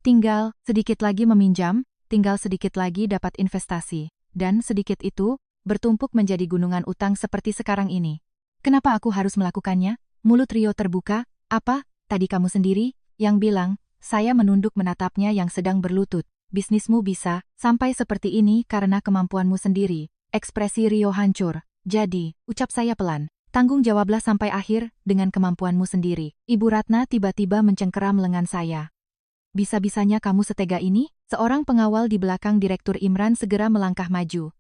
Tinggal sedikit lagi meminjam, tinggal sedikit lagi dapat investasi. Dan sedikit itu, bertumpuk menjadi gunungan utang seperti sekarang ini. Kenapa aku harus melakukannya? Mulut Rio terbuka. Apa? Tadi kamu sendiri yang bilang. Saya menunduk menatapnya yang sedang berlutut. Bisnismu bisa sampai seperti ini karena kemampuanmu sendiri. Ekspresi Rio hancur. Jadi, ucap saya pelan. Tanggung jawablah sampai akhir dengan kemampuanmu sendiri. Ibu Ratna tiba-tiba mencengkeram lengan saya. Bisa-bisanya kamu setega ini? Seorang pengawal di belakang Direktur Imran segera melangkah maju.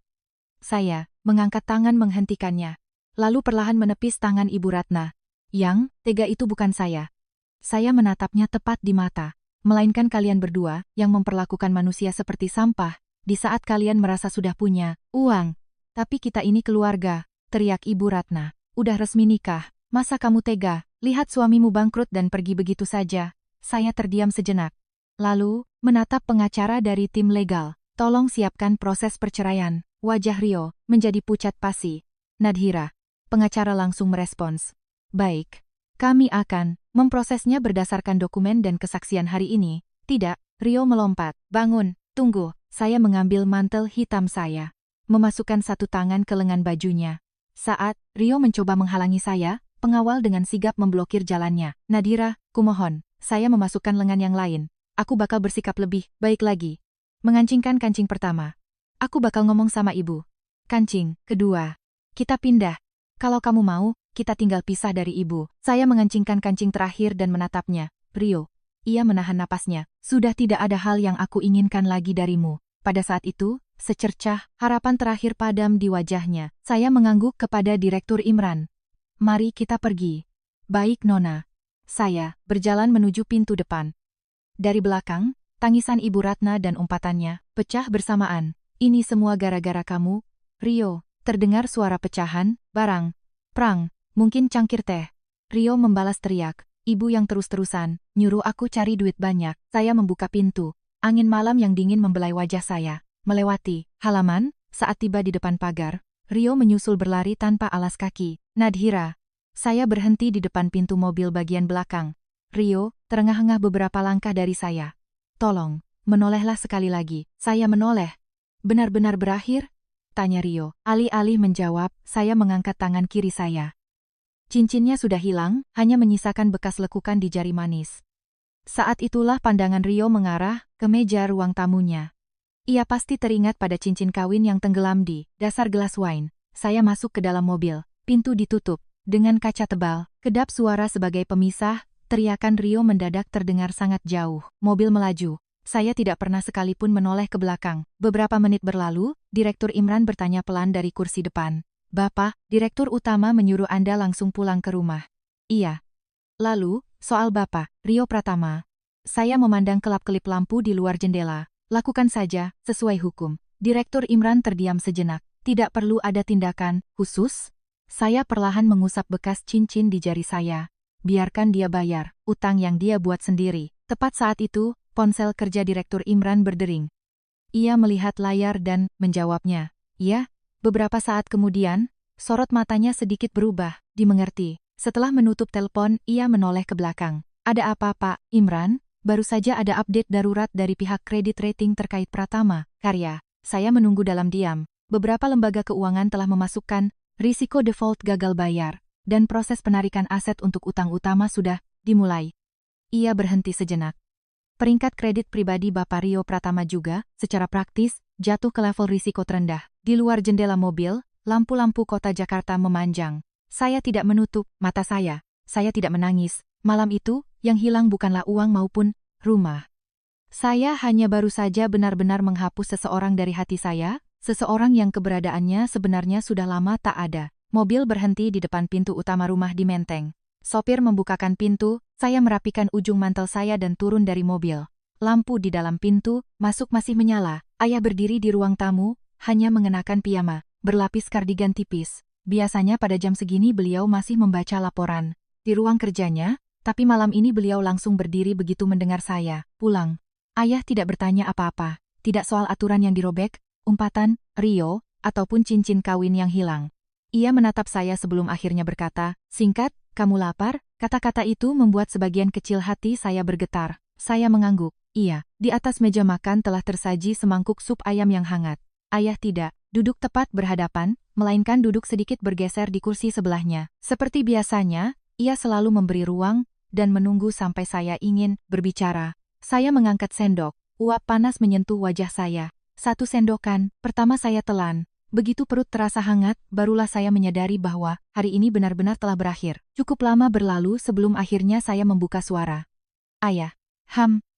Saya mengangkat tangan menghentikannya, lalu perlahan menepis tangan Ibu Ratna. Yang tega itu bukan saya. Saya menatapnya tepat di mata, melainkan kalian berdua yang memperlakukan manusia seperti sampah, di saat kalian merasa sudah punya uang. Tapi kita ini keluarga, teriak Ibu Ratna. Udah resmi nikah, masa kamu tega? Lihat suamimu bangkrut dan pergi begitu saja. Saya terdiam sejenak. Lalu, menatap pengacara dari tim legal. Tolong siapkan proses perceraian. Wajah Rio menjadi pucat pasi. Nadhira, pengacara langsung merespons. Baik, kami akan memprosesnya berdasarkan dokumen dan kesaksian hari ini. Tidak, Rio melompat. Bangun, tunggu. Saya mengambil mantel hitam saya. Memasukkan satu tangan ke lengan bajunya. Saat Rio mencoba menghalangi saya, pengawal dengan sigap memblokir jalannya. Nadhira, kumohon, saya memasukkan lengan yang lain. Aku bakal bersikap lebih baik lagi. Mengancingkan kancing pertama. Aku bakal ngomong sama ibu. Kancing kedua. Kita pindah. Kalau kamu mau, kita tinggal pisah dari ibu. Saya mengancingkan kancing terakhir dan menatapnya. Rio. Ia menahan napasnya. Sudah tidak ada hal yang aku inginkan lagi darimu. Pada saat itu, secercah harapan terakhir padam di wajahnya. Saya mengangguk kepada Direktur Imran. Mari kita pergi. Baik Nona. Saya berjalan menuju pintu depan. Dari belakang, tangisan Ibu Ratna dan umpatannya pecah bersamaan. Ini semua gara-gara kamu, Rio. Terdengar suara pecahan, barang, prang, mungkin cangkir teh. Rio membalas teriak. Ibu yang terus-terusan nyuruh aku cari duit banyak. Saya membuka pintu. Angin malam yang dingin membelai wajah saya. Melewati halaman, saat tiba di depan pagar, Rio menyusul berlari tanpa alas kaki. Nadhira. Saya berhenti di depan pintu mobil bagian belakang. Rio terengah-engah beberapa langkah dari saya. Tolong, menolehlah sekali lagi. Saya menoleh. Benar-benar berakhir? Tanya Rio. Alih-alih menjawab, saya mengangkat tangan kiri saya. Cincinnya sudah hilang, hanya menyisakan bekas lekukan di jari manis. Saat itulah pandangan Rio mengarah ke meja ruang tamunya. Ia pasti teringat pada cincin kawin yang tenggelam di dasar gelas wine. Saya masuk ke dalam mobil, pintu ditutup. Dengan kaca tebal, kedap suara sebagai pemisah, teriakan Rio mendadak terdengar sangat jauh. Mobil melaju. Saya tidak pernah sekalipun menoleh ke belakang. Beberapa menit berlalu, Direktur Imran bertanya pelan dari kursi depan. Bapak, Direktur Utama menyuruh Anda langsung pulang ke rumah. Iya. Lalu, soal Bapak, Rio Pratama. Saya memandang kelap-kelip lampu di luar jendela. Lakukan saja, sesuai hukum. Direktur Imran terdiam sejenak. Tidak perlu ada tindakan khusus? Saya perlahan mengusap bekas cincin di jari saya. Biarkan dia bayar utang yang dia buat sendiri. Tepat saat itu, ponsel kerja Direktur Imran berdering. Ia melihat layar dan menjawabnya. Ya, beberapa saat kemudian, sorot matanya sedikit berubah, dimengerti. Setelah menutup telepon, ia menoleh ke belakang. Ada apa Pak Imran? Baru saja ada update darurat dari pihak kredit rating terkait Pratama Karya. Saya menunggu dalam diam. Beberapa lembaga keuangan telah memasukkan risiko default gagal bayar, dan proses penarikan aset untuk utang utama sudah dimulai. Ia berhenti sejenak. Peringkat kredit pribadi Bapak Rio Pratama juga, secara praktis, jatuh ke level risiko terendah. Di luar jendela mobil, lampu-lampu kota Jakarta memanjang. Saya tidak menutup mata saya. Saya tidak menangis. Malam itu, yang hilang bukanlah uang maupun rumah. Saya hanya baru saja benar-benar menghapus seseorang dari hati saya, seseorang yang keberadaannya sebenarnya sudah lama tak ada. Mobil berhenti di depan pintu utama rumah di Menteng. Sopir membukakan pintu, saya merapikan ujung mantel saya dan turun dari mobil. Lampu di dalam pintu, masuk masih menyala. Ayah berdiri di ruang tamu, hanya mengenakan piyama, berlapis kardigan tipis. Biasanya pada jam segini beliau masih membaca laporan di ruang kerjanya, tapi malam ini beliau langsung berdiri begitu mendengar saya pulang. Ayah tidak bertanya apa-apa, tidak soal aturan yang dirobek, umpatan, Rio, ataupun cincin kawin yang hilang. Ia menatap saya sebelum akhirnya berkata, singkat, kamu lapar? Kata-kata itu membuat sebagian kecil hati saya bergetar. Saya mengangguk. Iya, di atas meja makan telah tersaji semangkuk sup ayam yang hangat. Ayah tidak duduk tepat berhadapan, melainkan duduk sedikit bergeser di kursi sebelahnya. Seperti biasanya, ia selalu memberi ruang dan menunggu sampai saya ingin berbicara. Saya mengangkat sendok. Uap panas menyentuh wajah saya. Satu sendokan, pertama saya telan. Begitu perut terasa hangat, barulah saya menyadari bahwa hari ini benar-benar telah berakhir. Cukup lama berlalu sebelum akhirnya saya membuka suara. Ayah.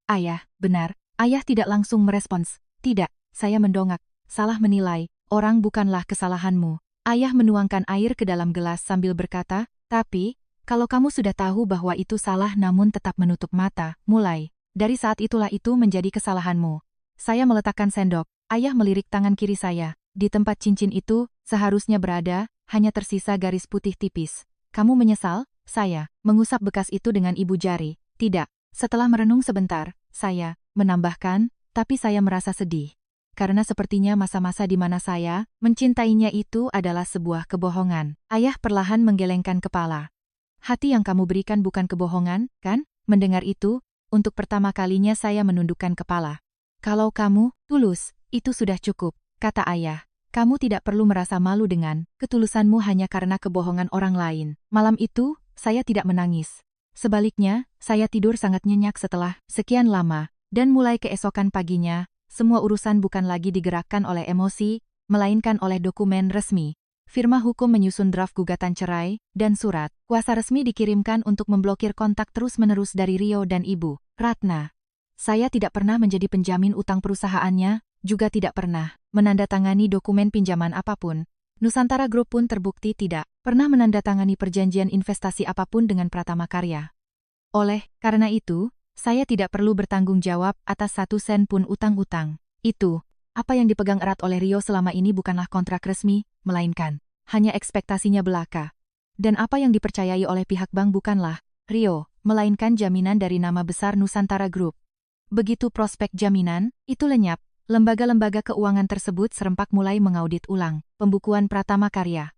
Ayah, benar. Ayah tidak langsung merespons. Tidak, saya mendongak. Salah menilai, orang bukanlah kesalahanmu. Ayah menuangkan air ke dalam gelas sambil berkata, tapi, kalau kamu sudah tahu bahwa itu salah namun tetap menutup mata, mulai. Dari saat itulah itu menjadi kesalahanmu. Saya meletakkan sendok. Ayah melirik tangan kiri saya. Di tempat cincin itu, seharusnya berada, hanya tersisa garis putih tipis. Kamu menyesal? Saya mengusap bekas itu dengan ibu jari. Tidak. Setelah merenung sebentar, saya menambahkan, tapi saya merasa sedih. Karena sepertinya masa-masa di mana saya mencintainya itu adalah sebuah kebohongan. Ayah perlahan menggelengkan kepala. Hati yang kamu berikan bukan kebohongan, kan? Mendengar itu, untuk pertama kalinya saya menundukkan kepala. Kalau kamu tulus, itu sudah cukup, kata ayah. Kamu tidak perlu merasa malu dengan ketulusanmu hanya karena kebohongan orang lain. Malam itu, saya tidak menangis. Sebaliknya, saya tidur sangat nyenyak setelah sekian lama, dan mulai keesokan paginya, semua urusan bukan lagi digerakkan oleh emosi, melainkan oleh dokumen resmi. Firma hukum menyusun draft gugatan cerai, dan surat kuasa resmi dikirimkan untuk memblokir kontak terus-menerus dari Rio dan Ibu Ratna. Saya tidak pernah menjadi penjamin utang perusahaannya, juga tidak pernah menandatangani dokumen pinjaman apapun. Nusantara Group pun terbukti tidak pernah menandatangani perjanjian investasi apapun dengan Pratama Karya. Oleh karena itu, saya tidak perlu bertanggung jawab atas 1 sen pun utang-utang. Itu, apa yang dipegang erat oleh Rio selama ini bukanlah kontrak resmi, melainkan hanya ekspektasinya belaka. Dan apa yang dipercayai oleh pihak bank bukanlah Rio, melainkan jaminan dari nama besar Nusantara Group. Begitu prospek jaminan itu lenyap, lembaga-lembaga keuangan tersebut serempak mulai mengaudit ulang pembukuan Pratama Karya.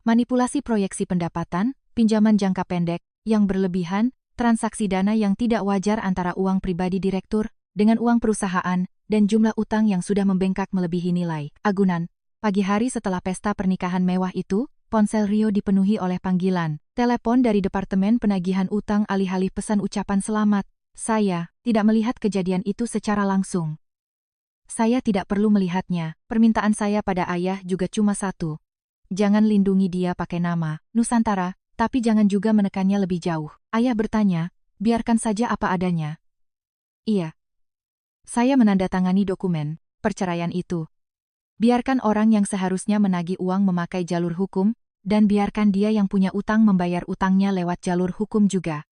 Manipulasi proyeksi pendapatan, pinjaman jangka pendek yang berlebihan, transaksi dana yang tidak wajar antara uang pribadi direktur dengan uang perusahaan, dan jumlah utang yang sudah membengkak melebihi nilai agunan. Pagi hari setelah pesta pernikahan mewah itu, ponsel Rio dipenuhi oleh panggilan telepon dari Departemen Penagihan Utang alih-alih pesan ucapan selamat. Saya tidak melihat kejadian itu secara langsung. Saya tidak perlu melihatnya, permintaan saya pada ayah juga cuma satu. Jangan lindungi dia pakai nama Nusantara, tapi jangan juga menekannya lebih jauh. Ayah bertanya, biarkan saja apa adanya. Iya. Saya menandatangani dokumen perceraian itu. Biarkan orang yang seharusnya menagih uang memakai jalur hukum, dan biarkan dia yang punya utang membayar utangnya lewat jalur hukum juga.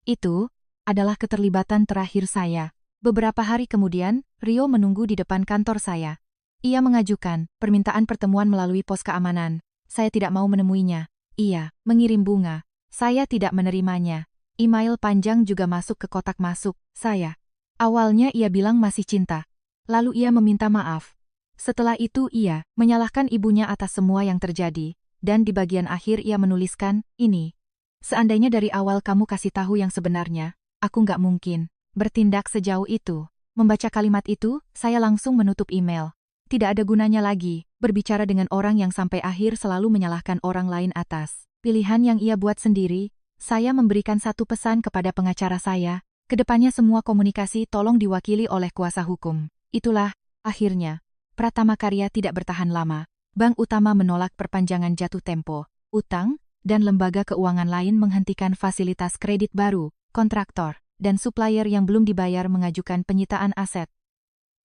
Itu adalah keterlibatan terakhir saya. Beberapa hari kemudian, Rio menunggu di depan kantor saya. Ia mengajukan permintaan pertemuan melalui pos keamanan. Saya tidak mau menemuinya. Ia mengirim bunga. Saya tidak menerimanya. Email panjang juga masuk ke kotak masuk saya. Awalnya ia bilang masih cinta. Lalu ia meminta maaf. Setelah itu ia menyalahkan ibunya atas semua yang terjadi. Dan di bagian akhir ia menuliskan, ini. Seandainya dari awal kamu kasih tahu yang sebenarnya, aku nggak mungkin bertindak sejauh itu. Membaca kalimat itu, saya langsung menutup email. Tidak ada gunanya lagi berbicara dengan orang yang sampai akhir selalu menyalahkan orang lain atas pilihan yang ia buat sendiri. Saya memberikan satu pesan kepada pengacara saya, kedepannya semua komunikasi tolong diwakili oleh kuasa hukum. Itulah, akhirnya, Pratama Karya tidak bertahan lama. Bank utama menolak perpanjangan jatuh tempo, utang, dan lembaga keuangan lain menghentikan fasilitas kredit baru, kontraktor, dan supplier yang belum dibayar mengajukan penyitaan aset.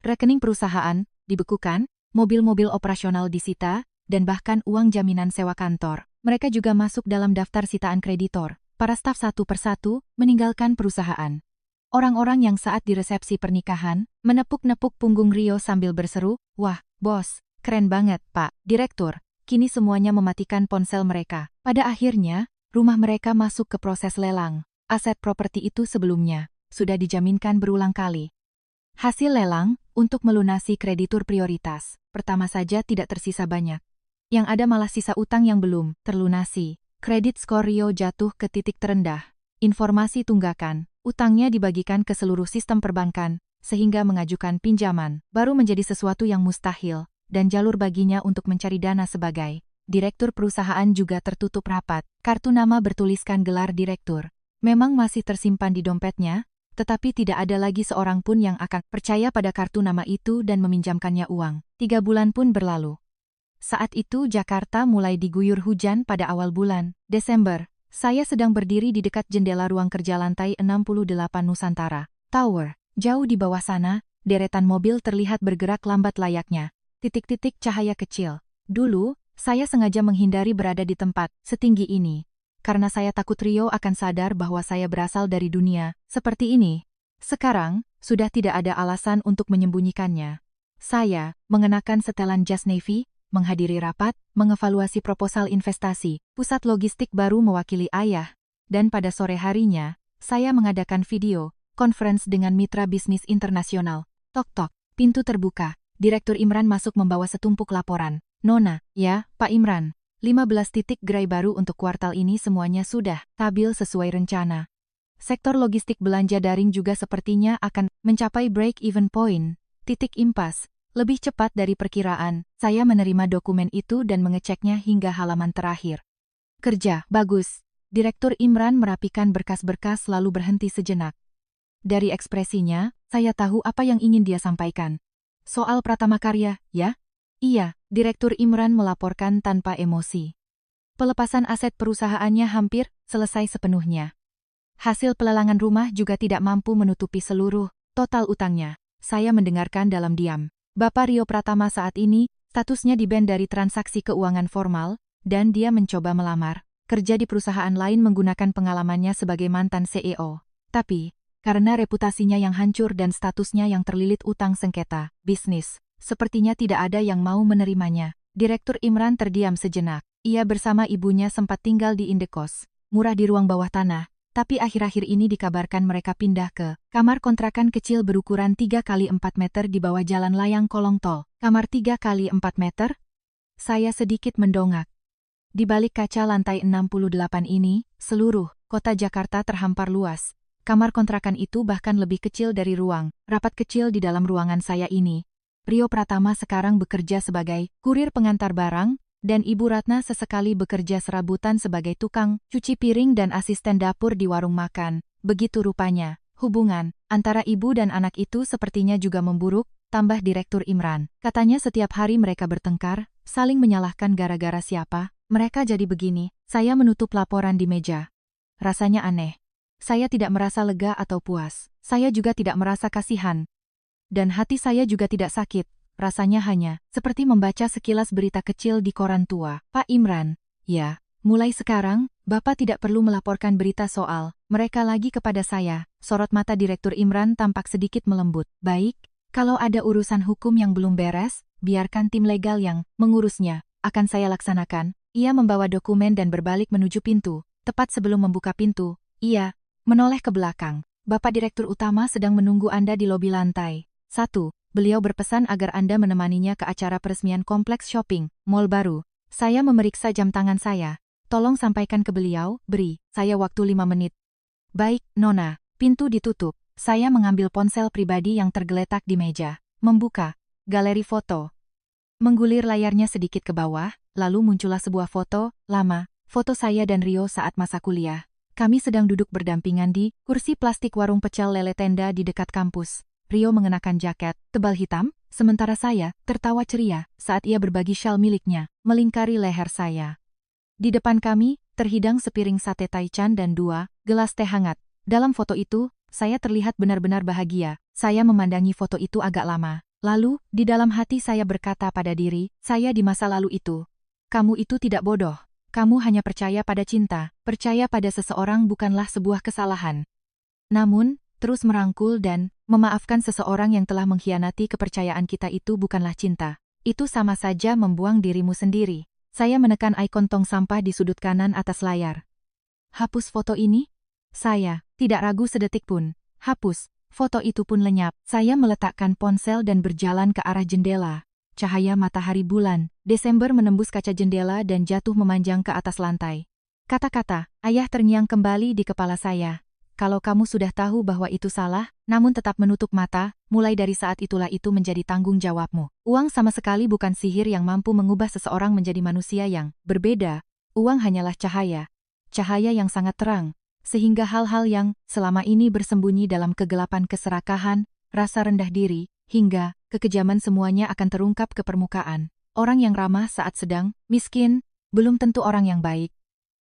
Rekening perusahaan dibekukan, mobil-mobil operasional disita, dan bahkan uang jaminan sewa kantor. Mereka juga masuk dalam daftar sitaan kreditor. Para staf satu persatu meninggalkan perusahaan. Orang-orang yang saat di resepsi pernikahan menepuk-nepuk punggung Rio sambil berseru, "Wah, bos, keren banget, Pak Direktur." Kini semuanya mematikan ponsel mereka. Pada akhirnya, rumah mereka masuk ke proses lelang. Aset properti itu sebelumnya sudah dijaminkan berulang kali. Hasil lelang untuk melunasi kreditur prioritas pertama saja tidak tersisa banyak. Yang ada malah sisa utang yang belum terlunasi. Kredit skor Rio jatuh ke titik terendah. Informasi tunggakan, utangnya dibagikan ke seluruh sistem perbankan, sehingga mengajukan pinjaman baru menjadi sesuatu yang mustahil, dan jalur baginya untuk mencari dana sebagai direktur perusahaan juga tertutup rapat. Kartu nama bertuliskan gelar direktur memang masih tersimpan di dompetnya, tetapi tidak ada lagi seorang pun yang akan percaya pada kartu nama itu dan meminjamkannya uang. 3 bulan pun berlalu. Saat itu Jakarta mulai diguyur hujan pada awal bulan Desember. Saya sedang berdiri di dekat jendela ruang kerja lantai 68 Nusantara Tower. Jauh di bawah sana, deretan mobil terlihat bergerak lambat layaknya titik-titik cahaya kecil. Dulu, saya sengaja menghindari berada di tempat setinggi ini, karena saya takut Rio akan sadar bahwa saya berasal dari dunia seperti ini. Sekarang, sudah tidak ada alasan untuk menyembunyikannya. Saya mengenakan setelan jas navy, menghadiri rapat, mengevaluasi proposal investasi, pusat logistik baru mewakili ayah, dan pada sore harinya, saya mengadakan video conference dengan mitra bisnis internasional. Tok-tok, pintu terbuka. Direktur Imran masuk membawa setumpuk laporan. Nona, ya, Pak Imran. 15 titik gerai baru untuk kuartal ini semuanya sudah stabil sesuai rencana. Sektor logistik belanja daring juga sepertinya akan mencapai break-even point. Titik impas. Lebih cepat dari perkiraan, saya menerima dokumen itu dan mengeceknya hingga halaman terakhir. Kerja, bagus. Direktur Imran merapikan berkas-berkas lalu berhenti sejenak. Dari ekspresinya, saya tahu apa yang ingin dia sampaikan. Soal Pratama Karya, ya? Iya, Direktur Imran melaporkan tanpa emosi. Pelepasan aset perusahaannya hampir selesai sepenuhnya. Hasil pelelangan rumah juga tidak mampu menutupi seluruh total utangnya. Saya mendengarkan dalam diam. Bapak Rio Pratama saat ini, statusnya di-ban dari transaksi keuangan formal, dan dia mencoba melamar kerja di perusahaan lain menggunakan pengalamannya sebagai mantan CEO. Tapi, karena reputasinya yang hancur dan statusnya yang terlilit utang sengketa bisnis, sepertinya tidak ada yang mau menerimanya. Direktur Imran terdiam sejenak. Ia bersama ibunya sempat tinggal di indekos, murah di ruang bawah tanah. Tapi akhir-akhir ini dikabarkan mereka pindah ke kamar kontrakan kecil berukuran 3x4 meter di bawah jalan layang kolong tol. Kamar 3x4 meter? Saya sedikit mendongak. Di balik kaca lantai 68 ini, seluruh kota Jakarta terhampar luas. Kamar kontrakan itu bahkan lebih kecil dari ruang rapat kecil di dalam ruangan saya ini. Rio Pratama sekarang bekerja sebagai kurir pengantar barang, dan Ibu Ratna sesekali bekerja serabutan sebagai tukang cuci piring dan asisten dapur di warung makan. Begitu rupanya, hubungan antara ibu dan anak itu sepertinya juga memburuk, tambah Direktur Imran. Katanya setiap hari mereka bertengkar, saling menyalahkan gara-gara siapa. Mereka jadi begini. Saya menutup laporan di meja. Rasanya aneh. Saya tidak merasa lega atau puas. Saya juga tidak merasa kasihan. Dan hati saya juga tidak sakit. Rasanya hanya seperti membaca sekilas berita kecil di koran tua. Pak Imran, ya, mulai sekarang, Bapak tidak perlu melaporkan berita soal mereka lagi kepada saya. Sorot mata Direktur Imran tampak sedikit melembut. Baik, kalau ada urusan hukum yang belum beres, biarkan tim legal yang mengurusnya. Akan saya laksanakan. Ia membawa dokumen dan berbalik menuju pintu. Tepat sebelum membuka pintu, ia menoleh ke belakang. Bapak Direktur Utama sedang menunggu Anda di lobi lantai 1. Beliau berpesan agar Anda menemaninya ke acara peresmian kompleks shopping, mall baru. Saya memeriksa jam tangan saya. Tolong sampaikan ke beliau, beri saya waktu 5 menit. Baik, Nona. Pintu ditutup. Saya mengambil ponsel pribadi yang tergeletak di meja. Membuka galeri foto. Menggulir layarnya sedikit ke bawah, lalu muncullah sebuah foto lama. Foto saya dan Rio saat masa kuliah. Kami sedang duduk berdampingan di kursi plastik warung pecel lele tenda di dekat kampus. Rio mengenakan jaket tebal hitam, sementara saya tertawa ceria saat ia berbagi syal miliknya melingkari leher saya. Di depan kami, terhidang sepiring sate taichan dan 2 gelas teh hangat. Dalam foto itu, saya terlihat benar-benar bahagia. Saya memandangi foto itu agak lama. Lalu, di dalam hati saya berkata pada diri, saya di masa lalu itu. Kamu itu tidak bodoh. Kamu hanya percaya pada cinta. Percaya pada seseorang bukanlah sebuah kesalahan. Namun, terus merangkul dan memaafkan seseorang yang telah mengkhianati kepercayaan kita itu bukanlah cinta. Itu sama saja membuang dirimu sendiri. Saya menekan ikon tong sampah di sudut kanan atas layar. Hapus foto ini? Saya tidak ragu sedetik pun. Hapus. Foto itu pun lenyap. Saya meletakkan ponsel dan berjalan ke arah jendela. Cahaya matahari bulan Desember menembus kaca jendela dan jatuh memanjang ke atas lantai. Kata-kata ayah terngiang kembali di kepala saya. Kalau kamu sudah tahu bahwa itu salah, namun tetap menutup mata, mulai dari saat itulah itu menjadi tanggung jawabmu. Uang sama sekali bukan sihir yang mampu mengubah seseorang menjadi manusia yang berbeda. Uang hanyalah cahaya. Cahaya yang sangat terang. Sehingga hal-hal yang selama ini bersembunyi dalam kegelapan keserakahan, rasa rendah diri, hingga kekejaman semuanya akan terungkap ke permukaan. Orang yang ramah saat sedang miskin, belum tentu orang yang baik.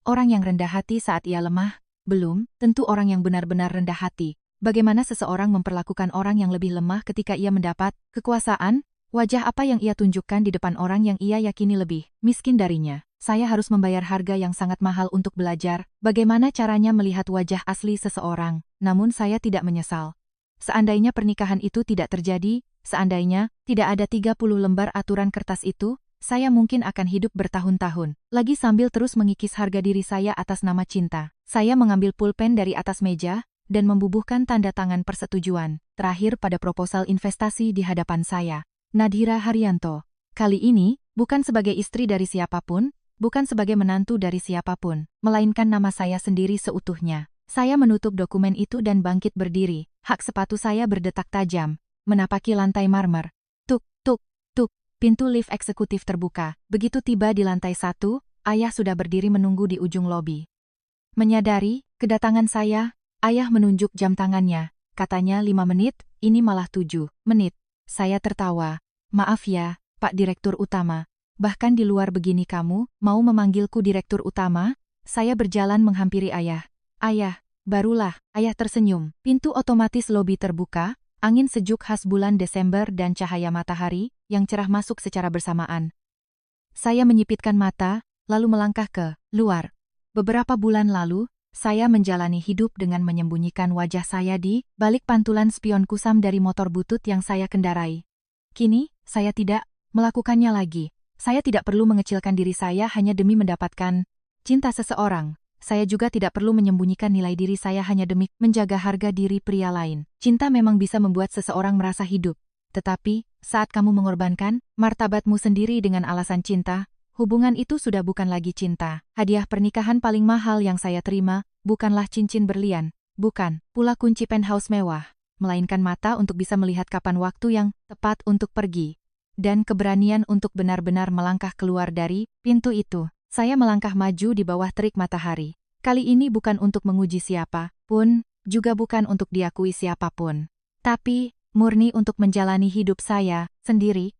Orang yang rendah hati saat ia lemah, belum tentu orang yang benar-benar rendah hati. Bagaimana seseorang memperlakukan orang yang lebih lemah ketika ia mendapat kekuasaan? Wajah apa yang ia tunjukkan di depan orang yang ia yakini lebih miskin darinya? Saya harus membayar harga yang sangat mahal untuk belajar bagaimana caranya melihat wajah asli seseorang. Namun saya tidak menyesal. Seandainya pernikahan itu tidak terjadi, seandainya tidak ada 30 lembar aturan kertas itu, saya mungkin akan hidup bertahun-tahun lagi sambil terus mengikis harga diri saya atas nama cinta. Saya mengambil pulpen dari atas meja dan membubuhkan tanda tangan persetujuan terakhir pada proposal investasi di hadapan saya. Nadhira Haryanto. Kali ini, bukan sebagai istri dari siapapun, bukan sebagai menantu dari siapapun, melainkan nama saya sendiri seutuhnya. Saya menutup dokumen itu dan bangkit berdiri. Hak sepatu saya berdetak tajam, menapaki lantai marmer. Tuk, tuk, tuk, pintu lift eksekutif terbuka. Begitu tiba di lantai 1, ayah sudah berdiri menunggu di ujung lobi. Menyadari kedatangan saya, ayah menunjuk jam tangannya. Katanya 5 menit, ini malah 7 menit. Saya tertawa. Maaf ya, Pak Direktur Utama. Bahkan di luar begini kamu mau memanggilku Direktur Utama? Saya berjalan menghampiri ayah. Ayah, barulah, ayah tersenyum. Pintu otomatis lobi terbuka, angin sejuk khas bulan Desember dan cahaya matahari yang cerah masuk secara bersamaan. Saya menyipitkan mata, lalu melangkah ke luar. Beberapa bulan lalu, saya menjalani hidup dengan menyembunyikan wajah saya di balik pantulan spion kusam dari motor butut yang saya kendarai. Kini, saya tidak melakukannya lagi. Saya tidak perlu mengecilkan diri saya hanya demi mendapatkan cinta seseorang. Saya juga tidak perlu menyembunyikan nilai diri saya hanya demi menjaga harga diri pria lain. Cinta memang bisa membuat seseorang merasa hidup. Tetapi, saat kamu mengorbankan martabatmu sendiri dengan alasan cinta, hubungan itu sudah bukan lagi cinta. Hadiah pernikahan paling mahal yang saya terima, bukanlah cincin berlian, bukan pula kunci penthouse mewah, melainkan mata untuk bisa melihat kapan waktu yang tepat untuk pergi. Dan keberanian untuk benar-benar melangkah keluar dari pintu itu. Saya melangkah maju di bawah terik matahari. Kali ini bukan untuk menguji siapa pun, juga bukan untuk diakui siapapun. Tapi, murni untuk menjalani hidup saya sendiri,